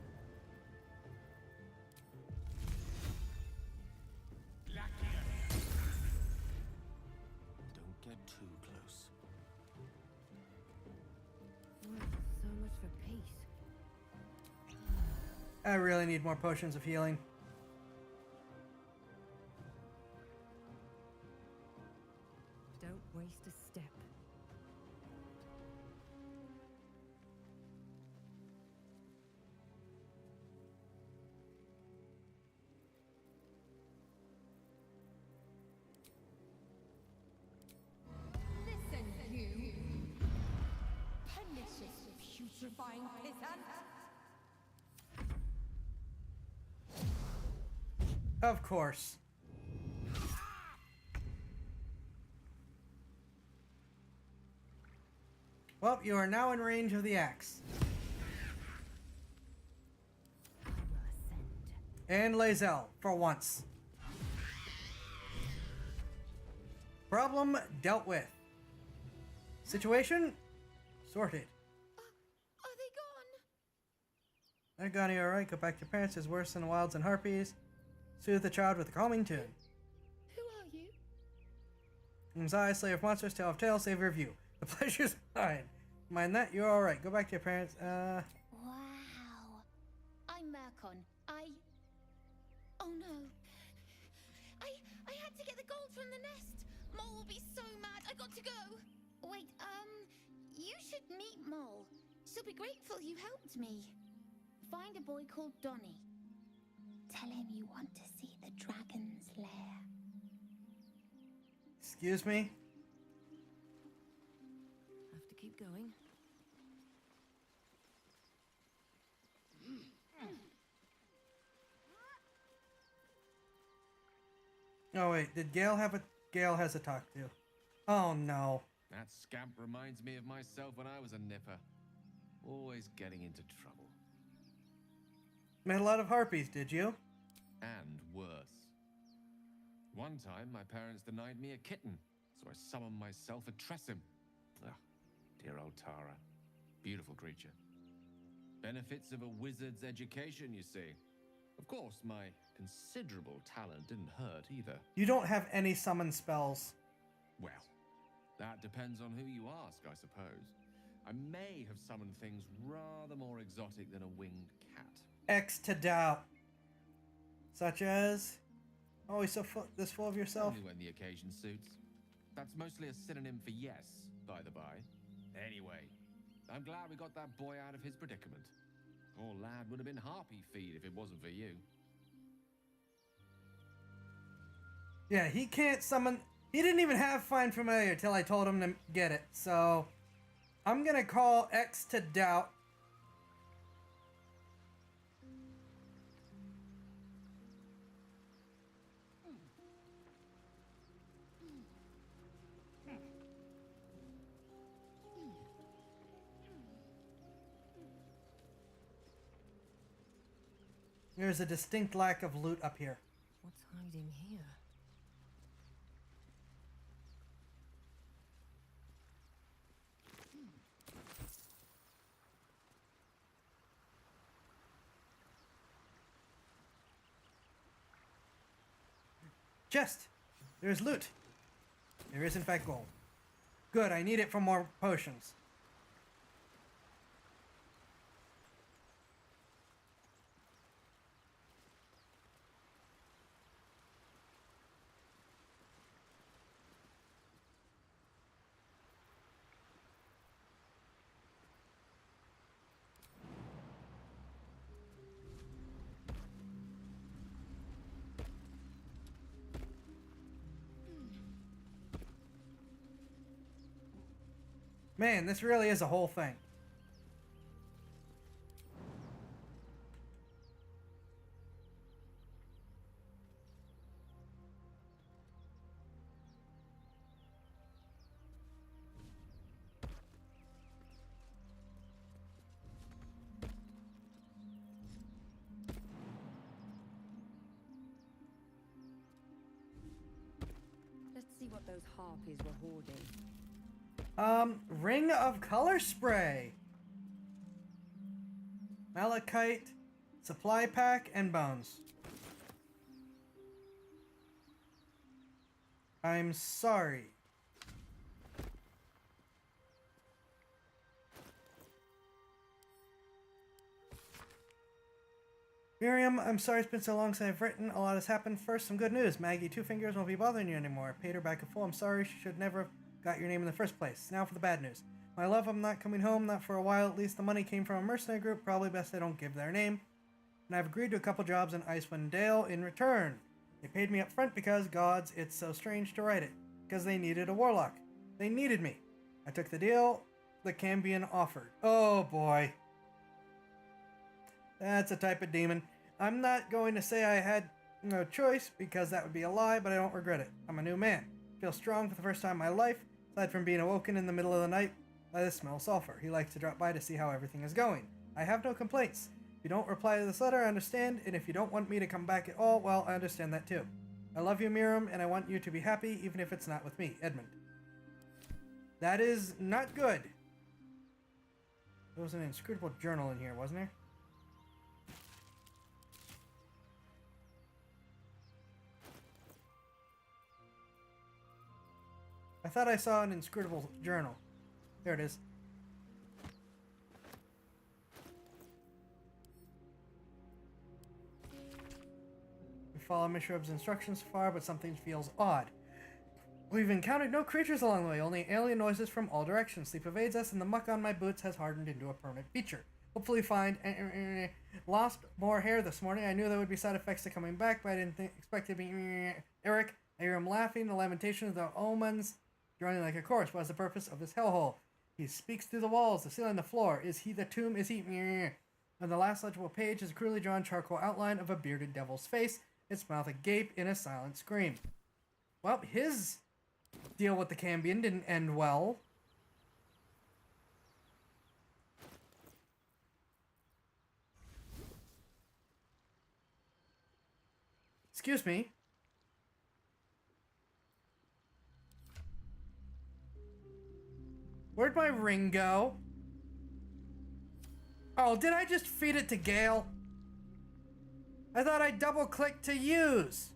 Don't get too close. Well, so much for peace. I really need more potions of healing. Don't waste a step. Listen, you. Pernicious, putrefying peasant. Of course. Well, you are now in range of the axe. And Lae'zel, for once. Problem dealt with. Situation sorted. Are they gone? They're gone, you alright. Go back to your parents. Is worse than wilds and harpies. Soothe the child with a calming tune. Who are you? Mzai, Slayer of Monsters, Tale of Tales, Savior of You. The pleasure's mine. Mind that, you're alright. Go back to your parents. Wow. I'm Murkon. Oh no. I had to get the gold from the nest. Mole will be so mad. I got to go. Wait, you should meet Mole. She'll be grateful you helped me. Find a boy called Donny. Tell him you want to see the dragon's lair. Excuse me? Have to keep going. Oh wait, did Gale have a... Gale has a talk to. Oh no. That scamp reminds me of myself when I was a nipper. Always getting into trouble. Met a lot of harpies, did you? And worse. One time, my parents denied me a kitten, so I summoned myself a Tressim. Ah, dear old Tara. Beautiful creature. Benefits of a wizard's education, you see. Of course, my considerable talent didn't hurt either. You don't have any summon spells. Well, that depends on who you ask, I suppose. I may have summoned things rather more exotic than a winged cat. X to doubt. Such as... Always so this full of yourself? Only when the occasion suits. That's mostly a synonym for yes, by the by. Anyway, I'm glad we got that boy out of his predicament. Poor lad would have been harpy feed if it wasn't for you. Yeah, he can't summon... He didn't even have Find Familiar till I told him to get it, so... I'm gonna call X to doubt. There's a distinct lack of loot up here. What's hiding here? Chest! There's loot. There is in fact gold. Good, I need it for more potions. Man, this really is a whole thing. Let's see what those harpies were hoarding. Ring of Color Spray. Malachite, supply pack, and bones. I'm sorry. Miriam, I'm sorry it's been so long since I've written. A lot has happened. First, some good news. Maggie Two Fingers won't be bothering you anymore. Paid her back in full. I'm sorry. She should never have got your name in the first place. Now for the bad news. My love, I'm not coming home. Not for a while. At least the money came from a mercenary group. Probably best I don't give their name. And I've agreed to a couple jobs in Icewind Dale in return. They paid me up front because, gods, it's so strange to write it. Because they needed a warlock. They needed me. I took the deal the Cambion offered. Oh boy. That's a type of demon. I'm not going to say I had no choice, because that would be a lie, but I don't regret it. I'm a new man. I feel strong for the first time in my life, aside from being awoken in the middle of the night by the smell of sulfur. He likes to drop by to see how everything is going. I have no complaints. If you don't reply to this letter, I understand, and if you don't want me to come back at all, well, I understand that too. I love you, Miriam, and I want you to be happy, even if it's not with me, Edmund. That is not good. There was an inscrutable journal in here, wasn't there? I thought I saw an inscrutable journal. There it is. We follow Mishrub's instructions so far, but something feels odd. We've encountered no creatures along the way, only alien noises from all directions. Sleep evades us, and the muck on my boots has hardened into a permanent feature. Hopefully find... Lost more hair this morning. I knew there would be side effects to coming back, but I didn't expect it to be... Eric, I hear him laughing, the lamentations of the omens, droning like a chorus. What is the purpose of this hellhole? He speaks through the walls, the ceiling, the floor. Is he the tomb? Is he... On the last legible page is a crudely drawn charcoal outline of a bearded devil's face, its mouth agape in a silent scream. Well, his deal with the Cambion didn't end well. Excuse me. Where'd my ring go? Oh, did I just feed it to Gale? I thought I double-clicked to use.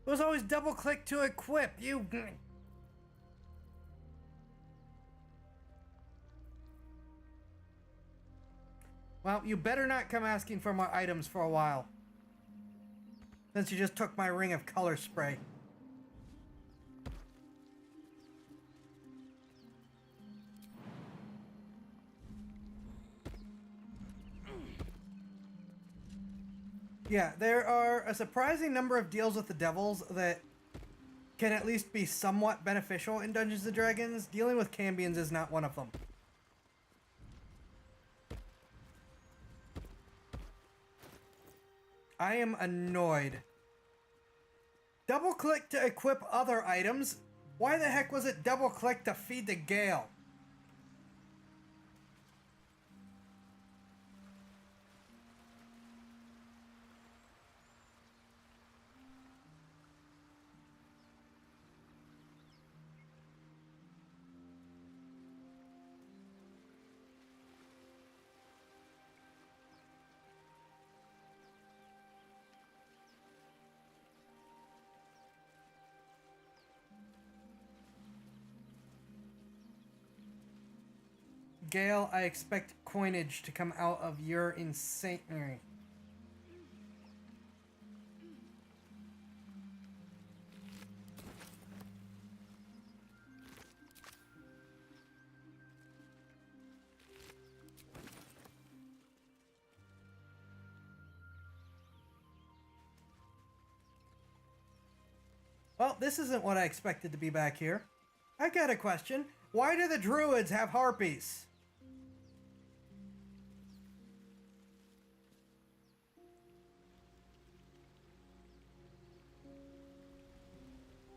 It was always double-click to equip. You... Well, you better not come asking for more items for a while. Since you just took my ring of color spray. Yeah, there are a surprising number of deals with the devils that can at least be somewhat beneficial in Dungeons & Dragons. Dealing with Cambions is not one of them. I am annoyed. Double click to equip other items? Why the heck was it double click to feed the Gale? Gale, I expect coinage to come out of your insane... Well, this isn't what I expected to be back here. I got a question. Why do the druids have harpies?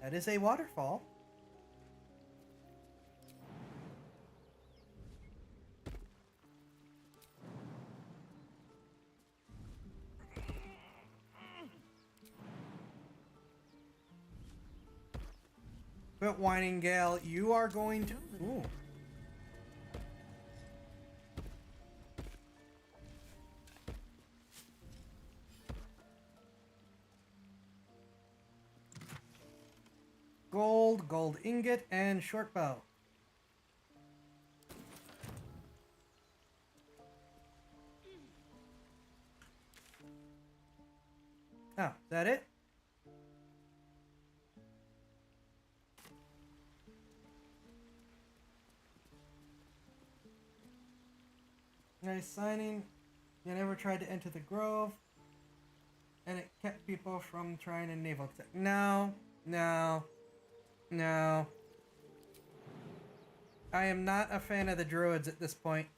That is a waterfall. Quit whining, Gale. You are going to... Ooh. Gold, gold ingot, and shortbow. Oh, is that it? Nice signing. You never tried to enter the grove, and it kept people from trying to naval attack. No, no, no. I am not a fan of the druids at this point.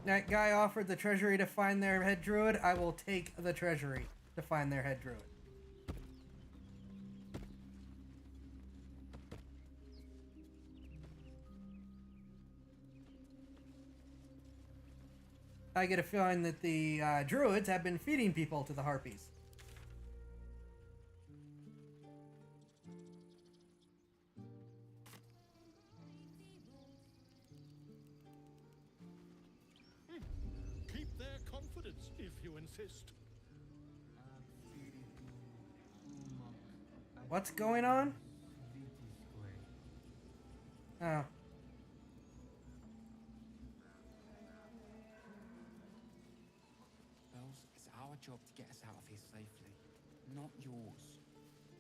That guy offered the treasury to find their head druid. I will take the treasury to find their head druid. I get a feeling that the druids have been feeding people to the harpies. Keep their confidence if you insist. What's going on? Oh. It's our job to get us out of here safely, not yours.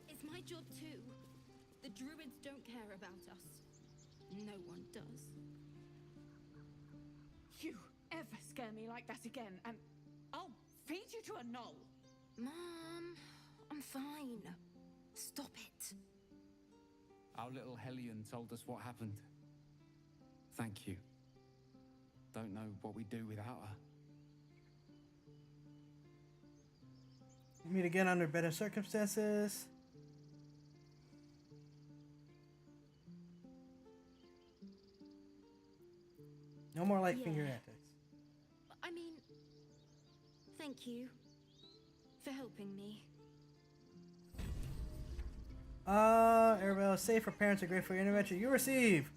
It's my job too. The druids don't care about us. No one does. You ever scare me like that again, and I'll feed you to a knoll. Mom, I'm fine. Stop it. Our little Hellion told us what happened. Thank you. Don't know what we'd do without her. Meet again under better circumstances. No more light finger antics. I mean, thank you for helping me. Arabella, safe for parents are grateful for your intervention. You receive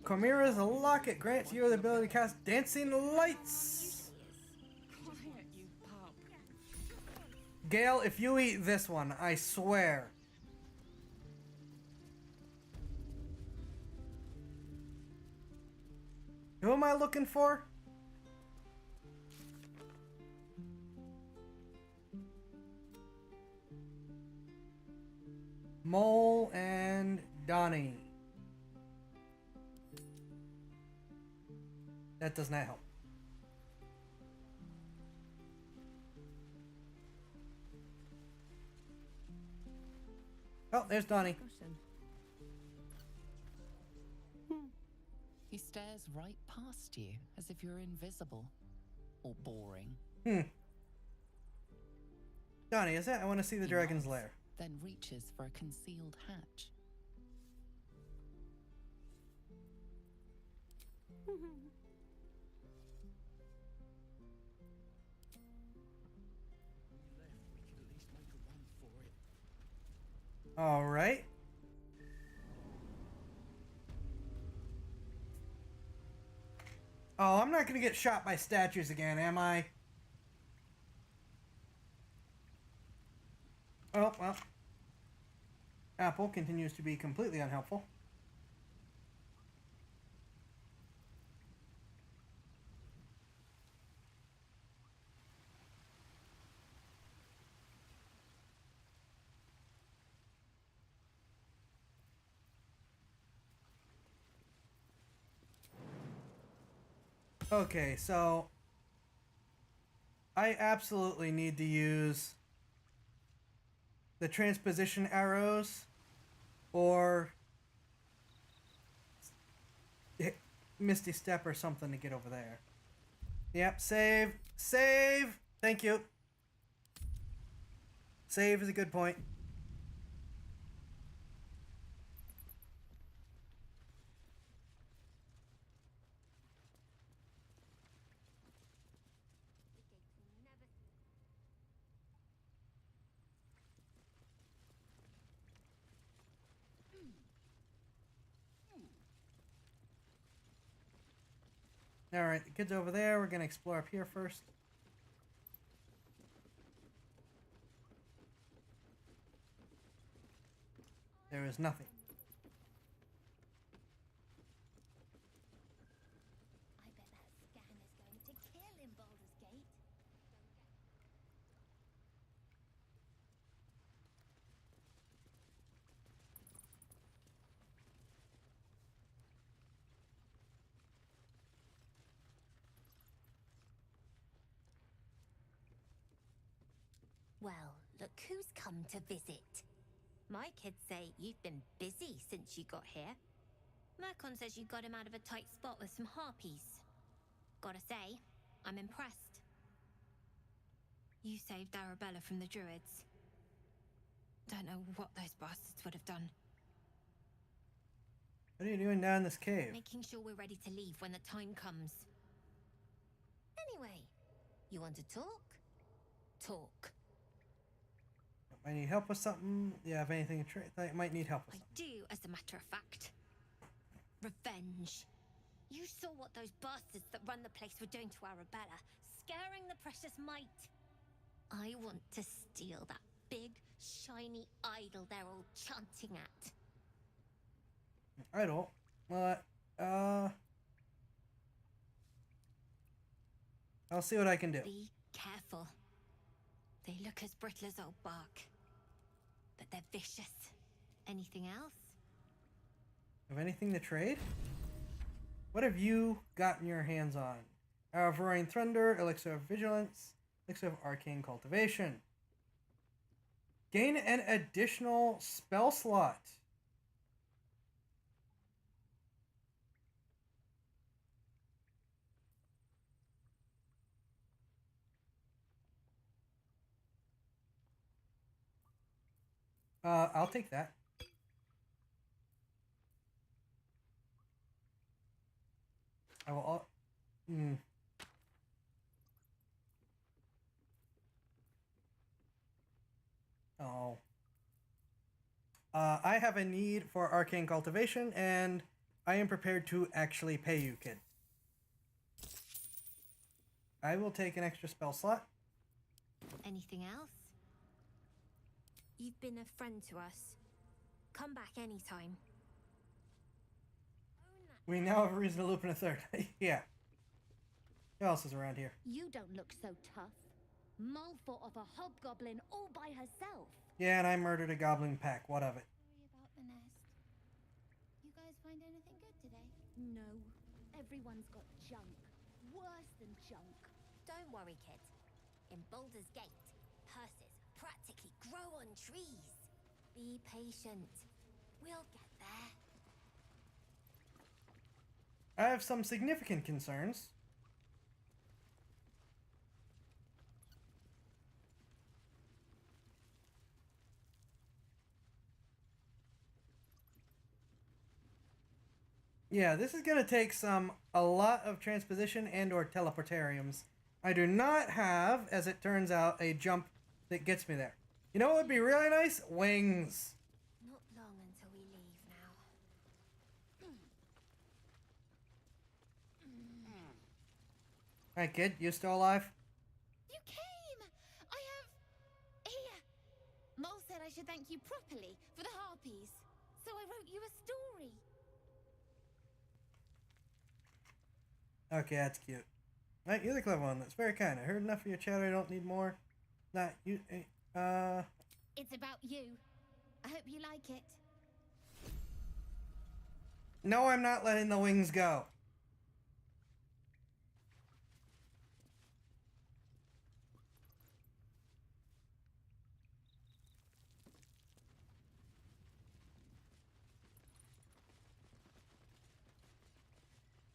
Cormira's locket grants you the ability to cast dancing lights. Quiet, you pup. Gale, if you eat this one, I swear. Who am I looking for? Mole and Donnie. That does not help. Oh, there's Donnie. He stares right past you as if you're invisible or boring. Donnie, is it? I want to see the dragon's lair. Then reaches for a concealed hatch. All right. Oh, I'm not going to get shot by statues again, am I? Oh, well. Apple continues to be completely unhelpful. Okay, so I absolutely need to use the transposition arrows or Misty Step or something to get over there. Yep, save. Save! Thank you. Save is a good point. Alright, the kid's over there. We're going to explore up here first. There is nothing. I bet that scan is going to kill in Baldur's Gate. Well, look who's come to visit. My kids say you've been busy since you got here. Mercon says you got him out of a tight spot with some harpies. Gotta say, I'm impressed. You saved Arabella from the druids. Don't know what those bastards would have done. What are you doing down in this cave? Making sure we're ready to leave when the time comes. Anyway, you want to talk? Talk. I need help with something. Yeah, if anything, I might need help with I something. do, as a matter of fact. Revenge. You saw what those bastards that run the place were doing to Arabella, scaring the precious mite. I want to steal that big, shiny idol they're all chanting at. Idol? What? I'll see what I can do. Be careful. They look as brittle as old bark, but they're vicious. Anything else? Have anything to trade? What have you gotten your hands on? Hour of Roaring Thunder, Elixir of Vigilance, Elixir of Arcane Cultivation. Gain an additional spell slot. I'll take that. I will. Oh. I have a need for arcane cultivation, and I am prepared to actually pay you, kid. I will take an extra spell slot. Anything else? You've been a friend to us. Come back anytime. We now have a reason to loop in a third. Yeah. Who else is around here? You don't look so tough. Mull fought off a hobgoblin all by herself. Yeah, and I murdered a goblin pack. What of it? Sorry about the nest. You guys find anything good today? No. Everyone's got junk. Worse than junk. Don't worry, kid. In Baldur's Gate, purses practically grow on trees. Be patient. We'll get there. I have some significant concerns. Yeah, this is going to take a lot of transposition and or teleportariums. I do not have, as it turns out, a jump that gets me there. You know what would be really nice? Wings. Not long until we leave now. Hi, kid. You still alive? You came! I have... Here! Mull said I should thank you properly for the harpies. So I wrote you a story. Okay, that's cute. Right, you're the clever one. That's very kind. I heard enough of your chatter. I don't need more. Not you. It's about you. I hope you like it. No, I'm not letting the wings go.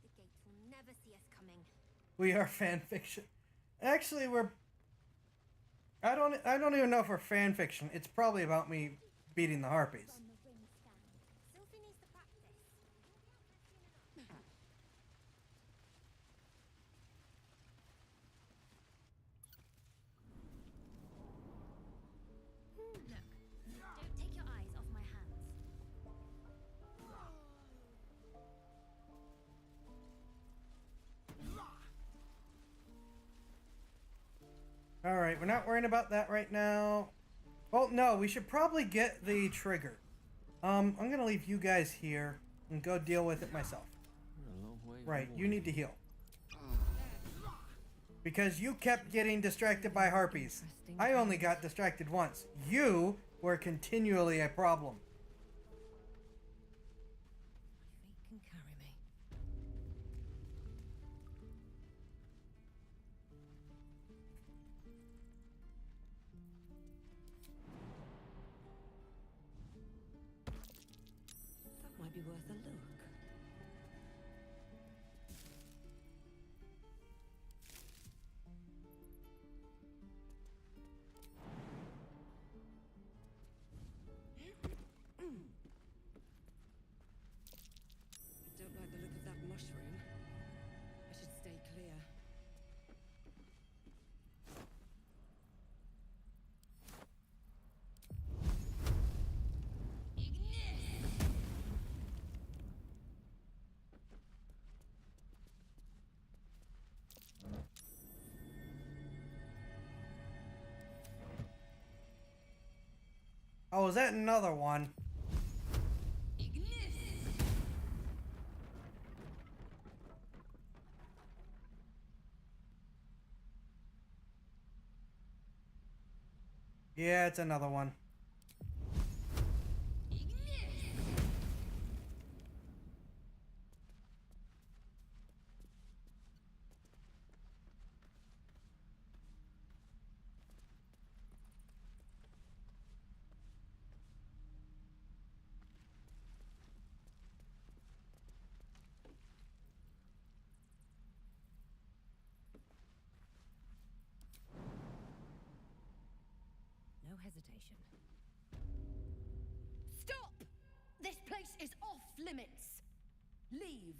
The gate will never see us coming. We are fan fiction. Actually, we're. I don't even know if we're fan fiction. It's probably about me beating the harpies. Sylphie needs to practice. Look, don't take your eyes off my hands. All right, we're not worrying about that right now. Well, no, we should probably get the trigger. I'm gonna leave you guys here and go deal with it myself. Right, you need to heal. Because you kept getting distracted by harpies. I only got distracted once. You were continually a problem. Feet can carry me. That might be worth a look. I don't like the look of that mushroom. I should stay clear. Oh, is that another one? Yeah, it's another one. No hesitation. limits. Leave.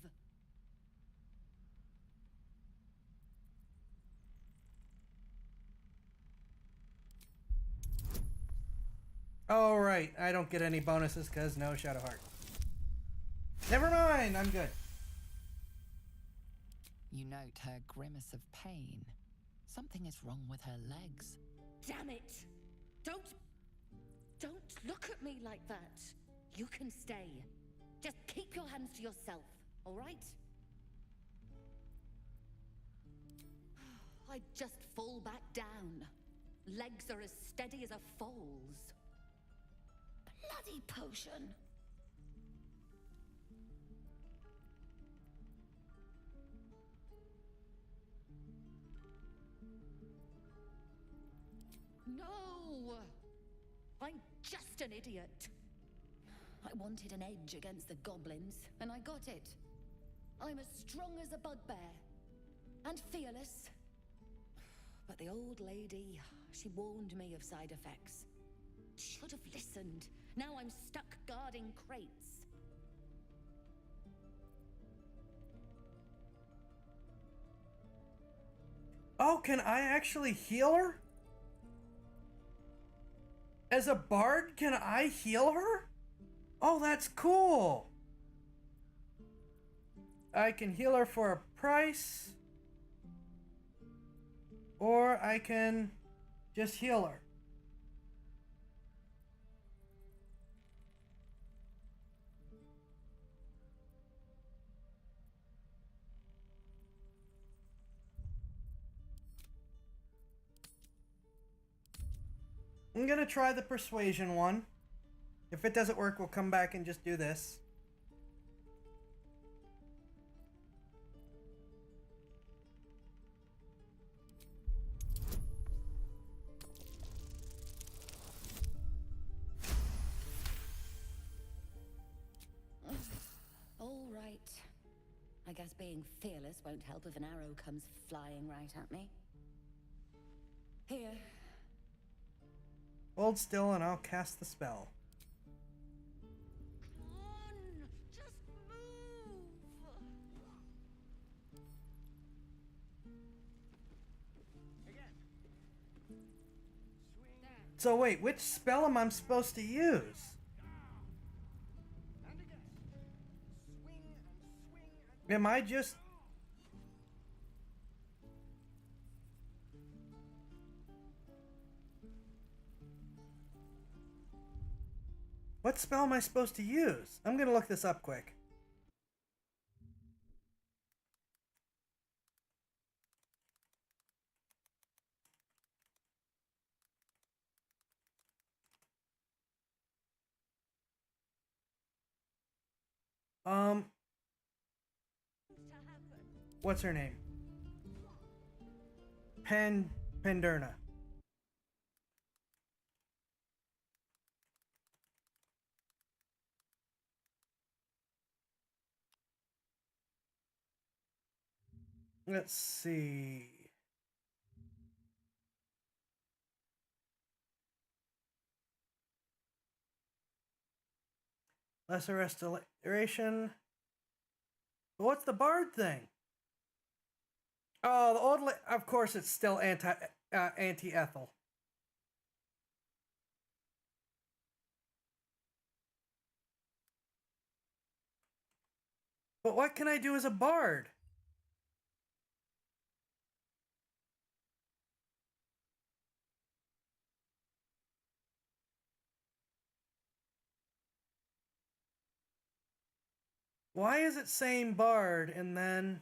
Oh, right. I don't get any bonuses because no Shadow Heart. Never mind. I'm good. You note her grimace of pain. Something is wrong with her legs. Damn it! Don't look at me like that. You can stay. Just keep your hands to yourself, all right? I just fall back down. Legs are as steady as a foal's. Bloody potion. No! I'm just an idiot. I wanted an edge against the goblins, and I got it. I'm as strong as a bugbear. And fearless. But the old lady, she warned me of side effects. Should have listened. Now I'm stuck guarding crates. Oh, can I actually heal her? As a bard, can I heal her? Oh, that's cool. I can heal her for a price. Or I can just heal her. I'm gonna try the persuasion one. If it doesn't work, we'll come back and just do this. All right. I guess being fearless won't help if an arrow comes flying right at me. Here. Hold still and I'll cast the spell. So wait, which spell am I supposed to use? Am I just... What spell am I supposed to use? I'm gonna look this up quick. What's her name? Penderna. Let's see. Lesser restoration. But what's the bard thing? Oh, the old. Of course, it's still anti-Ethel. But what can I do as a bard? Why is it saying bard and then...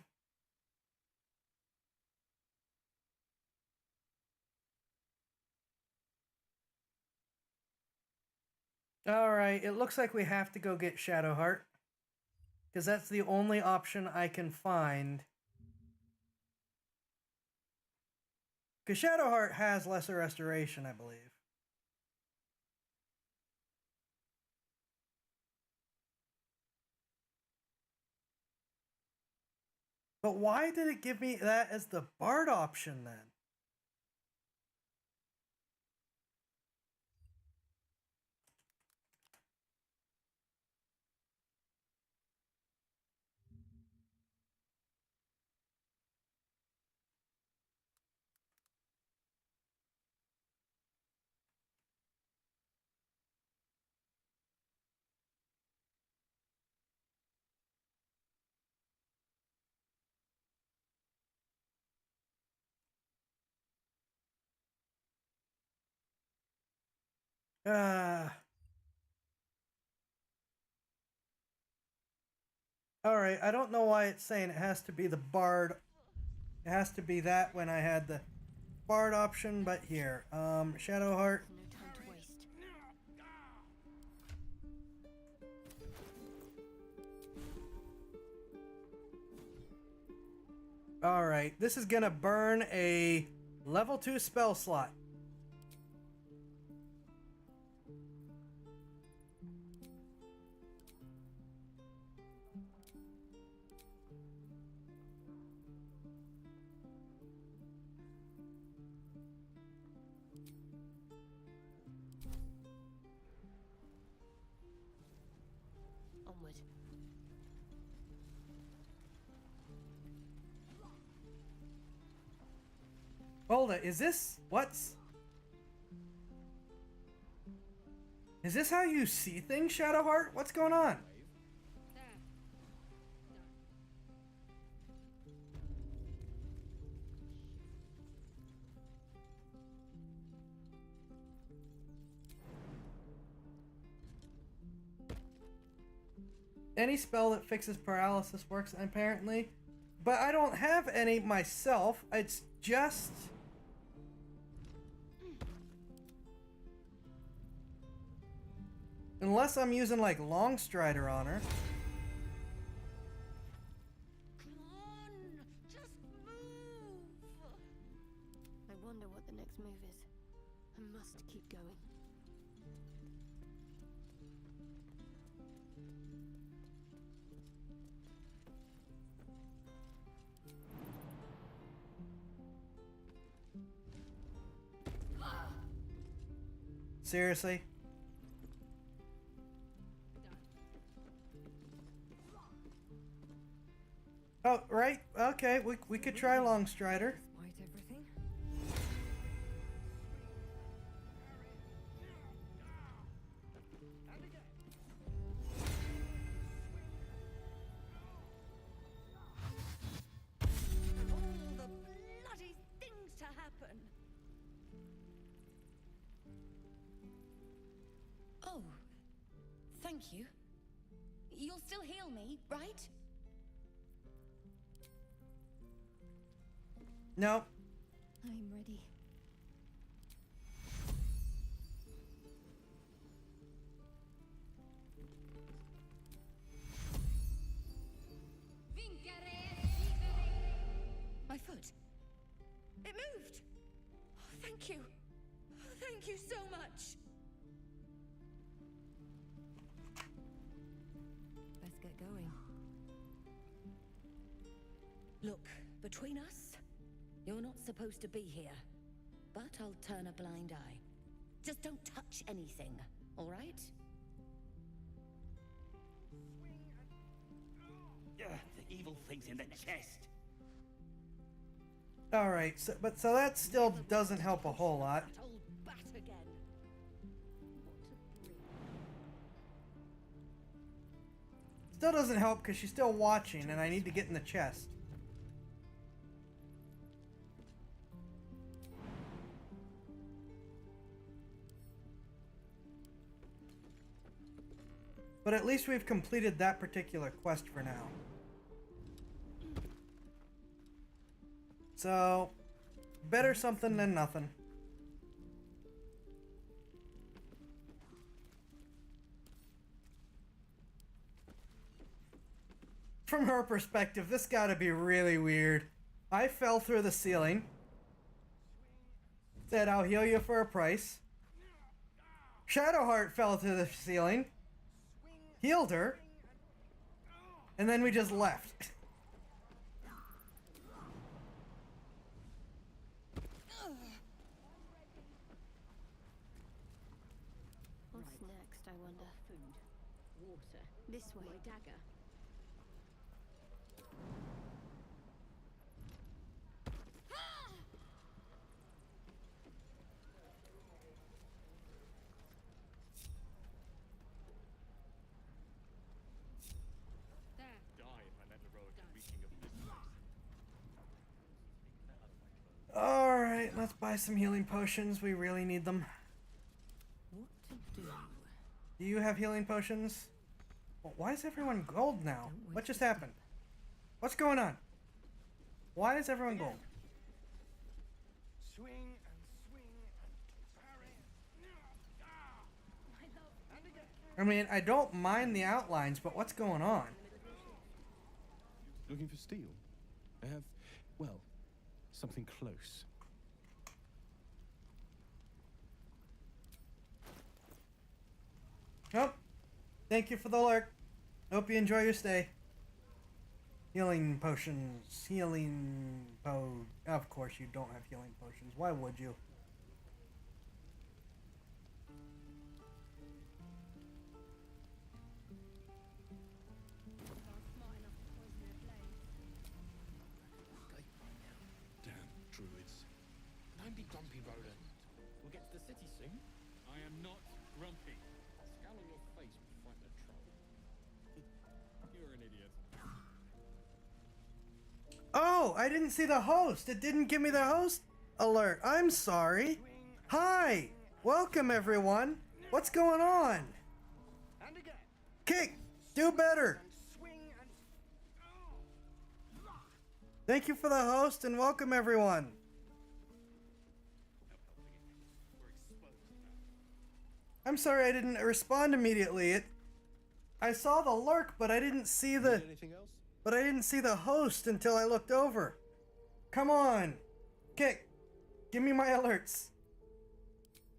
Alright, it looks like we have to go get Shadowheart. Because that's the only option I can find. Because Shadowheart has lesser restoration, I believe. But why did it give me that as the bard option then? Alright, I don't know why it's saying it has to be the bard. It has to be that when I had the bard option, but here. Shadowheart. No time to waste. Alright, this is gonna burn a level 2 spell slot. Onward. Hold it, is this... what's... Is this how you see things, Shadowheart? What's going on? Any spell that fixes paralysis works, apparently. But I don't have any myself. It's just... unless I'm using, like, Longstrider on her. Come on, just move. I wonder what the next move is. I must keep going. Seriously? Oh, right. Okay, we could try Longstrider. Might everything? All the bloody things to happen. Oh, thank you. You'll still heal me, right? No. I'm ready. My foot. It moved. Oh, thank you. Thank you so much. Best get going. Look, between us, you're not supposed to be here. But I'll turn a blind eye. Just don't touch anything, all right? The evil thing's in the chest. Alright, so that still doesn't help a whole lot. That old bat again. Still doesn't help because she's still watching and I need to get in the chest. But at least we've completed that particular quest for now. So, better something than nothing. From her perspective, this gotta be really weird. I fell through the ceiling. Said, I'll heal you for a price. Shadowheart fell through the ceiling. Healed her. And then we just left. What's next, I wonder? Food, water, This way. my dagger. Alright, let's buy some healing potions. We really need them. What to Do you have healing potions? Well, why is everyone gold now? What just happened? What's going on? Why is everyone gold? Swing and swing and parry. I mean, I don't mind the outlines, but what's going on? Looking for steel? I have, well, something close. Nope. Thank you for the lurk. Hope you enjoy your stay. Healing potions. Of course you don't have healing potions. Why would you? Damn druids. Don't be grumpy, Roland. We'll get to the city soon. I am not grumpy. Scowl on your face would frighten a troll. You're an idiot. Oh, I didn't see the host. It didn't give me the host alert. I'm sorry. Hi. Welcome, everyone. What's going on? And again. Kick. Do better. Swing and Thank you for the host and welcome, everyone. I'm sorry I didn't respond immediately. I saw the lurk, but I didn't see the... Anything else? But I didn't see the host until I looked over. Come on. Kick. Give me my alerts.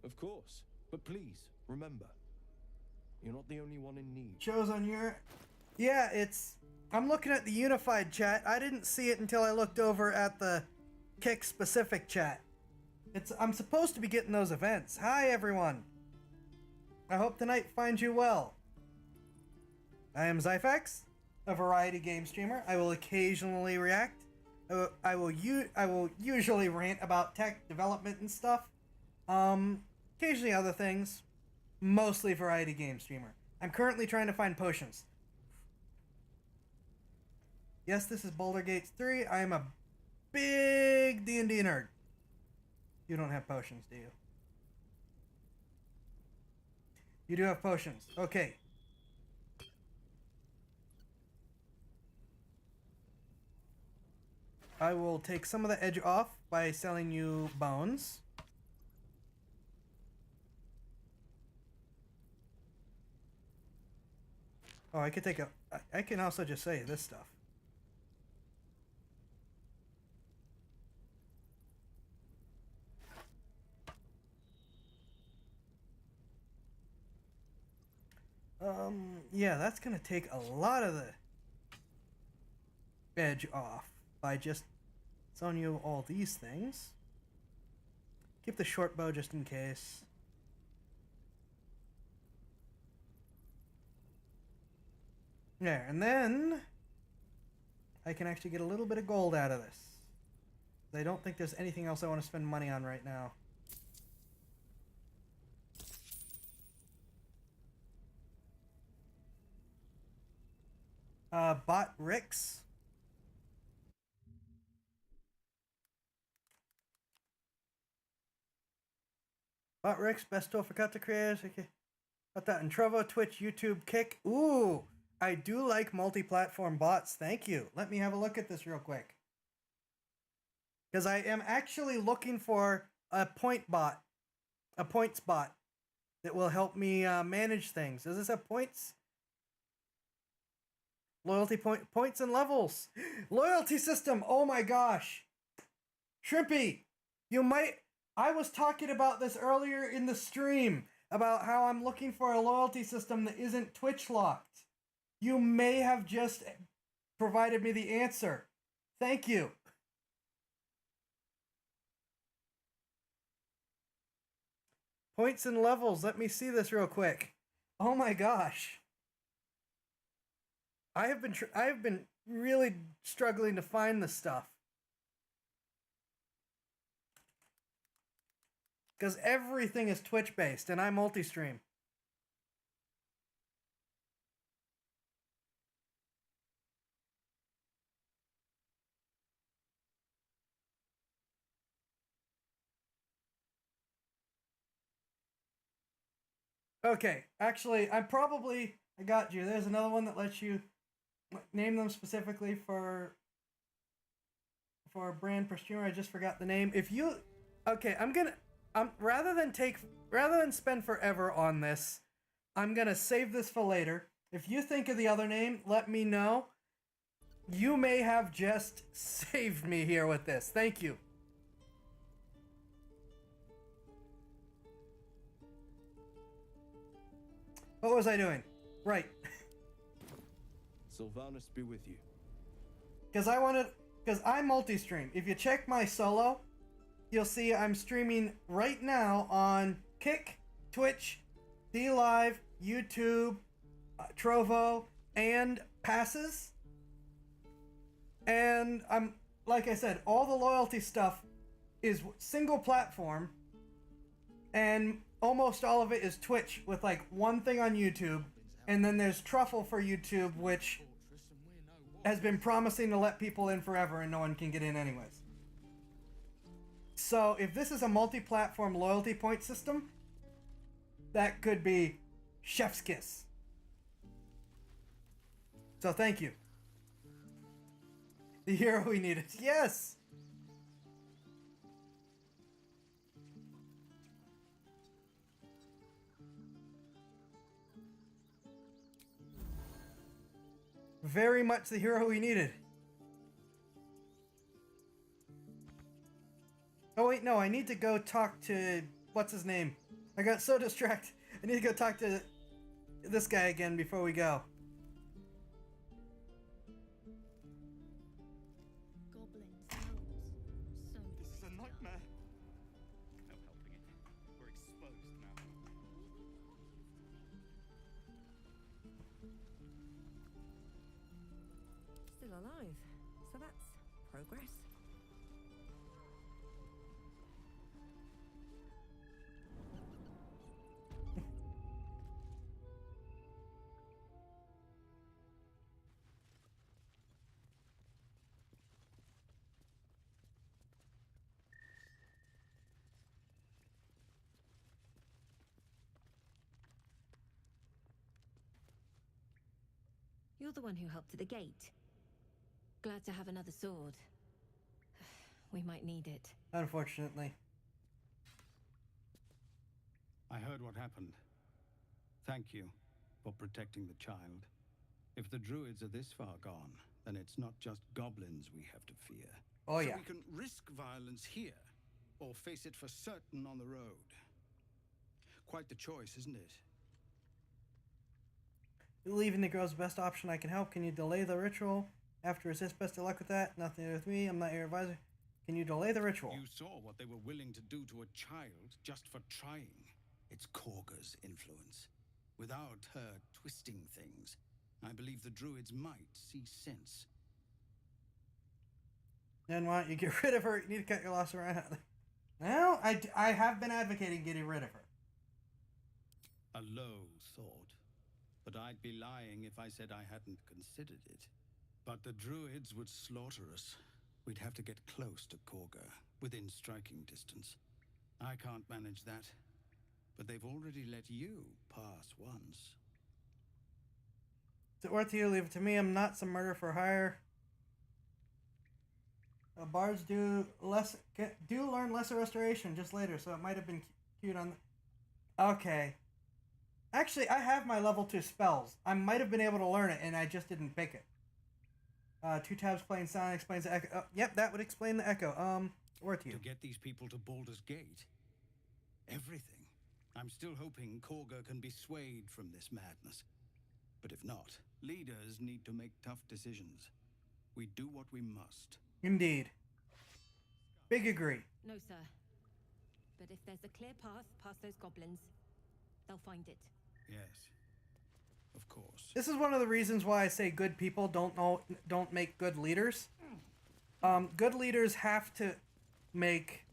Of course. But please, remember, you're not the only one in need. Shows on your... Yeah, it's... I'm looking at the unified chat. I didn't see it until I looked over at the Kick specific chat. I'm supposed to be getting those events. Hi, everyone. I hope tonight finds you well. I am Zyfax, a variety game streamer. I will occasionally react. I will usually rant about tech development and stuff. Occasionally other things. Mostly variety game streamer. I'm currently trying to find potions. Yes, this is Baldur's Gate 3. I am a big D&D nerd. You don't have potions, do you? You do have potions. Okay. I will take some of the edge off by selling you bones. Oh, I could take a... I can also just say this stuff. Yeah, that's gonna take a lot of the edge off by just selling you all these things. Keep the short bow just in case. There, and then I can actually get a little bit of gold out of this. I don't think there's anything else I want to spend money on right now. Bot Ricks. Bot Ricks, best tool for content creators. Okay. Got that in Trovo, Twitch, YouTube, Kick. Ooh, I do like multi-platform bots. Thank you. Let me have a look at this real quick. Because I am actually looking for a point bot. A points bot that will help me manage things. Does this have points? Loyalty points and levels. Loyalty system. Oh my gosh. Shrimpy, you might... I was talking about this earlier in the stream about how I'm looking for a loyalty system that isn't Twitch locked. You may have just provided me the answer. Thank you. Points and levels. Let me see this real quick. Oh my gosh. I have been really struggling to find this stuff. Because everything is Twitch based and I multi-stream. Okay, actually, I got you. There's another one that lets you name them specifically for a brand per streamer. I just forgot the name. If you, okay, rather than spend forever on this, I'm gonna save this for later. If you think of the other name, let me know. You may have just saved me here with this. Thank you. What was I doing? Right. Sylvanas be with you. Because I multi-stream. If you check my solo, you'll see I'm streaming right now on Kick, Twitch, DLive, YouTube, Trovo, and Passes. And I'm, like I said, all the loyalty stuff is single platform, and almost all of it is Twitch with like one thing on YouTube, and then there's Truffle for YouTube, which has been promising to let people in forever and no one can get in anyways. So if this is a multi-platform loyalty point system, that could be chef's kiss. So thank you. The hero we needed. Yes! Very much the hero we needed. Oh wait, no, I need to go talk to... what's his name? I got so distracted. I need to go talk to this guy again before we go. This is a nightmare. No helping it. We're exposed now. Still alive. So that's progress. You're the one who helped at the gate. Glad to have another sword. We might need it. Unfortunately. I heard what happened. Thank you for protecting the child. If the druids are this far gone, then it's not just goblins we have to fear. Oh yeah. So we can risk violence here, or face it for certain on the road. Quite the choice, isn't it? Leaving the girl's best option. I can help. Can you delay the ritual? After resist, best of luck with that. Nothing to do with me. I'm not your advisor. Can you delay the ritual? You saw what they were willing to do to a child just for trying. It's Korga's influence. Without her twisting things, I believe the druids might see sense. Then why don't you get rid of her? You need to cut your loss around. Well, I have been advocating getting rid of her. A low thought. But I'd be lying if I said I hadn't considered it. But the druids would slaughter us. We'd have to get close to Korga, within striking distance. I can't manage that. But they've already let you pass once. Is it worth you? Leave it to me. I'm not some murder for hire. Bards do learn lesser restoration just later, so it might have been cute on the... Okay. Actually, I have my level 2 spells. I might have been able to learn it, and I just didn't pick it. 2 tabs plain sound explains the echo. Yep, that would explain the echo. Worth you. To get these people to Baldur's Gate. Everything. I'm still hoping Korga can be swayed from this madness. But if not, leaders need to make tough decisions. We do what we must. Indeed. Big agree. No, sir. But if there's a clear path past those goblins, they'll find it. Yes. Of course. This is one of the reasons why I say good people don't make good leaders. Good leaders have to make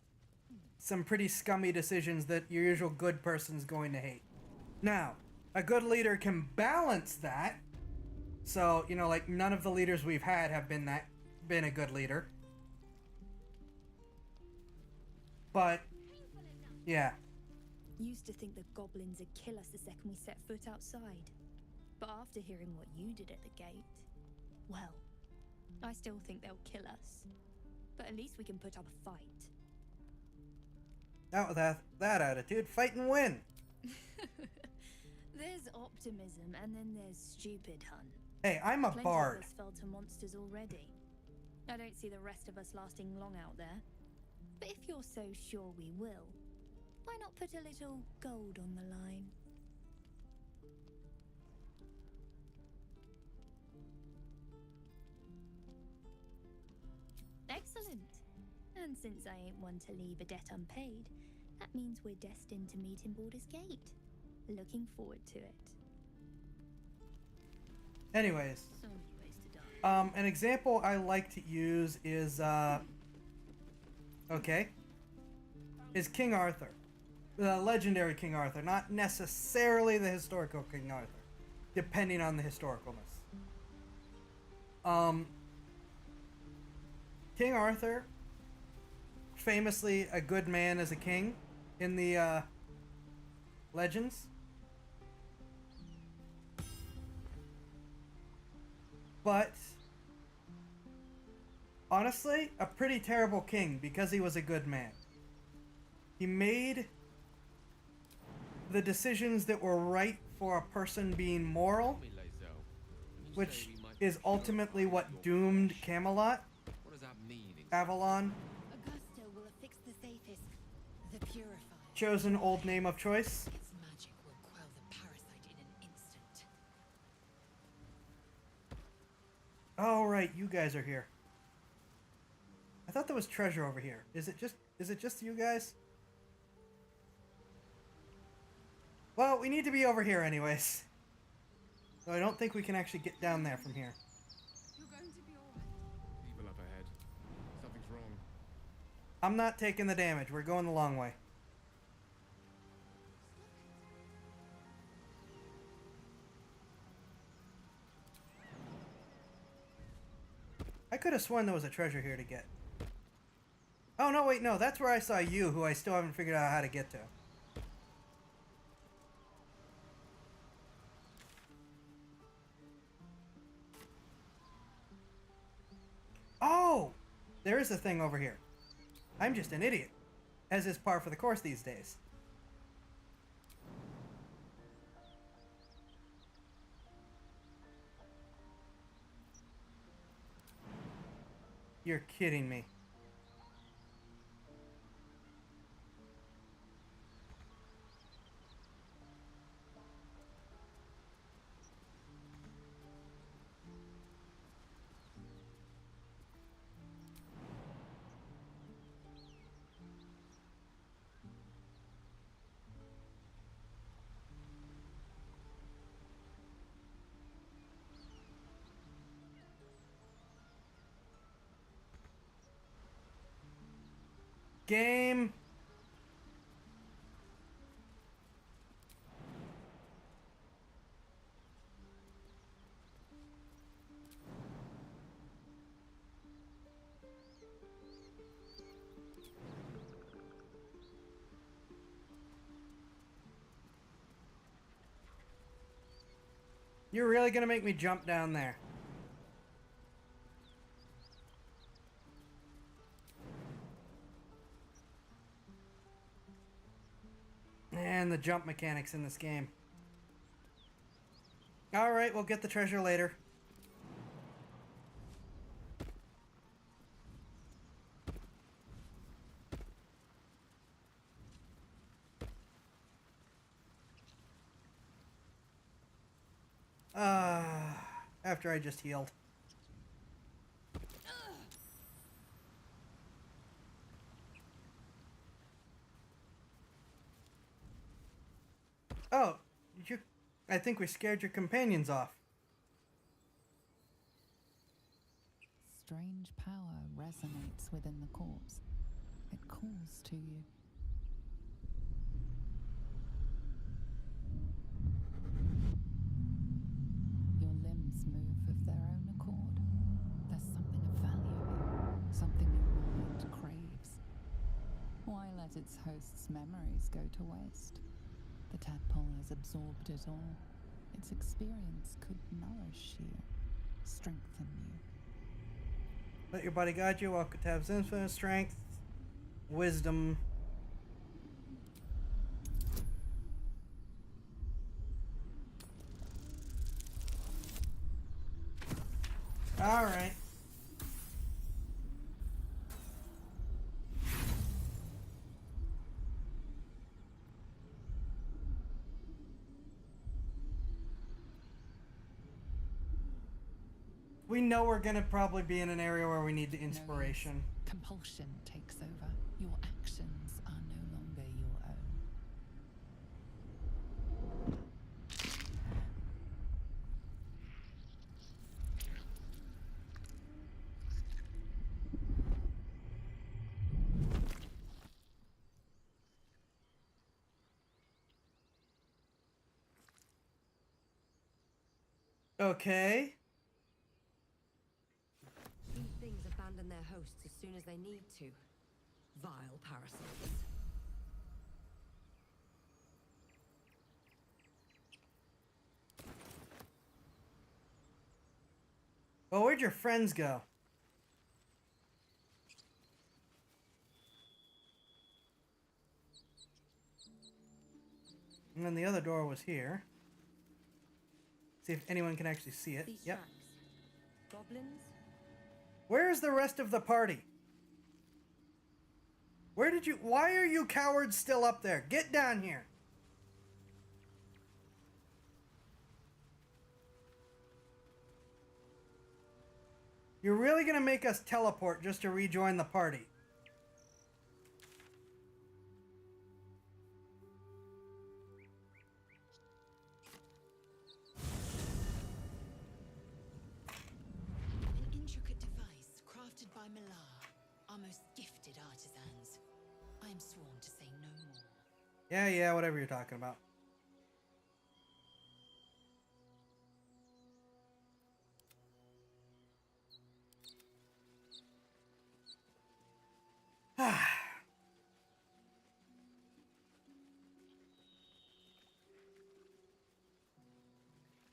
some pretty scummy decisions that your usual good person's going to hate. Now, a good leader can balance that. So, you know, like none of the leaders we've had have been a good leader. But yeah. Used to think the goblins would kill us the second we set foot outside. But after hearing what you did at the gate, well, I still think they'll kill us. But at least we can put up a fight. Out with that attitude, fight and win. There's optimism, and then there's stupid, hun. Hey, I'm a Plenty bard. of us fell to monsters already. I don't see the rest of us lasting long out there. But if you're so sure we will, why not put a little gold on the line? Excellent. And since I ain't one to leave a debt unpaid, that means we're destined to meet in Baldur's Gate. Looking forward to it. Anyways, So many ways to die. an example I like to use is is King Arthur, the legendary King Arthur, not necessarily the historical King Arthur, depending on the historicalness. King Arthur, famously a good man as a king in the legends. But honestly, a pretty terrible king because he was a good man. He made the decisions that were right for a person being moral, which is ultimately what doomed Camelot. What does that mean? Avalon, Augusta will affix the safest, the purifier. chosen old name of choice. Its magic will quell the parasite in an instant. Oh right, you guys are here. I thought there was treasure over here. Is it just you guys? Well, we need to be over here anyways. So I don't think we can actually get down there from here. You're going to be alright. Evil up ahead. Something's wrong. I'm not taking the damage. We're going the long way. I could have sworn there was a treasure here to get. Oh, no, wait, no. That's where I saw you, who I still haven't figured out how to get to. Oh! There is a thing over here. I'm just an idiot. As is par for the course these days. You're kidding me. Game. You're really gonna make me jump down there? And the jump mechanics in this game. Alright, we'll get the treasure later. After I just healed. Oh, I think we scared your companions off. Strange power resonates within the corpse. It calls to you. Your limbs move of their own accord. There's something of value here, something your mind craves. Why let its host's memories go to waste? The tadpole has absorbed it all. Its experience could nourish you, strengthen you. Let your body guide you. Welcome to have infinite strength, wisdom. All right. We know we're gonna probably be in an area where we need the inspiration. Compulsion takes over. Your actions are no longer your own. Okay. These things abandon their hosts as soon as they need to. Vile parasites. Well, where'd your friends go? And then the other door was here. See if anyone can actually see it. These Yep. tracks. Goblins? Where's the rest of the party? Where did you... Why are you cowards still up there? Get down here. You're really gonna make us teleport just to rejoin the party. An intricate device crafted by Millar, our most gifted artisans. I am sworn to say no more. Yeah, whatever you're talking about.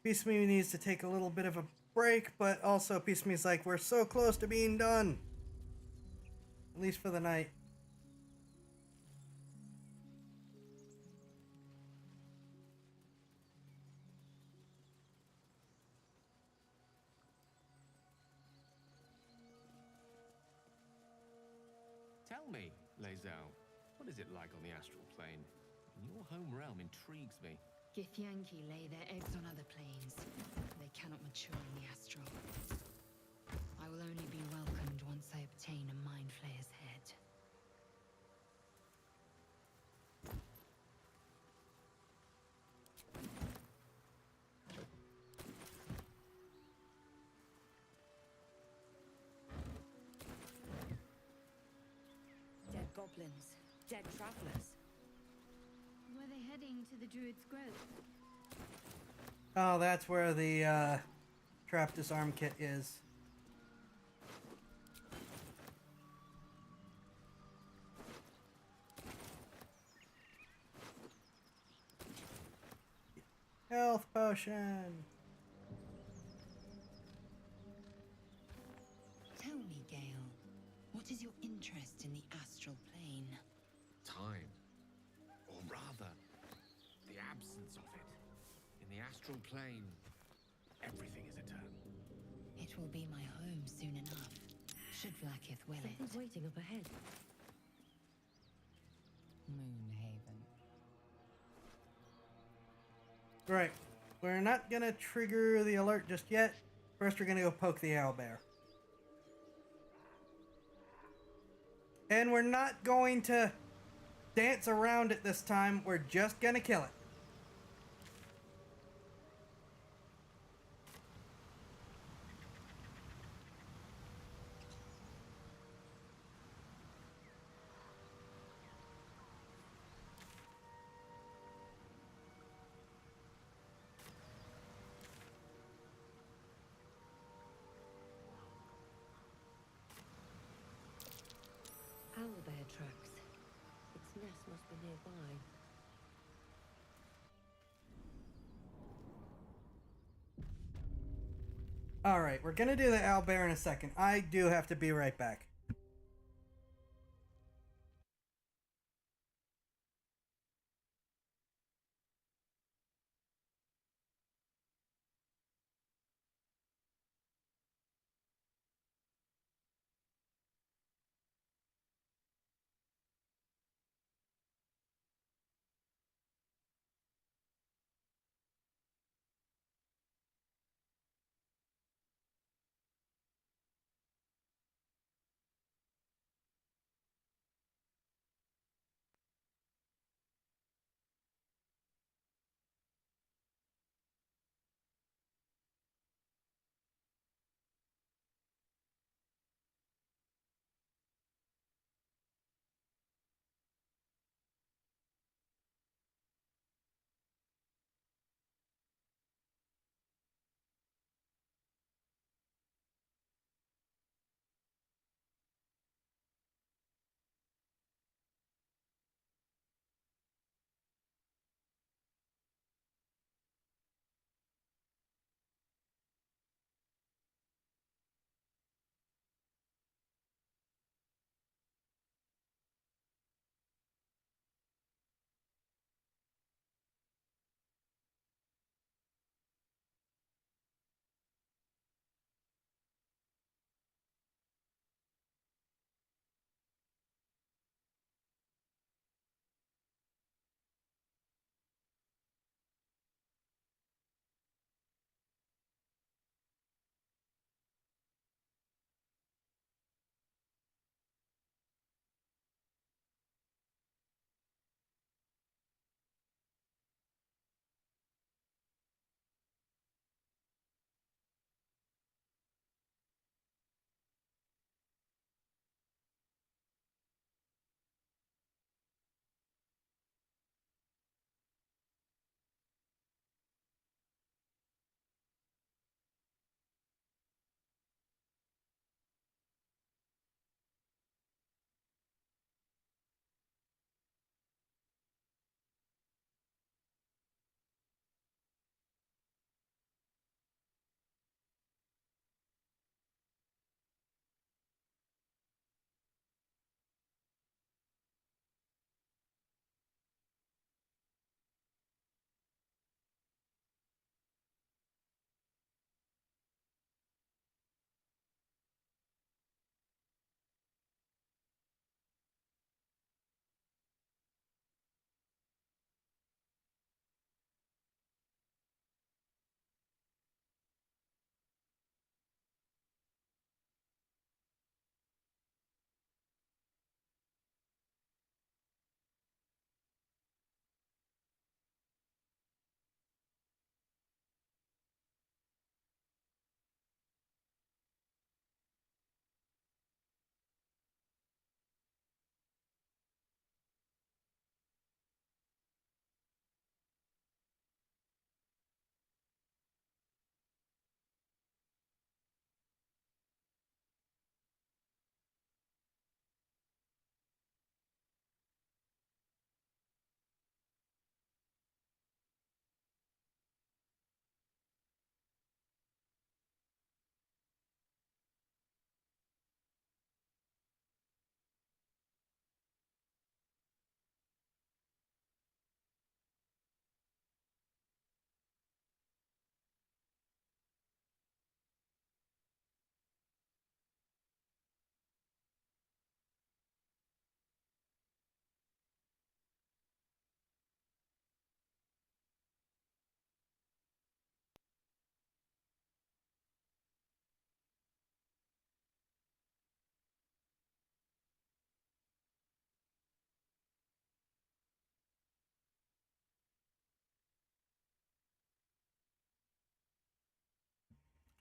Piece of me needs to take a little bit of a break, but also piece of me's like, we're so close to being done. At least for the night. Tell me, Lae'zel, what is it like on the astral plane? Your home realm intrigues me. Githyanki lay their eggs on other planes. They cannot mature in the astral. I will only be welcomed once I obtain a mind flayer's head. Dead goblins. Dead travelers. Were they heading to the Druid's Grove? Oh, that's where the trap disarm kit is. Health potion. Tell me, Gale, what is your interest in the astral plane? Time. Or rather, the absence of it. In the astral plane, everything is eternal. It will be my home soon enough, should Vlaakith will it. Something's waiting up ahead. Moonhaven. Right. We're not gonna trigger the alert just yet. First, we're gonna go poke the owlbear. And we're not going to dance around it this time. We're just gonna kill it. Owlbear tracks. Its nest must be nearby. Alright, we're gonna do the owlbear in a second. I do have to be right back.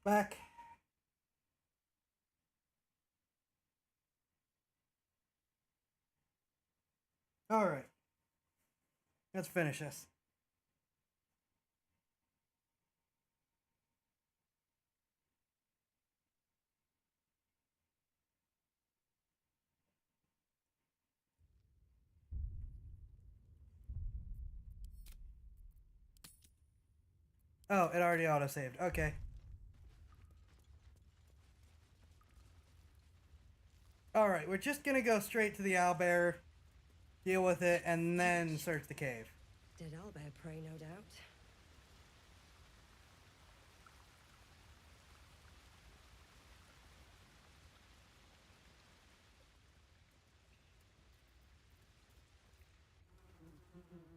Back. Alright. Let's finish this. Oh, it already autosaved. Okay. Alright, we're just gonna go straight to the owlbear, deal with it, and then search the cave. Dead owlbear prey, no doubt.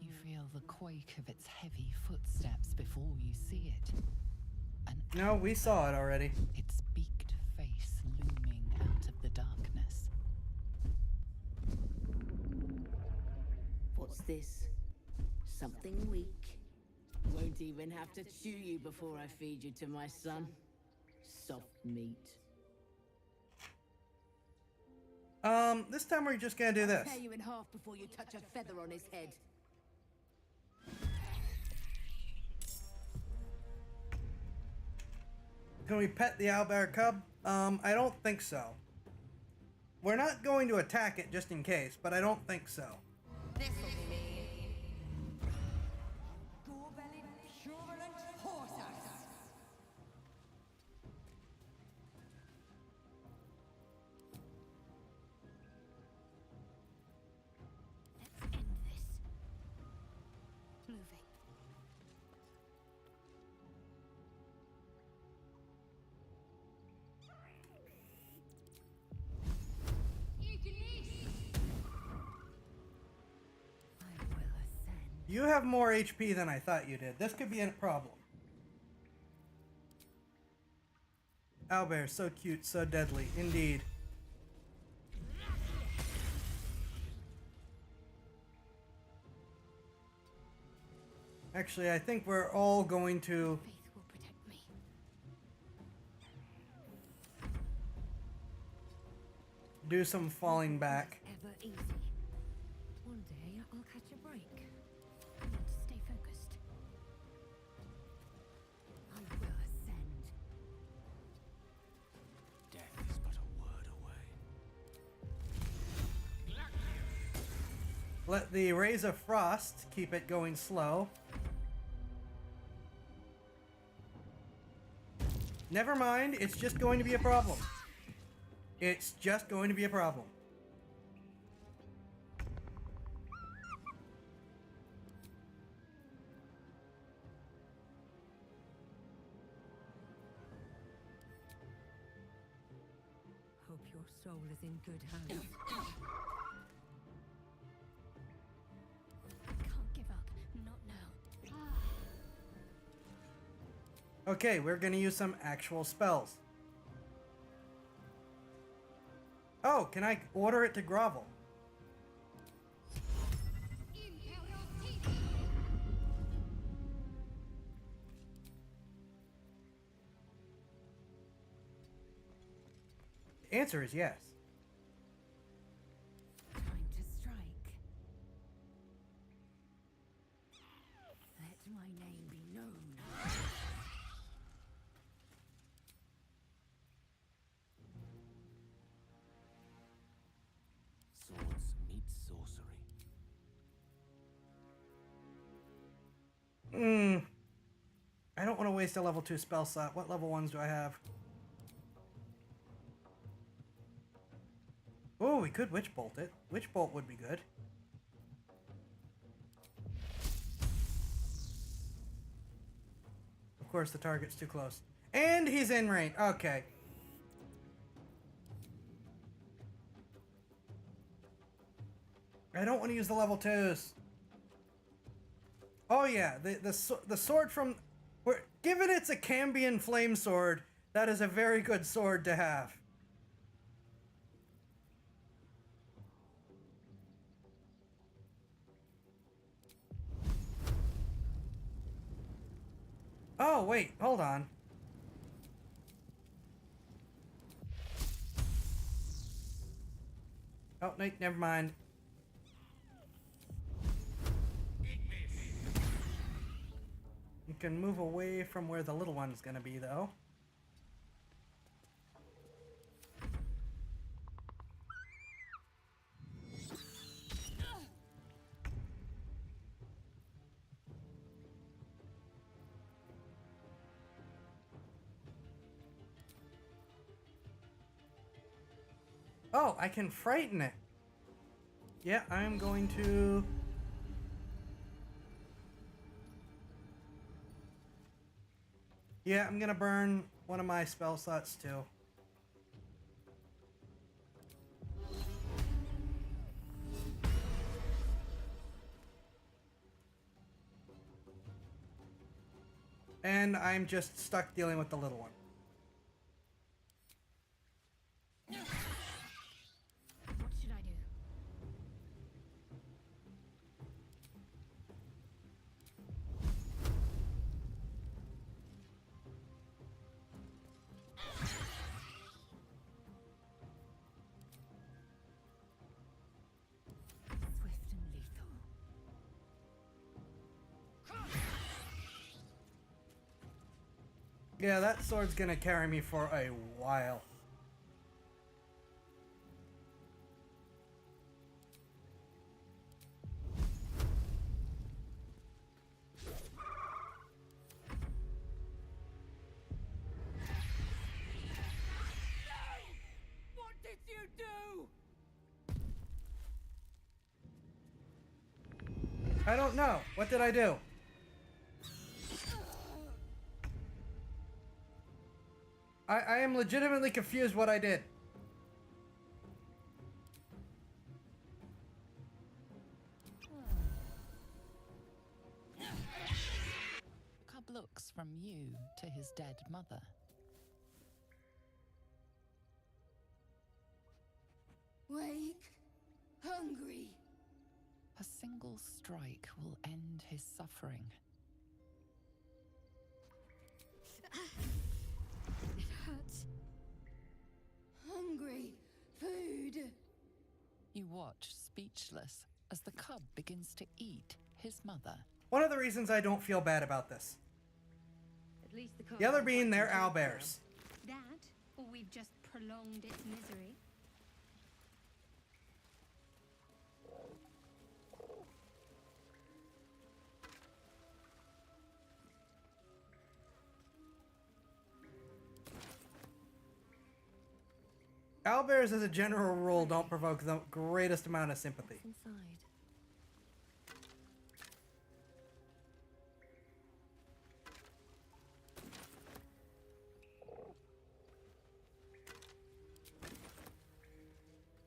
You feel the quake of its heavy footsteps before you see it. No, we saw it already. Its beaked face looming out of the darkness. What's this? Something weak. Won't even have to chew you before I feed you to my son. Soft meat. This time we're just gonna do this. I'll tear you in half before you touch a feather on his head. Can we pet the owlbear cub? I don't think so. We're not going to attack it just in case, but I don't think so. This'll be me. Let's end this. Moving. You have more HP than I thought you did. This could be a problem. Owlbear, so cute, so deadly, indeed. Actually, I think we're all going to do some falling back. Ever easy. One day I'll catch a break. Stay focused. I will ascend. Death is but a word away. Let the Rays of Frost keep it going slow. Never mind, it's just going to be a problem. It's just going to be a problem. Hope your soul is in good hands. Can't give up. Not now. Okay, we're gonna use some actual spells. Oh, can I order it to grovel? The answer is yes. Time to strike. Let my name be known. Swords meet sorcery. I don't want to waste a level 2 spell slot. What level 1s do I have? Oh, we could Witch Bolt it. Witch Bolt would be good. Of course, the target's too close. And he's in range. Okay. I don't want to use the level 2s. Oh yeah, the sword from... Given it's a Cambion flame sword, that is a very good sword to have. Oh, wait, hold on. Oh, no, never mind. You can move away from where the little one's gonna be, though. Oh, I can frighten it. Yeah, I'm going to... Yeah, I'm gonna burn one of my spell slots too. And I'm just stuck dealing with the little one. What should I do? Swift and lethal. Yeah, that sword's gonna carry me for a while. What did you do? I don't know. What did I do? I am legitimately confused what I did. Cub looks from you to his dead mother. Wake, hungry. A single strike will end his suffering. It hurts. Hungry. Food. You watch speechless as the cub begins to eat his mother. One of the reasons I don't feel bad about this. At least The other being their owlbears. That, or we've just prolonged its misery. Owlbears, as a general rule, don't provoke the greatest amount of sympathy. Inside.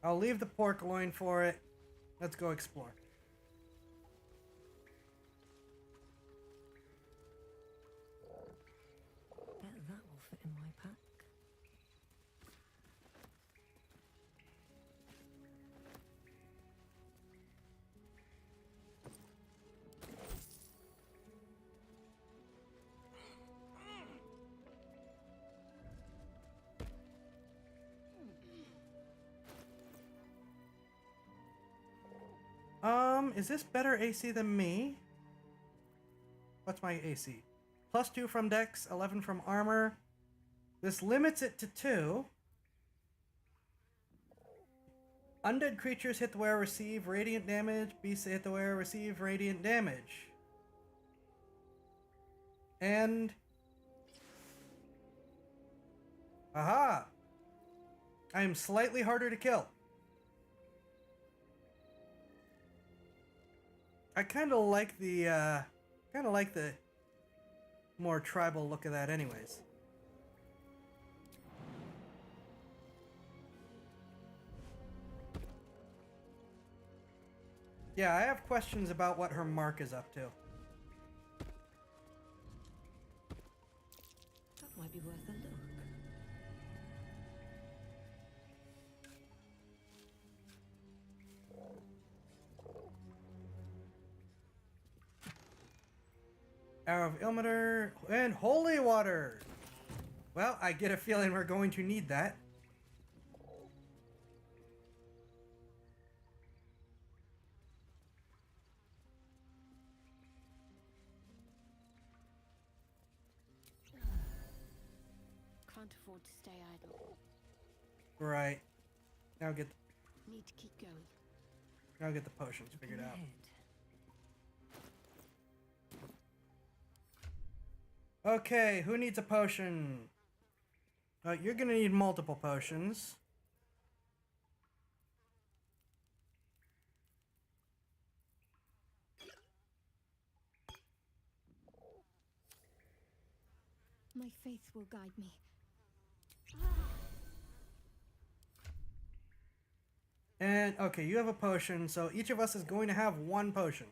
I'll leave the pork loin for it. Let's go explore. Bet that will fit in my pack. Is this better AC than me? What's my AC? +2 from Dex, 11 from Armor. This limits it to 2. Undead creatures hit the wearer receive radiant damage. Beasts that hit the wearer receive radiant damage. And... aha! I am slightly harder to kill. I kind of like the more tribal look of that anyways. Yeah, I have questions about what her mark is up to. That might be worth a look. Arrow of Ilmater and Holy Water! Well, I get a feeling we're going to need that. Can't afford to stay idle. Right. Now get Need to keep going. the potions figured out. Okay, who needs a potion? You're gonna need multiple potions. My faith will guide me. And, okay, you have a potion, so each of us is going to have one potion.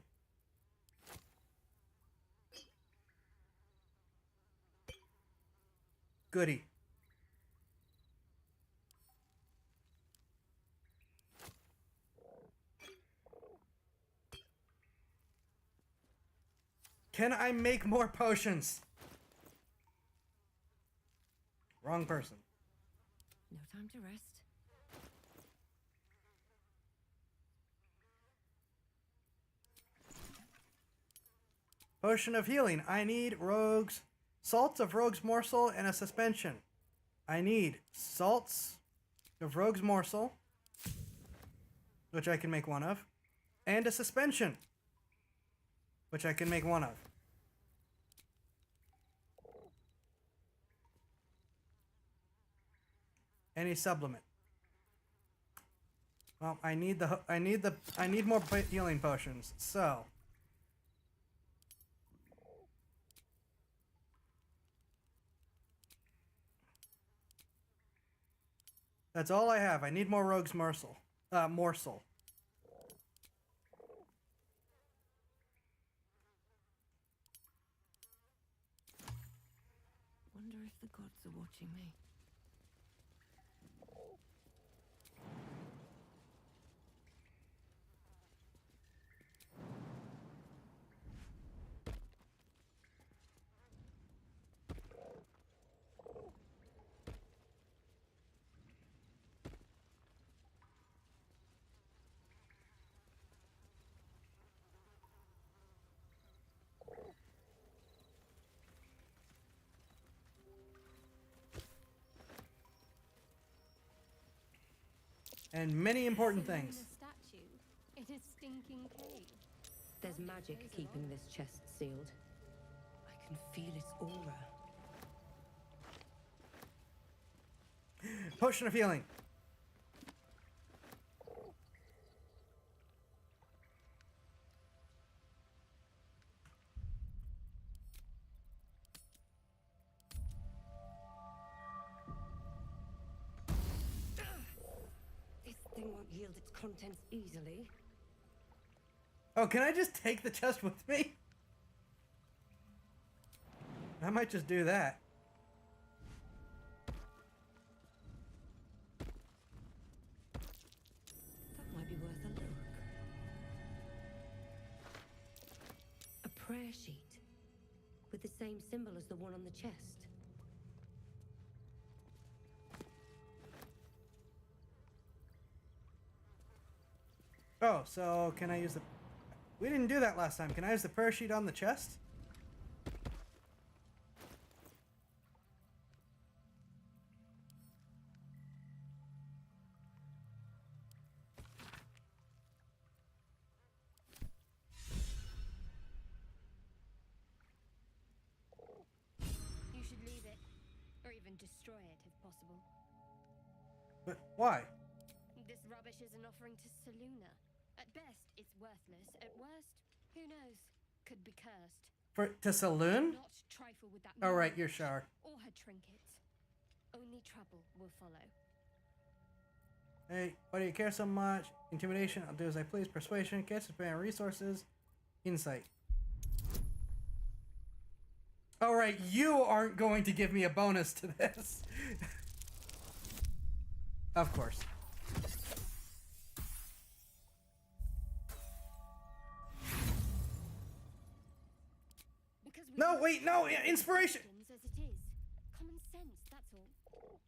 Goody. Can I make more potions? Wrong person. No time to rest. Potion of healing. I need rogues. Salts of rogue's morsel and a suspension. I need salts of rogue's morsel, which I can make one of, and a suspension, which I can make one of. Any supplement. Well, I need more healing potions. So, that's all I have. I need more rogue's morsel. Morsel. Wonder if the gods are watching me. And many important things. Statue in a stinking cave. There's magic keeping this chest sealed. I can feel its aura. Potion of healing. This thing won't yield its contents easily. Oh, can I just take the chest with me? I might just do that. That might be worth a look. A prayer sheet with the same symbol as the one on the chest. Oh, so can I use the... We didn't do that last time. Can I use the prayer sheet on the chest? You should leave it, or even destroy it if possible. But why? This rubbish is an offering to Seluna. At best, it's worthless. At worst, who knows? Could be cursed. To Saloon? Not trifle with that. Oh, right, you're sure. Or her trinkets. Only trouble will follow. Hey, why do you care so much? Intimidation, I'll do as I please. Persuasion, can't spend resources. Insight. All right, you aren't going to give me a bonus to this. Of course. No, wait, no, inspiration. As it is. Common sense, that's all.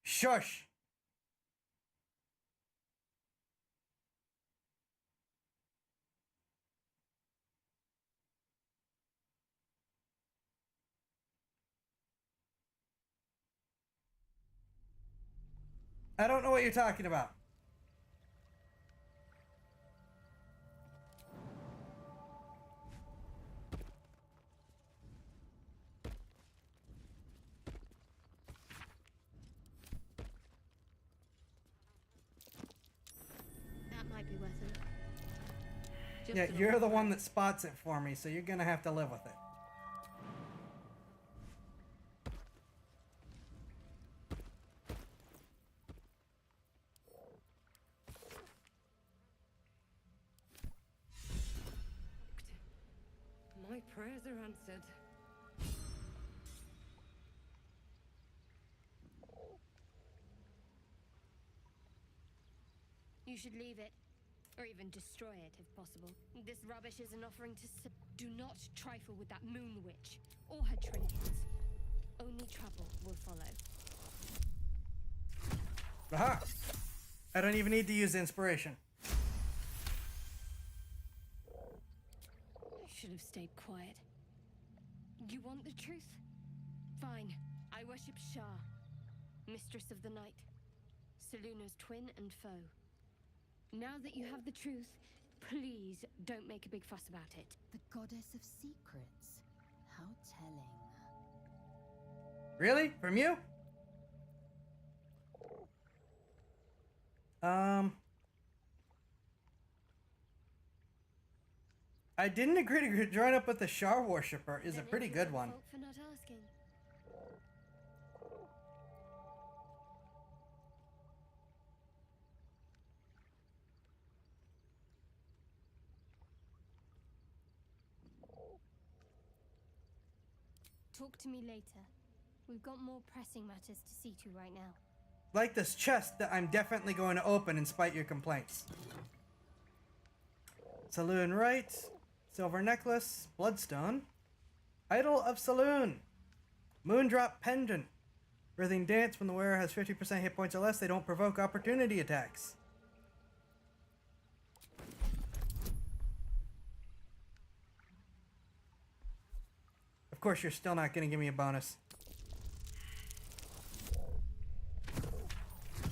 Shush. I don't know what you're talking about. Yeah, you're the one that spots it for me, so you're gonna have to live with it. My prayers are answered. You should leave it. Or even destroy it, if possible. This rubbish is an offering to... Do not trifle with that moon witch, or her trinkets. Only trouble will follow. Aha! I don't even need to use inspiration. I should have stayed quiet. You want the truth? Fine. I worship Shah, mistress of the night. Seluna's twin and foe. Now that you have the truth, please don't make a big fuss about it. The goddess of secrets. How telling. Really? From you? I didn't agree to join up with the Shar Worshipper is a pretty good one. For not asking. Talk to me later. We've got more pressing matters to see to right now. Like this chest that I'm definitely going to open in spite your complaints. Saloon right. Silver necklace. Bloodstone. Idol of Saloon. Moondrop pendant. Breathing dance. When the wearer has 50% hit points or less, they don't provoke opportunity attacks. Of course, you're still not going to give me a bonus.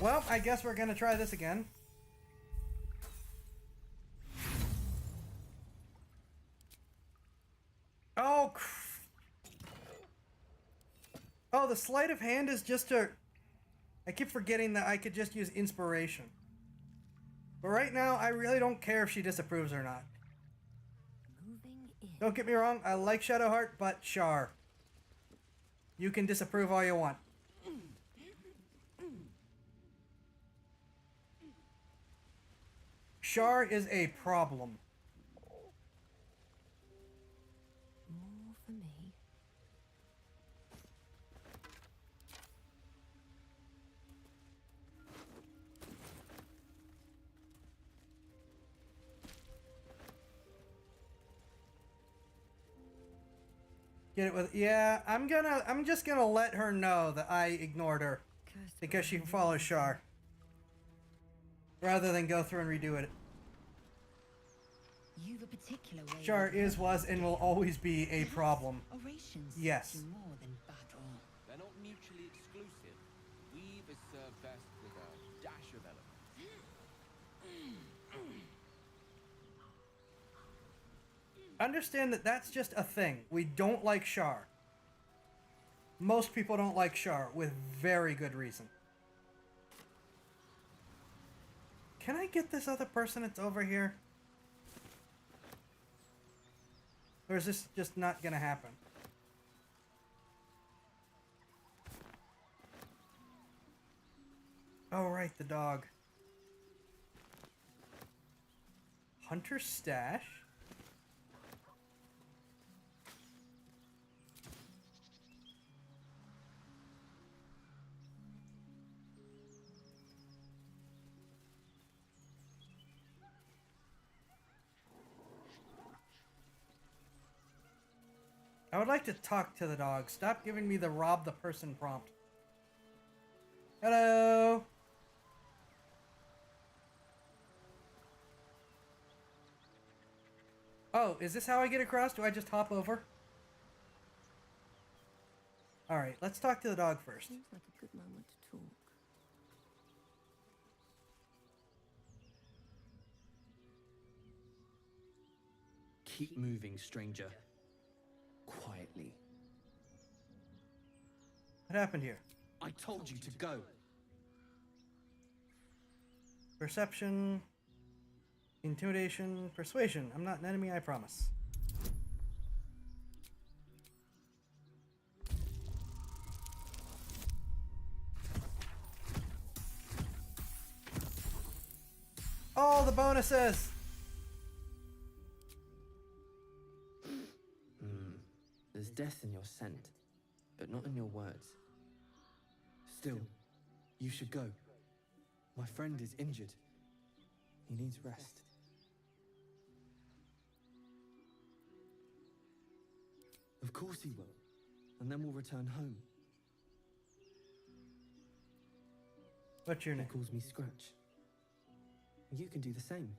Well, I guess we're going to try this again. Oh, oh, the sleight of hand is just a... I keep forgetting that I could just use inspiration. But right now, I really don't care if she disapproves or not. Don't get me wrong, I like Shadowheart, but Shar. You can disapprove all you want. Shar is a problem. More for me. Get it with... Yeah, I'm just gonna let her know that I ignored her. Because she follows Shar. Rather than go through and redo it. You've a particular way. Shar is, was, and will always be a problem. Orations Yes. do more than battle. They're not mutually exclusive. Weave is served best with a dash of element. Understand that that's just a thing. We don't like Shar. Most people don't like Shar, with very good reason. Can I get this other person that's over here? Or is this just not gonna happen? Oh, right, the dog. Hunter's stash. I would like to talk to the dog. Stop giving me the rob the person prompt. Hello. Oh, is this how I get across? Do I just hop over? Alright, let's talk to the dog first. Seems like a good moment to talk. Keep moving, stranger. Quietly. What happened here? I told you to go. Perception. Intimidation, persuasion. I'm not an enemy, I promise. All the bonuses! There's death in your scent, but not in your words. Still, you should go. My friend is injured. He needs rest. Of course he will. And then we'll return home. What's your name? He calls me Scratch. You can do the same.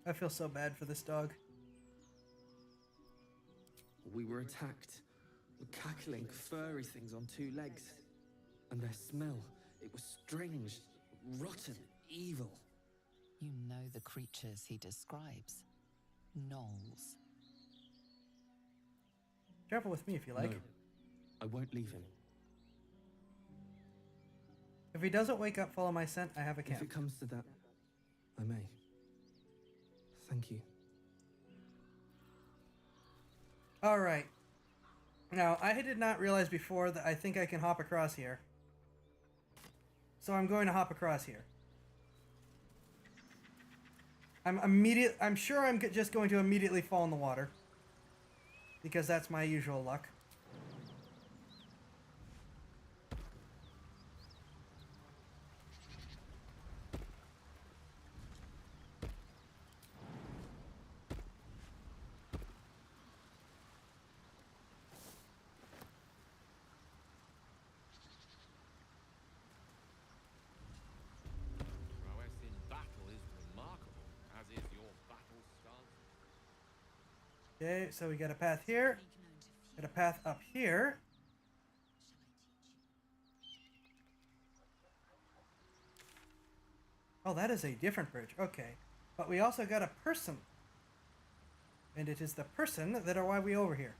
I feel so bad for this dog. We were attacked. Cackling, furry things on two legs. And their smell, it was strange, rotten, evil. You know the creatures he describes. Gnolls. Travel with me if you like. No, I won't leave him. If he doesn't wake up, follow my scent. I have a camp. If it comes to that, I may. Thank you. All right. Now, I did not realize before that I think I can hop across here. So I'm going to hop across here. I'm sure I'm just going to immediately fall in the water. Because that's my usual luck. Prowess in battle is remarkable, as is your battle stance. Okay, so we got a path here. Got a path up here. Oh, that is a different bridge. Okay. But we also got a person. And it is the person that are why we over here.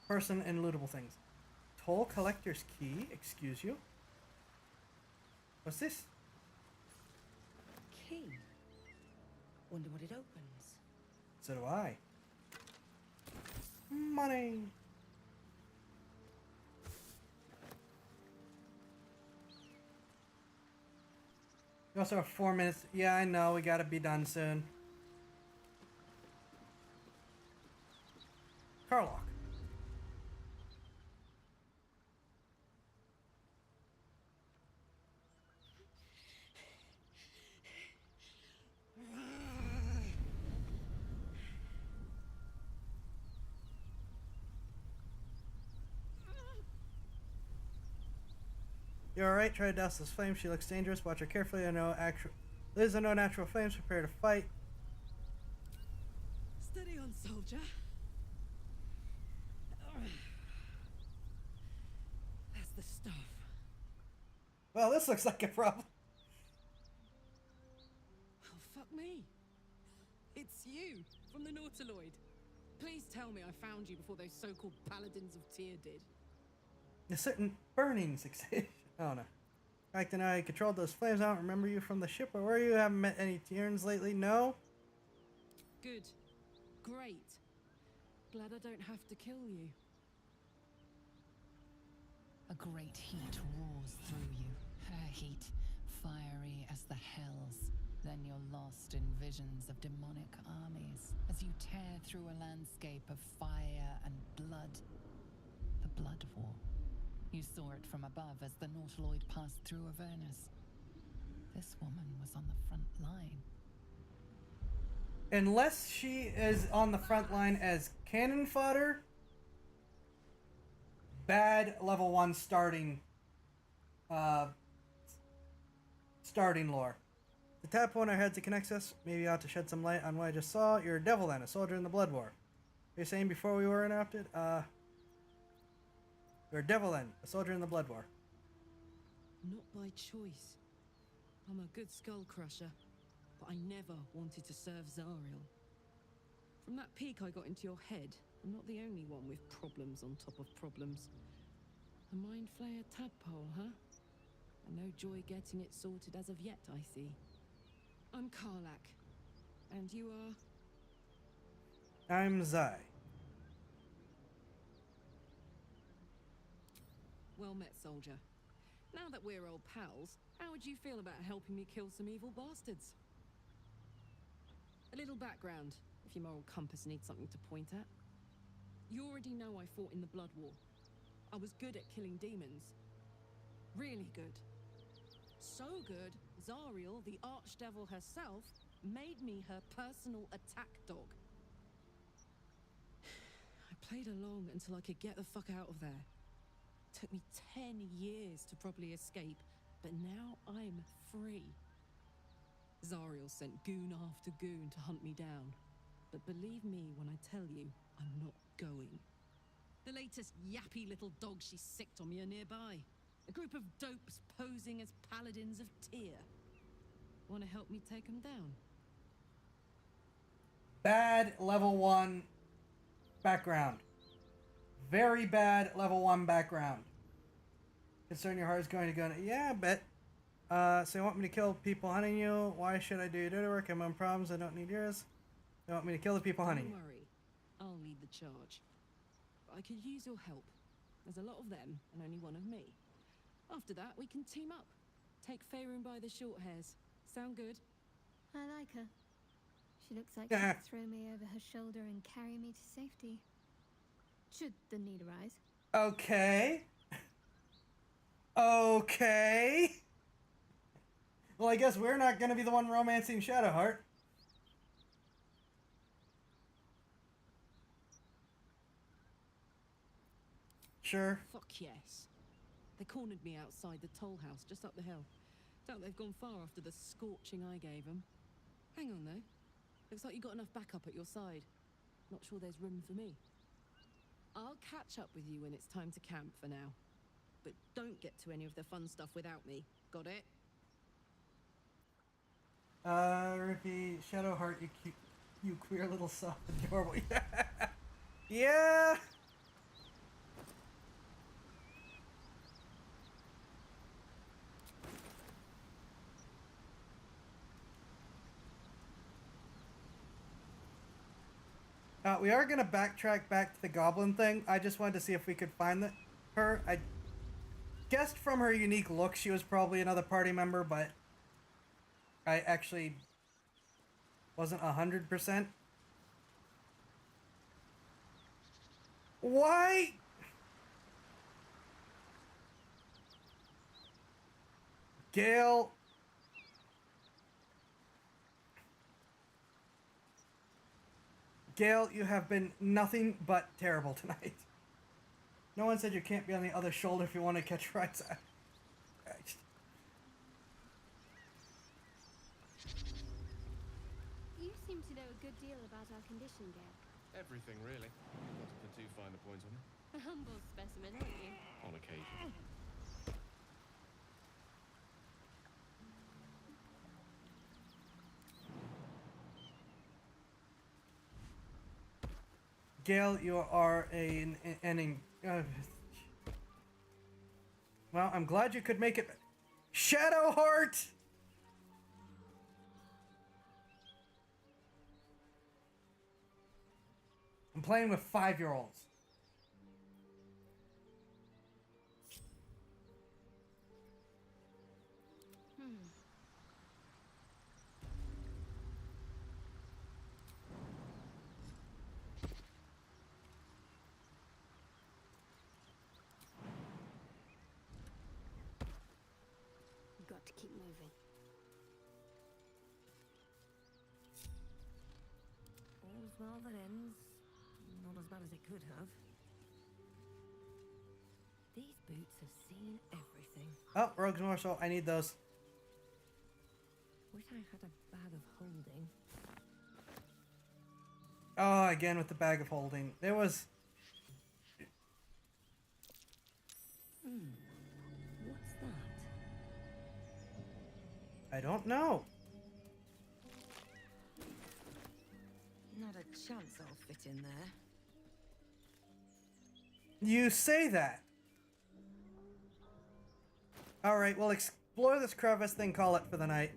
Person and lootable things. Toll collector's key. Excuse you. What's this? Key. Wonder what it opens. So do I. Money. We also have 4 minutes. Yeah, I know. We gotta be done soon. Carlock. You alright? Try to douse this flame. She looks dangerous. Watch her carefully. There's no natural flames. Prepare to fight. Steady on, soldier. That's the stuff. Well, this looks like a problem. Oh, fuck me. It's you, from the Nautiloid. Please tell me I found you before those so-called paladins of Tyr did. A certain burning sensation. Oh no. Back then I controlled those flames. I don't remember you from the ship, or were you? Haven't met any Tyrns lately? No? Good. Great. Glad I don't have to kill you. A great heat roars through you. Her heat, fiery as the hells. Then you're lost in visions of demonic armies as you tear through a landscape of fire and blood. The Blood War. You saw it from above as the Nautiloid passed through Avernus. This woman was on the front line. Unless she is on the front line as cannon fodder, bad level 1 starting lore. The tap on our heads that connects us. Maybe you ought to shed some light on what I just saw. You're a devil then, a soldier in the Blood War. You're saying before we were interrupted? You're a devil then, a soldier in the Blood War. Not by choice. I'm a good skull crusher, but I never wanted to serve Zariel. From that peek I got into your head, I'm not the only one with problems on top of problems. A mind flayer tadpole, huh? And no joy getting it sorted as of yet, I see. I'm Karlak. And you are? I'm Zai. Well met, soldier. Now that we're old pals, how would you feel about helping me kill some evil bastards? A little background, if your moral compass needs something to point at. You already know I fought in the Blood War. I was good at killing demons. Really good. So good, Zariel, the archdevil herself, made me her personal attack dog. I played along until I could get the fuck out of there. Took me 10 years to properly escape, but now I'm free. Zariel sent goon after goon to hunt me down. But believe me when I tell you, I'm not going. The latest yappy little dogs she sicked on me are nearby. A group of dopes posing as paladins of Tyr. Want to help me take them down? Bad level 1 background. Very bad level 1 background. Concern your heart is going to go. Yeah, I bet. So you want me to kill people hunting you? Why should I do your dirty work? I'm on problems. I don't need yours. You want me to kill the people hunting you? Don't worry. I'll lead the charge. But I could use your help. There's a lot of them, and only one of me. After that, we can team up. Take Faerun by the short hairs. Sound good? I like her. She looks like Yeah. she'd throw me over her shoulder and carry me to safety. Should the need arise. Okay. Okay. Well, I guess we're not going to be the one romancing Shadowheart. Sure. Fuck yes. They cornered me outside the toll house just up the hill. Doubt they've gone far after the scorching I gave them. Hang on though. Looks like you got enough backup at your side. Not sure there's room for me. I'll catch up with you when it's time to camp for now. But don't get to any of the fun stuff without me. Got it? Repeat, Shadowheart, you queer little soft adorable. Yeah. We are gonna backtrack back to the goblin thing. I just wanted to see if we could find her. I guessed from her unique look she was probably another party member, but I actually wasn't 100%. Why? Gale. Gale, you have been nothing but terrible tonight. No one said you can't be on the other shoulder if you want to catch right side. You seem to know a good deal about our condition, Gale. Everything, really. Not to put too fine a point on it. A humble specimen, aren't you? On occasion. Gale, you are well, I'm glad you could make it. Shadowheart! I'm playing with 5-year-olds. Got to keep moving. All's well that ends. Not as bad as it could have. These boots have seen everything. Oh, Rogue's Morsel. I need those. Wish I had a bag of holding. Oh, again with the bag of holding. There was... What's that? I don't know. Not a chance I'll fit in there. You say that. Alright, we'll explore this crevice, then call it for the night.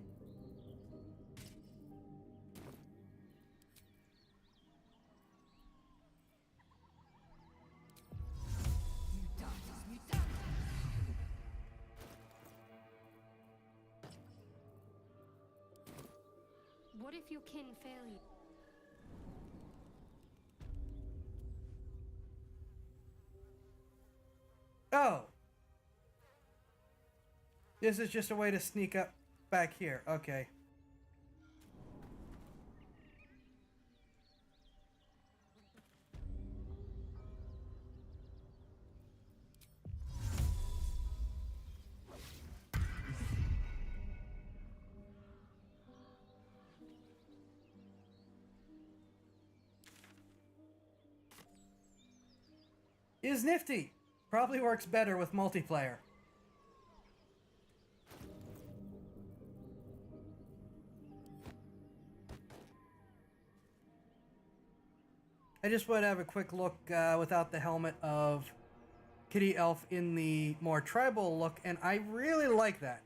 What if your kin fail you? Oh! This is just a way to sneak up back here. Okay. Is nifty. Probably works better with multiplayer. I just want to have a quick look without the helmet of Kitty Elf in the more tribal look, and I really like that.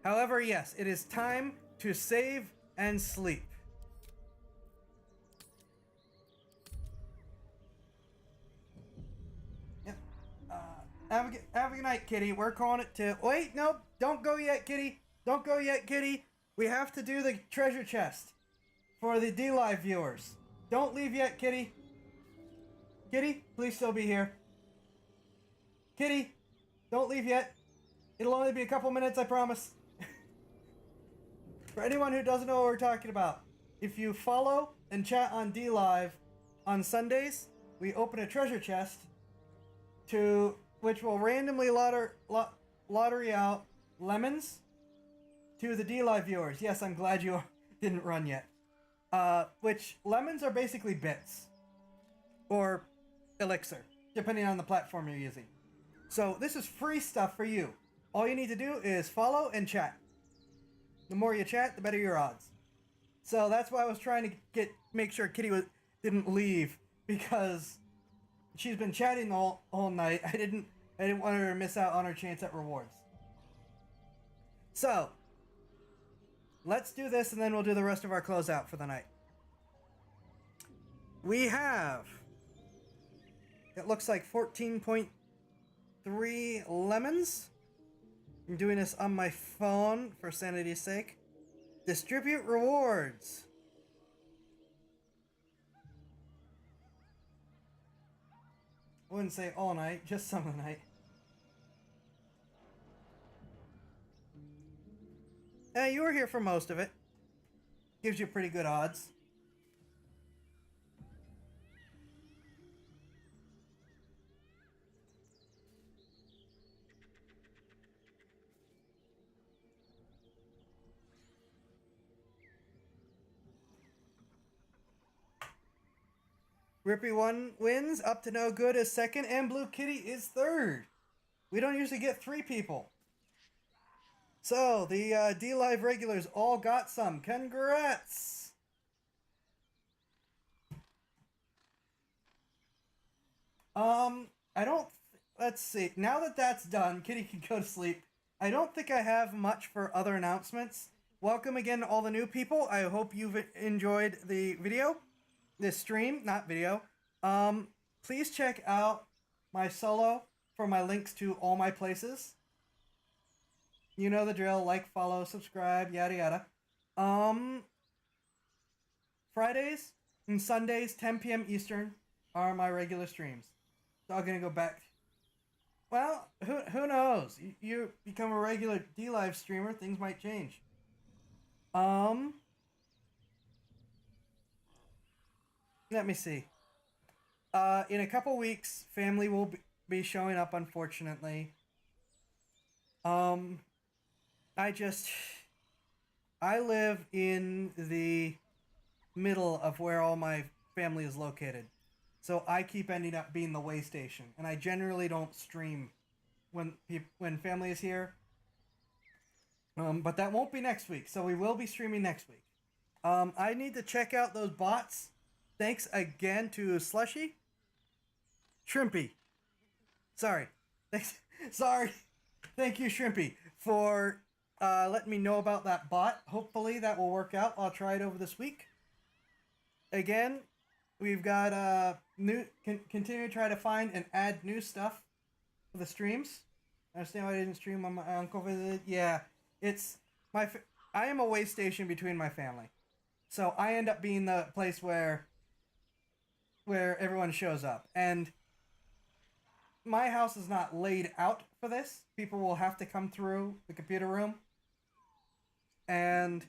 However, yes, it is time to save and sleep. Yep. Have a good night, Kitty. We're calling it to... Wait, nope. Don't go yet, Kitty. Don't go yet, Kitty. We have to do the treasure chest for the D-Live viewers. Don't leave yet, Kitty. Kitty, please still be here. Kitty, don't leave yet. It'll only be a couple minutes, I promise. For anyone who doesn't know what we're talking about, if you follow and chat on D-Live on Sundays, we open a treasure chest which will randomly lottery out lemons to the D-Live viewers. Yes, I'm glad you didn't run yet. Which lemons are basically bits or elixir, depending on the platform you're using. So this is free stuff for you. All you need to do is follow and chat. The more you chat, the better your odds. So that's why I was trying to make sure Kitty didn't leave, because she's been chatting the whole night. I didn't want her to miss out on her chance at rewards. So let's do this, and then we'll do the rest of our closeout for the night. We have, it looks like 14.3 lemons. I'm doing this on my phone for sanity's sake. Distribute rewards. I wouldn't say all night, just some of the night. You were here for most of it. Gives you pretty good odds. Rippy 1 wins, up to no good is second, and Blue Kitty is third. We don't usually get 3 people. So, the D-Live regulars all got some. Congrats! Let's see. Now that that's done, Kitty can go to sleep. I don't think I have much for other announcements. Welcome again to all the new people. I hope you've enjoyed the video. This stream, not video. Please check out my solo for my links to all my places. You know the drill. Like, follow, subscribe, yada yada. Fridays and Sundays, 10 p.m. Eastern, are my regular streams. So I'm gonna go back. Well, who knows? You become a regular D-Live streamer, things might change. Let me see. In a couple weeks, family will be showing up, unfortunately. I live in the middle of where all my family is located. So I keep ending up being the way station. And I generally don't stream when family is here. But that won't be next week. So we will be streaming next week. I need to check out those bots. Thanks again to Slushy Shrimpy. Sorry. Sorry. Thank you, Shrimpy, for letting me know about that bot. Hopefully that will work out. I'll try it over this week. Again, we've got continue to try to find and add new stuff for the streams. I understand why I didn't stream when my uncle visited. Yeah, it's I am a way station between my family, so I end up being the place where everyone shows up, and my house is not laid out for this. People will have to come through the computer room, and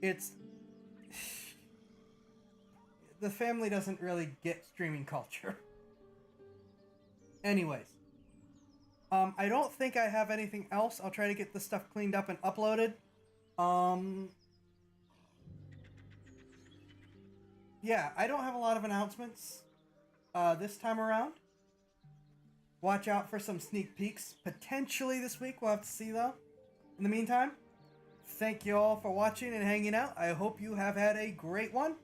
it's the family doesn't really get streaming culture. Anyways, I don't think I have anything else. I'll try to get this stuff cleaned up and uploaded. Yeah, I don't have a lot of announcements this time around. Watch out for some sneak peeks potentially this week. We'll have to see though. In the meantime, thank you all for watching and hanging out. I hope you have had a great one.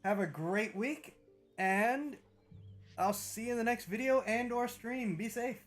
Have a great week, and I'll see you in the next video and or stream. Be safe.